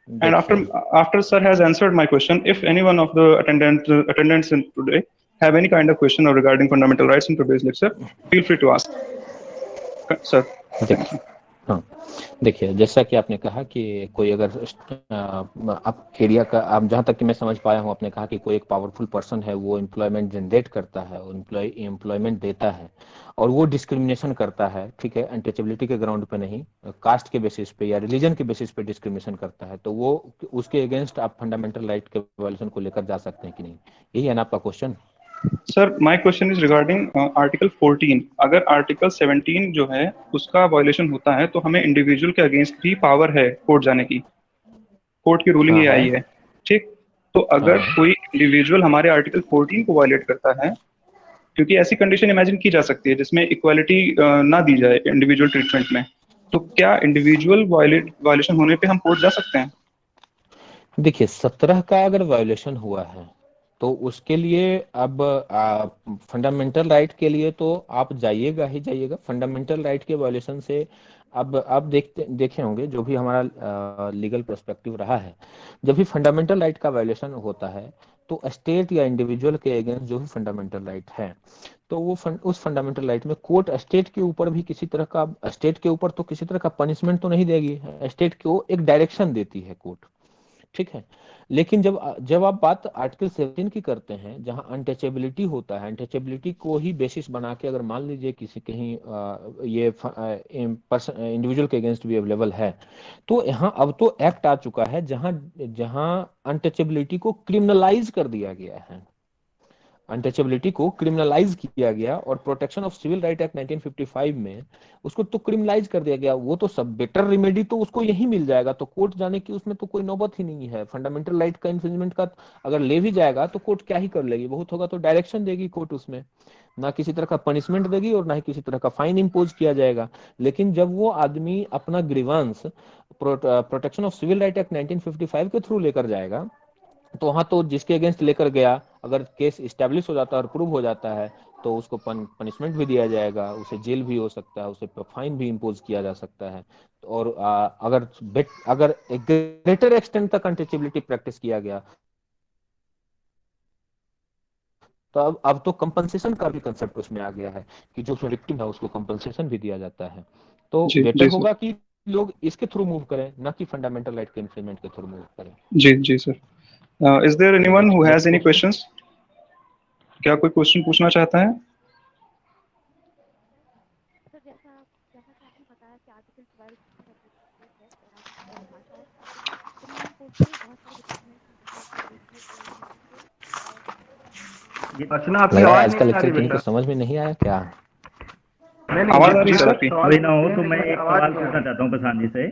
And देखिए after sir has answered my question, if any one of the attendants in today have any kind of question or regarding fundamental rights in today's lecture, feel free to ask. Sir, thank you. हाँ देखिए, जैसा कि आपने कहा कि कोई अगर आप एरिया का, आप जहाँ तक कि मैं समझ पाया हूँ, आपने कहा कि कोई एक पावरफुल पर्सन है, वो एम्प्लॉयमेंट जनरेट करता है और एम्प्लॉयमेंट देता है और वो डिस्क्रिमिनेशन करता है, ठीक है, अनटचेबिलिटी के ग्राउंड पे नहीं, कास्ट के बेसिस पे या रिलीजन के बेसिस पे डिस्क्रिमिनेशन करता है, तो वो उसके अगेंस्ट आप फंडामेंटल राइट के वायलेशन को लेकर जा सकते हैं कि नहीं? यही है ना आपका question? Sir, my question is regarding article 14. अगर आर्टिकल 17 जो है उसका वायलेशन होता है तो हमें इंडिविजुअल के अगेंस्ट भी पावर है कोर्ट जाने की. कोर्ट की रूलिंग हाँ ये है. आई है, ठीक. तो अगर हाँ कोई इंडिविजुअल हमारे आर्टिकल 14 को वायलेट करता है, क्योंकि ऐसी कंडीशन इमेजिन की जा सकती है जिसमें इक्वालिटी ना दी जाए इंडिविजुअल ट्रीटमेंट में, तो क्या इंडिविजुअल वायलेशन होने पे हम कोर्ट जा सकते हैं? देखिए, 17 का अगर वायोलेशन हुआ है तो उसके लिए अब फंडामेंटल राइट के लिए तो आप जाइएगा ही जाइएगा. फंडामेंटल राइट के वायोलेशन से अब आप देखे होंगे, जो भी हमारा लीगल पर्सपेक्टिव रहा है, जब भी फंडामेंटल राइट का वायोलेशन होता है तो स्टेट या इंडिविजुअल के अगेंस्ट जो भी फंडामेंटल राइट है, तो वो उस फंडामेंटल राइट में कोर्ट स्टेट के ऊपर भी किसी तरह का, स्टेट के ऊपर तो किसी तरह का पनिशमेंट तो नहीं देगी, स्टेट को एक डायरेक्शन देती है कोर्ट, ठीक है. लेकिन जब आप बात आर्टिकल 17 की करते हैं, जहां अनटचेबिलिटी होता है, अनटचेबिलिटी को ही बेसिस बना के अगर मान लीजिए किसी कहीं ये इंडिविजुअल के अगेंस्ट भी अवेलेबल है, तो यहाँ अब तो एक्ट आ चुका है जहां जहां अनटचेबिलिटी को क्रिमिनलाइज कर दिया गया है, अनटचेबिलिटी को क्रिमिनलाइज किया गया और protection of civil right act 1955 में उसको तो क्रिमिनलाइज कर दिया गया. वो तो सब बेटर रेमेडी तो उसको यही मिल जाएगा, तो कोर्ट जाने की उसमें तो कोई नौबत ही नहीं है. फंडामेंटल राइट का इन्फ्रिंजमेंट का अगर ले भी जाएगा तो कोर्ट क्या ही कर लेगी, बहुत होगा तो डायरेक्शन देगी कोर्ट, उसमें ना किसी तरह का पनिशमेंट देगी और ना ही किसी तरह का फाइन इम्पोज किया जाएगा. लेकिन जब वो आदमी अपना grievance protection of civil right act 1955 के थ्रू लेकर जाएगा, तो वहां तो जिसके अगेंस्ट लेकर गया, अगर केस इस्टेब्लिश हो जाता है और प्रूव हो जाता है, तो उसको पनिशमेंट भी दिया जाएगा, उसे जेल भी हो सकता है, उसे फाइन भी इम्पोज किया जा सकता है. और अगर एक ग्रेटर एक्सटेंट तक अनटचेबिलिटी प्रैक्टिस किया गया, तो अब तो कंपनसेशन का भी कंसेप्ट उसमें आ गया है कि जो विक्टिम है उसको कंपनसेशन भी दिया जाता है. तो जी बेटर जी सर. होगा कि लोग इसके थ्रू मूव करें, ना कि फंडामेंटल राइट के इन्फ्रिंजमेंट के थ्रू मूव करें. जी जी sir. Is there anyone who has next any question. Questions? क्या कोई क्वेश्चन पूछना चाहता है? सर जैसा कि आपने बताया कि आर्टिकल 12 है और आर्टिकल भाषा है, सुप्रीम कोर्ट के बहुत सारे डिपार्टमेंट हैं जैसे कि एपीएस ये अर्चना आपकी लग रहा है आवाज आज का नहीं आ लेक्चर रही किन्हीं को बेटा. समझ में नहीं आया क्या? नहीं आवाज आ रही मेरी सर तरफ आपकी? सवाल वही ना हो पूछते तो हैं, मैं लेकिन एक आवाज सवाल नहीं आ पूछना रही. चाहता हूँ प्रशांत जी से.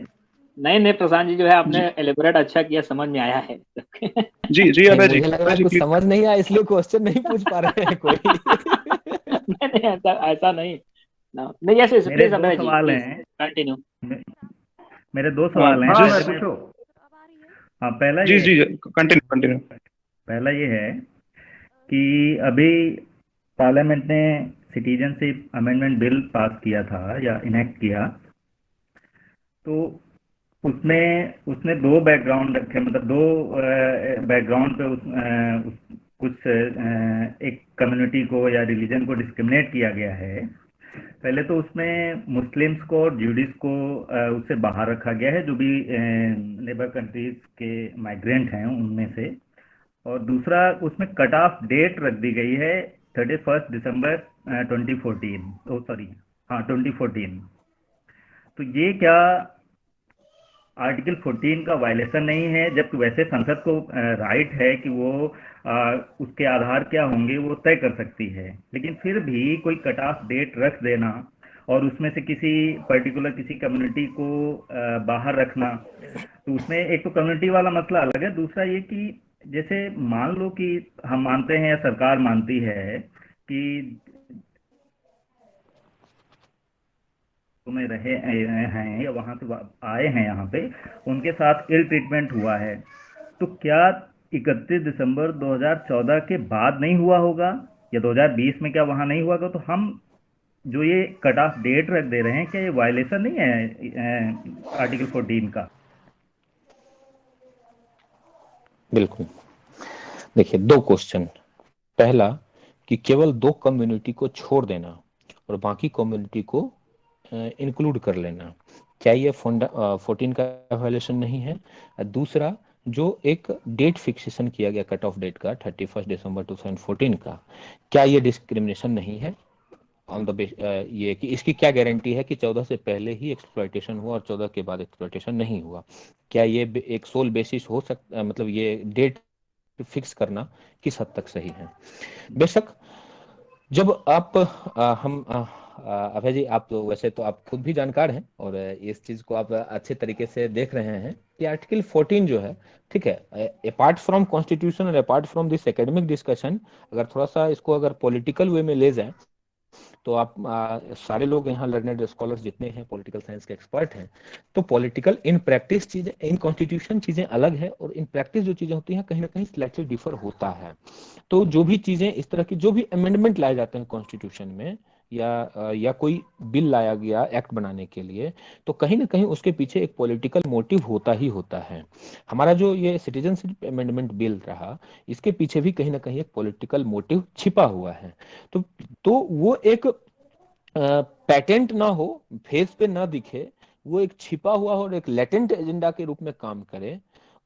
नहीं प्रशांत जी जो है आपने जी एलिबोरेट अच्छा किया, समझ में आया है। जी जी नहीं, अभय जी, मुझे लग रहा अभय है जी कुछ प्लीज. समझ नहीं आया इसलिए क्वेश्चन नहीं पूछ पा रहे हैं कोई. नहीं ऐसा ऐसा नहीं ना, नहीं ऐसे मेरे प्लीज दो अभय जी सवाल प्लीज हैं. कंटिन्यू। मे- मेरे दो सवाल हैं. हाँ मैं जी पूछो. अब आ रही है। हाँ, पहला जी ये जी कंटिन्यू कंटिन्यू. पहला ये है कि अभी पार्लियामेंट ने सिटीजनशिप अमेंडमेंट बिल पास किया था या इनेक्ट किया, तो उसमें उसने दो बैकग्राउंड रखे, मतलब दो बैकग्राउंड पे कुछ एक कम्युनिटी को या रिलीजन को डिस्क्रिमिनेट किया गया है। पहले तो उसमें मुस्लिम्स को और ज्यूडिस को उससे बाहर रखा गया है, जो भी नेबर कंट्रीज के माइग्रेंट हैं उनमें से। और दूसरा, उसमें कट ऑफ डेट रख दी गई है 31 दिसंबर 2014, ओ सॉरी, हाँ 2014। तो ये क्या आर्टिकल 14 का वायलेशन नहीं है? जबकि वैसे संसद को राइट है कि वो उसके आधार क्या होंगे वो तय कर सकती है, लेकिन फिर भी कोई कट ऑफ डेट रख देना और उसमें से किसी पर्टिकुलर किसी कम्युनिटी को बाहर रखना, तो उसमें एक तो कम्युनिटी वाला मसला अलग है। दूसरा ये कि जैसे मान लो कि हम मानते हैं या सरकार मानती है कि में रहे हैं या वहां से आए हैं यहाँ पे, उनके साथ इल ट्रीटमेंट हुआ है, तो क्या 31 दिसंबर 2014 के बाद नहीं हुआ होगा या 2020 में क्या वहां नहीं हुआ होगा? तो हम जो ये कट ऑफ डेट रख दे रहे हैं, क्या ये वायलेशन नहीं है आर्टिकल 14 का? बिल्कुल। देखिए, दो क्वेश्चन। पहला कि केवल दो कम्युनिटी को छोड़ देना और बाकी कम्युनिटी को इंक्लूड कर लेना, क्या ये 14 का वायलेशन नहीं है? दूसरा, जो एक डेट फिक्सेशन किया गया कट ऑफ डेट का 31 दिसंबर 2014 का, क्या ये डिस्क्रिमिनेशन नहीं है ऑन द ये कि इसकी क्या गारंटी है कि 14 से पहले ही एक्सप्लॉयटेशन हुआ और 14 के बाद एक्सप्लॉयटेशन नहीं हुआ? क्या ये एक सोल बेसिस हो सकता, मतलब ये डेट फिक्स करना किस हद तक सही है? बेशक जब आप अभय जी, आप तो वैसे तो आप खुद भी जानकार हैं और इस चीज को आप अच्छे तरीके से देख रहे हैं कि आर्टिकल 14 जो है, ठीक है, अपार्ट फ्रॉम कॉन्स्टिट्यूशन और apart from this academic discussion, अगर थोड़ा सा इसको अगर पॉलिटिकल वे में ले जाए तो आप सारे लोग यहाँ लर्नेड स्कॉलर्स जितने हैं पॉलिटिकल साइंस के एक्सपर्ट हैं, तो पॉलिटिकल इन प्रैक्टिस चीजें, इन कॉन्स्टिट्यूशन चीजें अलग है और इन प्रैक्टिस जो चीजें होती हैं कहीं ना कहीं स्लाइटली डिफर होता है। तो जो भी चीजें इस तरह की, जो भी अमेंडमेंट लाए जाते हैं कॉन्स्टिट्यूशन में या कोई बिल लाया गया एक्ट बनाने के लिए, तो कहीं ना कहीं उसके पीछे एक पॉलिटिकल मोटिव होता ही होता है। हमारा जो ये सिटीजनशिप अमेंडमेंट बिल रहा, इसके पीछे भी कहीं ना कहीं एक पॉलिटिकल मोटिव छिपा हुआ है। तो वो एक पैटेंट ना हो, फेस पे ना दिखे, वो एक छिपा हुआ और एक लेटेंट एजेंडा के रूप में काम करे,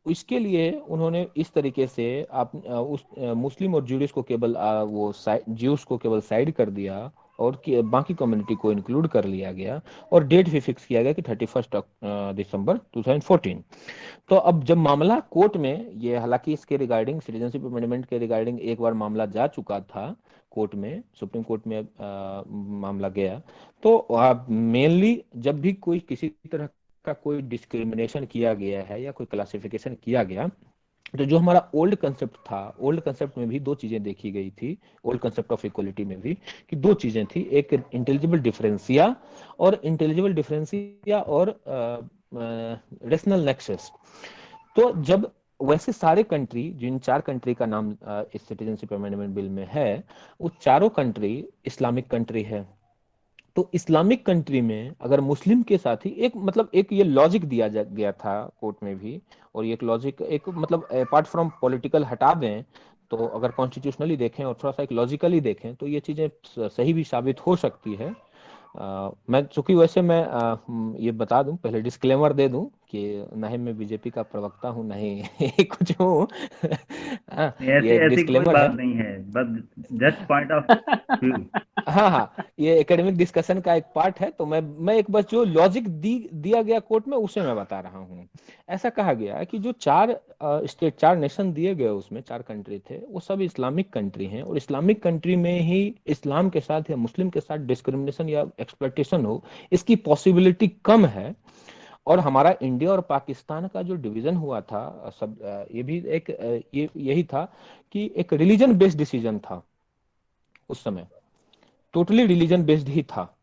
इसके लिए उन्होंने इस तरीके से आप उस मुस्लिम और ज्यूस को केवल वो ज्यूस को केवल साइड कर दिया और बाकी कम्युनिटी को इंक्लूड कर लिया गया और डेट भी फिक्स किया गया कि 31 दिसंबर 2014। तो अब जब मामला कोर्ट में, ये हालांकि इसके रिगार्डिंग सिटीजनशिप अमेंडमेंट के रिगार्डिंग एक बार मामला जा चुका था कोर्ट में, सुप्रीम कोर्ट में मामला गया, तो मेनली जब भी कोई किसी तरह का कोई डिस्क्रिमिनेशन किया गया है या कोई क्लासिफिकेशन किया गया, तो जो हमारा ओल्ड कंसेप्ट था, ओल्ड कंसेप्ट में भी दो चीजें देखी गई थी, ओल्ड कंसेप्ट ऑफ इक्वलिटी में भी, कि दो चीजें थी, एक इंटेलिजिबल डिफरेंसिया और रेशनल नेक्सस। तो जब वैसे सारे कंट्री, जिन चार कंट्री का नाम इस सिटीजनशिप अमेंडमेंट बिल में है, वो चारों कंट्री इस्लामिक कंट्री है। तो इस्लामिक कंट्री में अगर मुस्लिम के साथ ही एक, मतलब एक ये लॉजिक दिया गया था कोर्ट में भी, और ये एक लॉजिक, एक मतलब अपार्ट फ्रॉम पॉलिटिकल हटा दें, तो अगर कॉन्स्टिट्यूशनली देखें और थोड़ा सा एक लॉजिकली देखें तो ये चीजें सही भी साबित हो सकती है। मैं चूंकि वैसे मैं ये बता दूं, पहले डिस्क्लेमर दे दूं कि ना ही मैं बीजेपी का प्रवक्ता हूं, ना ही कुछ हूं। ऐसी ये एक ऐसी कोई डिस्क्लेमर बात है। नहीं है, बस जस्ट पॉइंट ऑफ व्यू। हाँ, ये एकेडमिक डिस्कशन का एक पार्ट है, तो मैं एक बस जो लॉजिक दिया गया कोर्ट में उसे मैं बता रहा हूँ। ऐसा कहा गया कि जो चार स्टेट, चार नेशन दिए गए, उसमें चार कंट्री थे, वो सब इस्लामिक कंट्री हैं, और इस्लामिक कंट्री में ही इस्लाम के साथ या मुस्लिम के साथ डिस्क्रिमिनेशन या एक्सप्लॉयटेशन हो, इसकी पॉसिबिलिटी कम है। और हमारा इंडिया और पाकिस्तान का जो डिवीजन हुआ था, सब ये भी एक यही था कि एक रिलीजन बेस्ड डिसीजन था उस समय, टोटली रिलीजन बेस्ड ही था।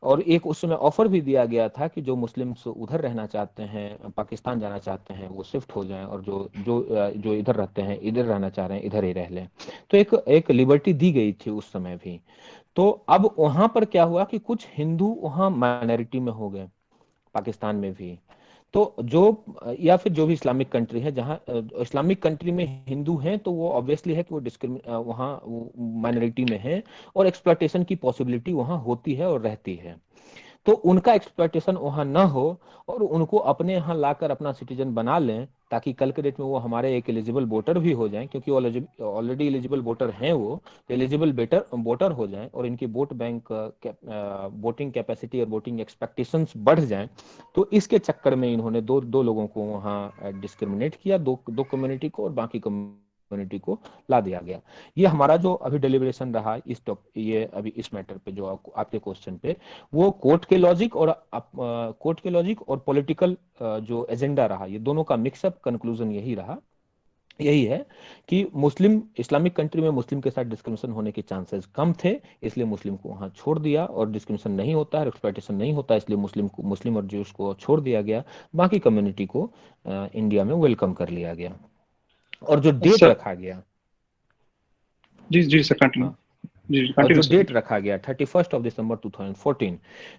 और एक उस समय ऑफर भी दिया गया था कि जो मुस्लिम्स उधर रहना चाहते हैं, पाकिस्तान जाना चाहते हैं, वो शिफ्ट हो जाएं, और जो इधर रहते हैं, इधर रहना चाह रहे हैं, इधर ही रह लें। तो एक लिबर्टी दी गई थी उस समय भी। तो अब वहां पर क्या हुआ कि कुछ हिंदू वहां माइनॉरिटी में हो गए, पाकिस्तान में भी। तो जो या फिर जो भी इस्लामिक कंट्री है, जहाँ इस्लामिक कंट्री में हिंदू हैं तो वो ऑब्वियसली है कि वो वहाँ माइनॉरिटी में है और एक्सप्लॉयटेशन की पॉसिबिलिटी वहाँ होती है और रहती है। तो उनका एक्सप्लॉयटेशन वहां ना हो और उनको अपने यहाँ लाकर अपना सिटीजन बना लें, ताकि कल के डेट में वो हमारे एक एलिजिबल वोटर भी हो जाएं, क्योंकि ऑलरेडी एलिजिबल वोटर हैं, वो एलिजिबल वोटर हो जाएं और इनकी वोट बैंक वोटिंग कैपेसिटी और वोटिंग एक्सपेक्टेशंस बढ़ जाएं। तो इसके चक्कर में इन्होंने दो लोगों को वहाँ डिस्क्रिमिनेट किया, दो कम्युनिटी को, और बाकी कम्युनिटी को ला दिया गया। ये हमारा जो अभी डिलिब्रेशन रहा ये अभी इस मैटर पे, जो आपके क्वेश्चन पे, वो कोर्ट के लॉजिक और पॉलिटिकल जो एजेंडा रहा, ये दोनों का मिक्सअप कंक्लूजन यही है कि मुस्लिम इस्लामिक कंट्री में मुस्लिम के साथ डिस्क्रिमिनेशन होने के चांसेस कम थे, इसलिए मुस्लिम को वहां छोड़ दिया, और डिस्क्रिमिनेशन नहीं होता है, एक्सप्लॉयटेशन नहीं होता, इसलिए मुस्लिम और ज्यूस को छोड़ दिया गया, बाकी कम्युनिटी को इंडिया में वेलकम कर लिया गया। और जो डेट सर रखा गया, जी जी सर कंटिन्यू। हाँ, जी और जो कंटिन्यू सर। डेट रखा गया 31 दिसंबर 2014,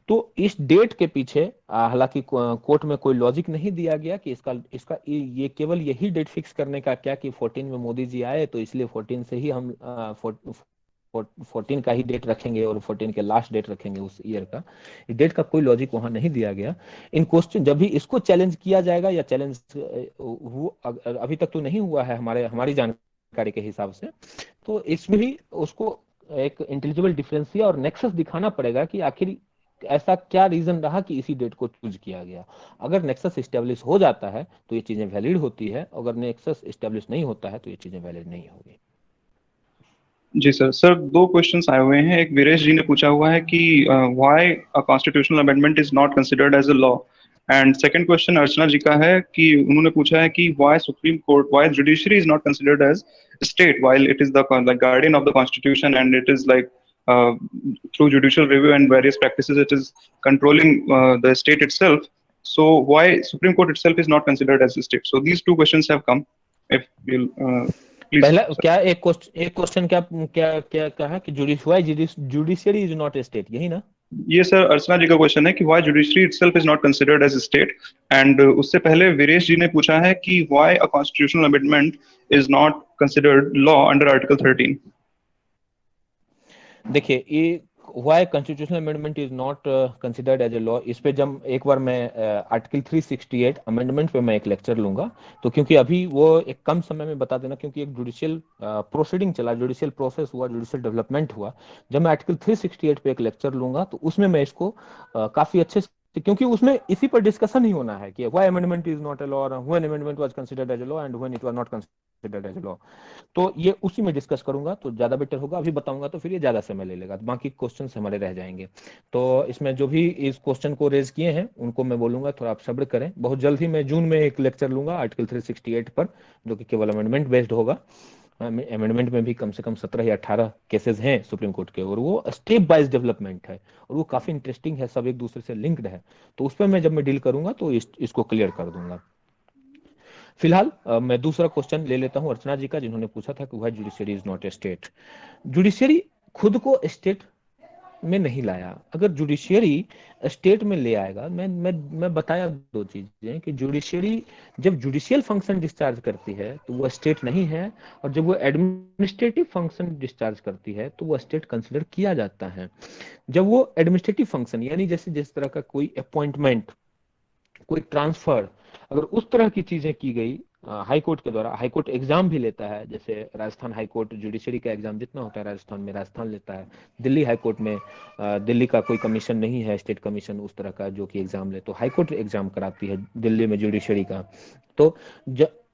तो इस डेट के पीछे हालांकि कोर्ट में कोई लॉजिक नहीं दिया गया कि इसका इसका ये केवल यही डेट फिक्स करने का क्या कि 14 में मोदी जी आए, तो इसलिए 14 से ही हम 14 का ही डेट रखेंगे और 14 के लास्ट डेट रखेंगे उस ईयर का। इस डेट का कोई लॉजिक वहां नहीं दिया गया। इन क्वेश्चन जब भी इसको चैलेंज किया जाएगा, या चैलेंज अभी तक तो नहीं हुआ है हमारी जानकारी के हिसाब से, तो इसमें भी उसको एक इंटेलिजिबल डिफरेंसिया और नेक्सस दिखाना पड़ेगा कि आखिर ऐसा क्या रीजन रहा कि इसी डेट को चूज किया गया। अगर नेक्सस एस्टेब्लिश हो जाता है तो ये चीजें वैलिड होती है, अगर नेक्सस एस्टेब्लिश नहीं होता है तो ये चीजें वैलिड नहीं होगी। जी सर। सर दो क्वेश्चंस आए हुए हैं। एक वीरेश जी ने पूछा हुआ है कि why a constitutional amendment is not considered as a law, and second question Archana ji का है कि उन्होंने पूछा है कि why judiciary is not considered as state while it is the guardian of the constitution and it is like through judicial review and various practices it is controlling the state itself. So why Supreme Court itself is not considered as a state? So these two questions have come. If you'll please पहला sir. क्या एक question क्या क्या क्या कहा कि judiciary is not A state, यही ना? ये सर अर्चना जी का क्वेश्चन है कि why judiciary itself is not considered as a state, and उससे पहले वीरेश जी ने पूछा है कि why a constitutional amendment is not considered law under article 13। देखिए, ये why constitutional amendment is not considered as a law, इस पे जब एक बार मैं आर्टिकल 368 अमेंडमेंट पे मैं एक लेक्चर लूंगा, तो क्योंकि अभी वो एक कम समय में बता देना, क्योंकि एक जुडिशियल प्रोसीडिंग चला, जुडिशियल प्रोसेस हुआ, जुडिशियल डेवलपमेंट हुआ। जब मैं आर्टिकल 368 पे एक लेक्चर लूंगा तो उसमें मैं इसको काफी अच्छे से, क्योंकि उसमें इसी पर डिस्कशन ही होना है कि why amendment is not a law, when amendment was considered as a law and when it was not considered as a law, तो ये उसी में डिस्कस करूंगा तो ज्यादा बेटर होगा। अभी बताऊंगा तो फिर ये ज्यादा समय ले लेगा, तो बाकी क्वेश्चन हमारे रह जाएंगे। तो इसमें जो भी इस क्वेश्चन को रेज किए हैं उनको मैं बोलूंगा थोड़ा आप सब्र करें, बहुत जल्द ही मैं जून में एक लेक्चर लूंगा आर्टिकल 368 पर, जो कि केवल अमेंडमेंट बेस्ड होगा। अमेंडमेंट में भी कम से कम 17 या 18 केसेस हैं सुप्रीम कोर्ट के, और वो स्टेप वाइज डेवलपमेंट है और वो काफी इंटरेस्टिंग है, सब एक दूसरे से लिंक्ड है। तो उस पर मैं जब मैं डील करूंगा तो इसको क्लियर कर दूंगा। फिलहाल मैं दूसरा क्वेश्चन ले लेता हूं अर्चना जी का, जिन्होंने पूछा था कि why judiciary is not A state. Judiciary खुद को स्टेट में नहीं लाया। अगर जुडिशियरी स्टेट में ले आएगा, मैं बताया दो चीजें कि जुडिशियरी जब जुडिशियल फंक्शन डिस्चार्ज करती है तो वो स्टेट नहीं है, और जब वो एडमिनिस्ट्रेटिव फंक्शन डिस्चार्ज करती है तो वो स्टेट कंसिडर किया जाता है। जब वो एडमिनिस्ट्रेटिव फंक्शन, यानी जैसे जिस तरह का कोई अपॉइंटमेंट, कोई ट्रांसफर, अगर उस तरह की चीजें की गई हाई कोर्ट के द्वारा, हाई कोर्ट एग्जाम भी लेता है, जैसे राजस्थान हाई कोर्ट जुडिशरी का एग्जाम जितना होता है राजस्थान में, राजस्थान लेता है। दिल्ली हाई कोर्ट में दिल्ली का कोई कमीशन नहीं है, स्टेट कमीशन उस तरह का जो कि एग्जाम ले, तो हाई कोर्ट एग्जाम कराती है दिल्ली में जुडिशरी का। तो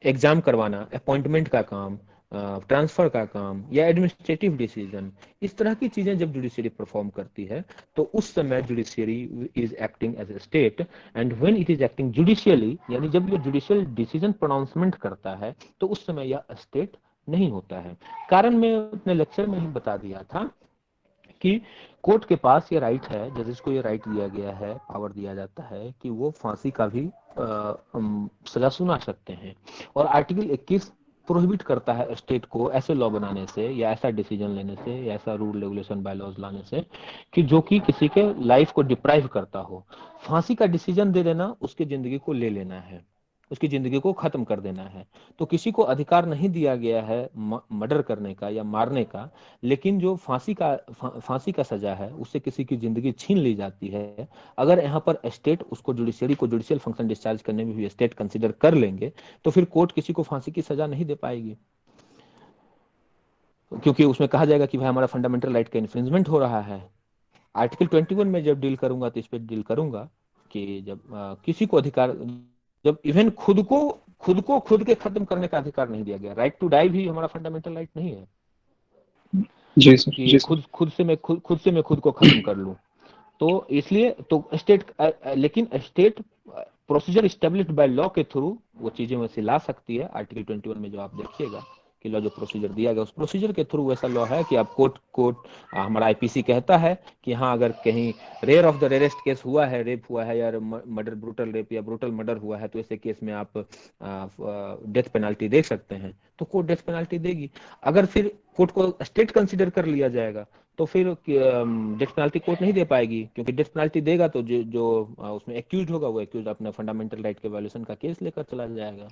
एग्जाम करवाना, अपॉइंटमेंट का काम, ट्रांसफर का काम, या एडमिनिस्ट्रेटिव डिसीजन, इस तरह की चीजें जब जुडिशरी परफॉर्म करती है तो उस समय judiciary is acting as a state. And when it is acting judicially, यानी जब ये जुडिशियल डिसीजन प्रोनाउंसमेंट करता है, तो उस समय यह स्टेट नहीं होता है। कारण मैं अपने लेक्चर में ही बता दिया था कि कोर्ट के पास ये राइट है, जजेस को ये राइट दिया गया है, पावर दिया जाता है कि वो फांसी का भी सजा सुना सकते हैं। और आर्टिकल 21 प्रोहिबिट करता है स्टेट को ऐसे लॉ बनाने से या ऐसा डिसीजन लेने से या ऐसा रूल रेगुलेशन बाय लॉज लाने से कि जो कि किसी के लाइफ को डिप्राइव करता हो। फांसी का डिसीजन दे देना उसकी जिंदगी को ले लेना है, उसकी जिंदगी को खत्म कर देना है। तो किसी को अधिकार नहीं दिया गया है मर्डर करने का या मारने का, लेकिन जो फांसी का सजा है उससे किसी की जिंदगी छीन ली जाती है। अगर यहाँ पर स्टेट उसको जुडिशियल फंक्शन डिस्चार्ज करने में भी स्टेट कंसिडर कर लेंगे तो फिर कोर्ट किसी को फांसी की सजा नहीं दे पाएगी, क्योंकि उसमें कहा जाएगा कि भाई हमारा फंडामेंटल राइट का इन्फ्रिंजमेंट हो रहा है। आर्टिकल 21 में जब डील करूंगा तो इस पर डील करूंगा कि जब किसी को अधिकार, जब इवन खुद के खत्म करने का अधिकार नहीं दिया गया। राइट टू डाई भी हमारा फंडामेंटल राइट नहीं है जी सर, कि जी सर। खुद से मैं खुद को खत्म कर लूं। तो इसलिए तो स्टेट, लेकिन state procedure established by law के थ्रू वो चीजें वैसे ला सकती है। आर्टिकल 21 में जो आप देखिएगा कि लॉ जो प्रोसीजर दिया गया उस प्रोसीजर के थ्रू वैसा लॉ है कि आप कोर्ट हमारा आईपीसी कहता है कि हाँ अगर कहीं rare of the rarest case हुआ है, रेप हुआ है या मर्डर, ब्रूटल रेप या ब्रूटल मर्डर हुआ है, तो ऐसे केस में आप डेथ पेनल्टी दे सकते हैं, तो कोर्ट डेथ पेनल्टी देगी। अगर फिर कोर्ट को स्टेट कंसीडर कर लिया जाएगा तो फिर डेथ पेनल्टी कोर्ट नहीं दे पाएगी, क्योंकि डेथ पेनल्टी देगा तो जो उसमें एक्यूज होगा वो एक्यूज अपना फंडामेंटल राइट के वायलेशन का केस लेकर चला जाएगा,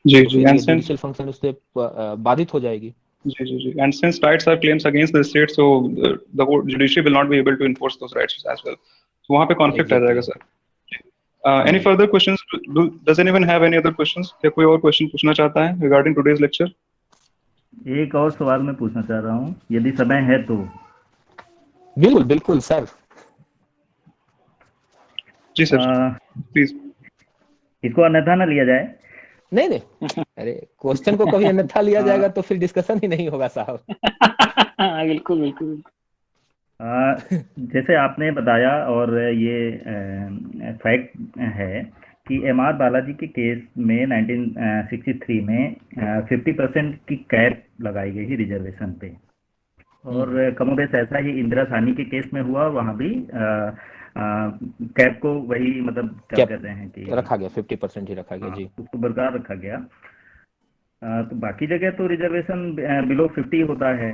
जी तो जी। फिर एंड ये सिंस जुडिशियल फंक्शन उससे बाधित हो जाएगी। जी जी जी, and since rights are claims against the state, so the judiciary will not be able to enforce those rights as well. तो वहां पे कॉन्फ्लिक्ट आ जाएगा exactly. Sir. Any further questions? Does anyone have any other questions? क्या कोई और question पूछना चाहता है रिगार्डिंग टुडेज लेक्चर? एक और सवाल मैं पूछना चाह रहा हूँ, यदि समय है तो। बिल्कुल बिल्कुल सर। जी सर, प्लीज। इसको अन्यथा न लिया जाए। नहीं नहीं, अरे क्वेश्चन को कभी अन्यथा लिया जाएगा तो फिर डिस्कशन ही नहीं होगा साहब। बिल्कुल बिल्कुल। जैसे आपने बताया और ये फैक्ट है कि एम.आर. बालाजी के केस में 1963 में 50% की कैप लगाई गई थी रिजर्वेशन पे, और कमोबेश ऐसा ही इंदिरा साहनी के केस में हुआ। वहाँ भी कैप को वही, मतलब क्या कहते हैं कि रखा गया, 50% ही रखा गया। जी, उसको बरकरार रखा गया। तो बाकी जगह तो रिजर्वेशन बिलो 50 होता है,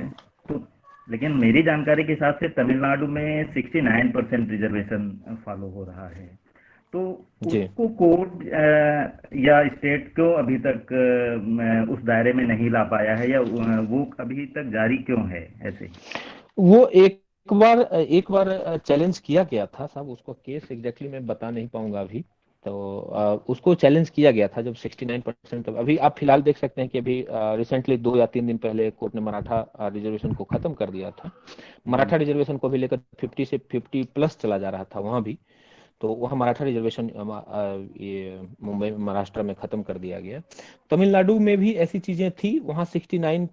तो लेकिन मेरी जानकारी के हिसाब से तमिलनाडु में 69% रिजर्वेशन फॉलो हो रहा है। तो उसको कोर्ट या स्टेट क्यों अभी तक उस दायरे में नहीं ला पाया है, या वो अभी तक जारी क्यों है ऐसे? वो एक बार चैलेंज किया गया था साहब, उसको केस एग्जैक्टली मैं बता नहीं पाऊंगा अभी। तो उसको चैलेंज किया गया था जब 69%। अभी आप फिलहाल देख सकते हैं कि अभी रिसेंटली 2 या 3 दिन पहले कोर्ट ने मराठा रिजर्वेशन को खत्म कर दिया था। मराठा रिजर्वेशन को भी लेकर 50 से 50+ चला जा रहा था वहां भी। तो वहाँ मराठा रिजर्वेशन ये मुंबई में, महाराष्ट्र में खत्म कर दिया गया। तमिलनाडु में भी ऐसी चीजें थी, वहाँ 69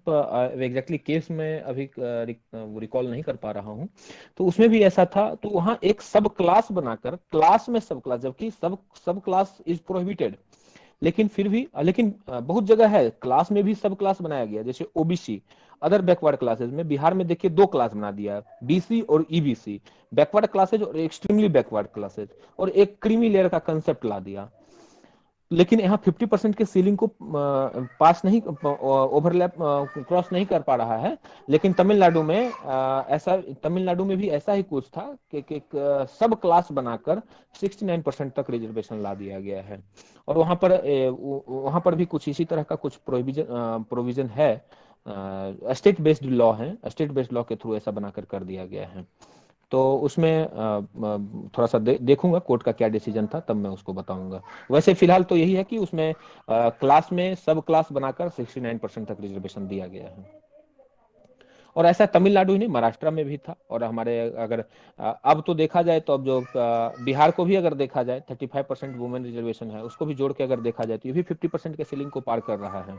एग्जैक्टली केस में अभी रिकॉल नहीं कर पा रहा हूँ। तो उसमें भी ऐसा था, तो वहाँ एक सब क्लास बनाकर, क्लास में सब क्लास, जबकि सब क्लास इज प्रोहिबिटेड, लेकिन फिर भी बहुत जगह है क्लास में भी सब क्लास बनाया गया। जैसे ओबीसी, अदर बैकवर्ड क्लासेस में बिहार में देखिए 2 क्लास बना दिया, बीसी और ईबीसी, बैकवर्ड क्लासेज और एक्सट्रीमली बैकवर्ड क्लासेज, और एक क्रीमी लेयर का कंसेप्ट ला दिया। लेकिन यहाँ 50% के सीलिंग को पास नहीं, ओवरलैप क्रॉस नहीं कर पा रहा है। लेकिन तमिलनाडु में भी ऐसा ही कुछ था कि सब क्लास बनाकर 69% तक रिजर्वेशन ला दिया गया है। और वहां पर भी कुछ इसी तरह का कुछ प्रोविजन है, स्टेट बेस्ड लॉ है, स्टेट बेस्ड लॉ के थ्रू ऐसा बनाकर कर दिया गया है। तो उसमें थोड़ा सा देखूंगा कोर्ट का क्या डिसीजन था, तब मैं उसको बताऊंगा। वैसे फिलहाल तो यही है कि उसमें क्लास में सब क्लास बनाकर 69% तक रिजर्वेशन दिया गया है। और ऐसा तमिलनाडु ही नहीं, महाराष्ट्र में भी था। और हमारे अगर अब तो देखा जाए तो अब जो बिहार को भी अगर देखा जाए 35% वुमेन रिजर्वेशन है, उसको भी जोड़ के अगर देखा जाए तो ये भी 50% के सीलिंग को पार कर रहा है।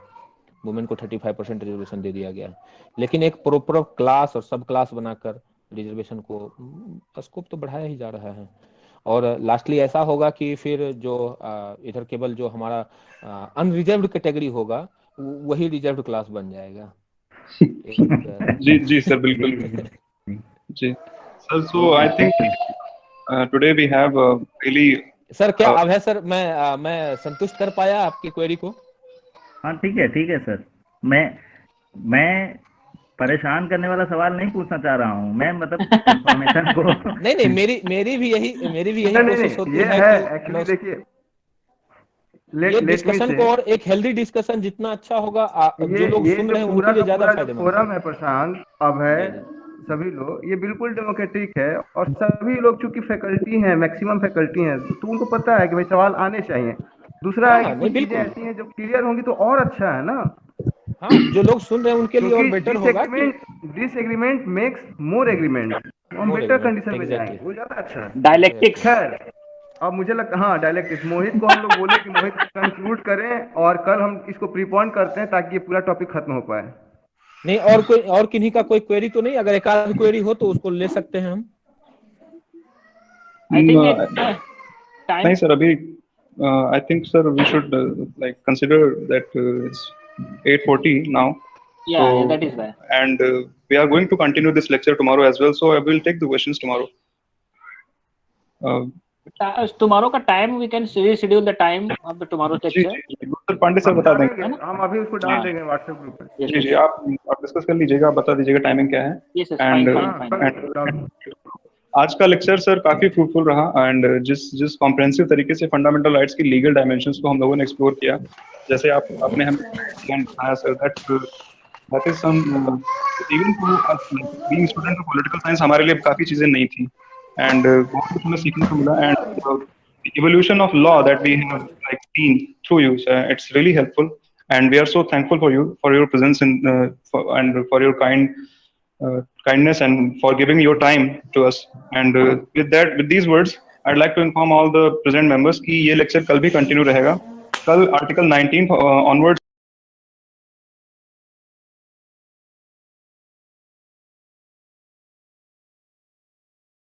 वुमेन को 35% रिजर्वेशन दे दिया गया है, लेकिन एक प्रॉपर क्लास और सब क्लास बनाकर रिजर्वेशन को स्कोप तो बढ़ाया ही जा रहा है। और लास्टली ऐसा होगा कि फिर जो इधर केवल जो हमारा अनरिजर्व्ड कैटेगरी होगा वही रिजर्व्ड क्लास बन जाएगा। जी जी सर, बिल्कुल जी sir. So I think today we have really. Sir क्या अब है सर, मैं संतुष्ट कर पाया आपकी क्वेरी को? हाँ ठीक है सर। मैं परेशान करने वाला सवाल नहीं पूछना चाह रहा हूँ मैं, मतलब इंफॉर्मेशन को नहीं, मेरी भी यही कोशिश होती ये है है कि एक्चुअली देखिए ये डिस्कशन को और एक हेल्दी डिस्कशन जितना अच्छा होगा, जो लोग सुन रहे हैं उनके लिए ज्यादा फायदेमंद फोरम है प्रशांत, अब है सभी लोग, ये बिल्कुल डेमोक्रेटिक है और सभी लोग चूंकि फैकल्टी हैं, मैक्सिमम फैकल्टी हैं, तो उनको पता है कि भाई सवाल आने चाहिए। दूसरा है कि कुछ चीजें ऐसी हैं जो क्लियर होंगी तो और अच्छा है ना, हाँ, जो लोग सुन रहे हैं उनके लिए और क्योंकि बेटर होगा कि डिसएग्रीमेंट मेक्स मोर एग्रीमेंट, हम बेटर कंडीशन में जाएंगे, वो ज्यादा अच्छा है। डायलेक्टिक्स। खैर अब मुझे लगता हाँ डायलेक्टिक्स, मोहित को हम लोग बोले कि मोहित कंक्लूड करें और कल हम इसको प्रीपोन करते हैं ताकि ये पूरा टॉपिक खत्म हो पाए। नहीं, और किन्हीं का कोई क्वेरी तो नहीं? अगर एक आध क्वेरी हो तो उसको ले सकते हैं हम। आई थिंक टाइम नहीं सर, अभी I think sir we should like consider that it's 8:40 now. yeah, that is why. And we are going to continue this lecture tomorrow as well, so I will take the questions tomorrow. tomorrow का time we can reschedule the time of the tomorrow's जी lecture. जी sir, Pandey sir बता देंगे। हम अभी उसको डाल देंगे व्हाट्सएप ग्रुप पे। जी जी, आप डिस्कस कर लीजिएगा, आप बता दीजिएगा टाइमिंग क्या है। Yes, yes, fine, fine, fine. आज का लेक्चर सर काफी फ्रूटफुल रहा एंड जिस कॉम्प्रिहेंसिव तरीके से फंडामेंटल राइट्स की लीगल डायमेंशंस को हम लोगों ने एक्सप्लोर किया, जैसे आपने हमें बताया sir, that is some even for being student of political science हमारे लिए काफी चीजें नई थी एंड बहुत कुछ हमें सीखने को मिला and evolution of law that we have like seen through you, it's really helpful and we are so thankful for you for your presence in and for your kindness and for giving your time to us and with these words I'd like to inform all the present members कि ये lecture कल भी continue रहेगा। कल article 19 onwards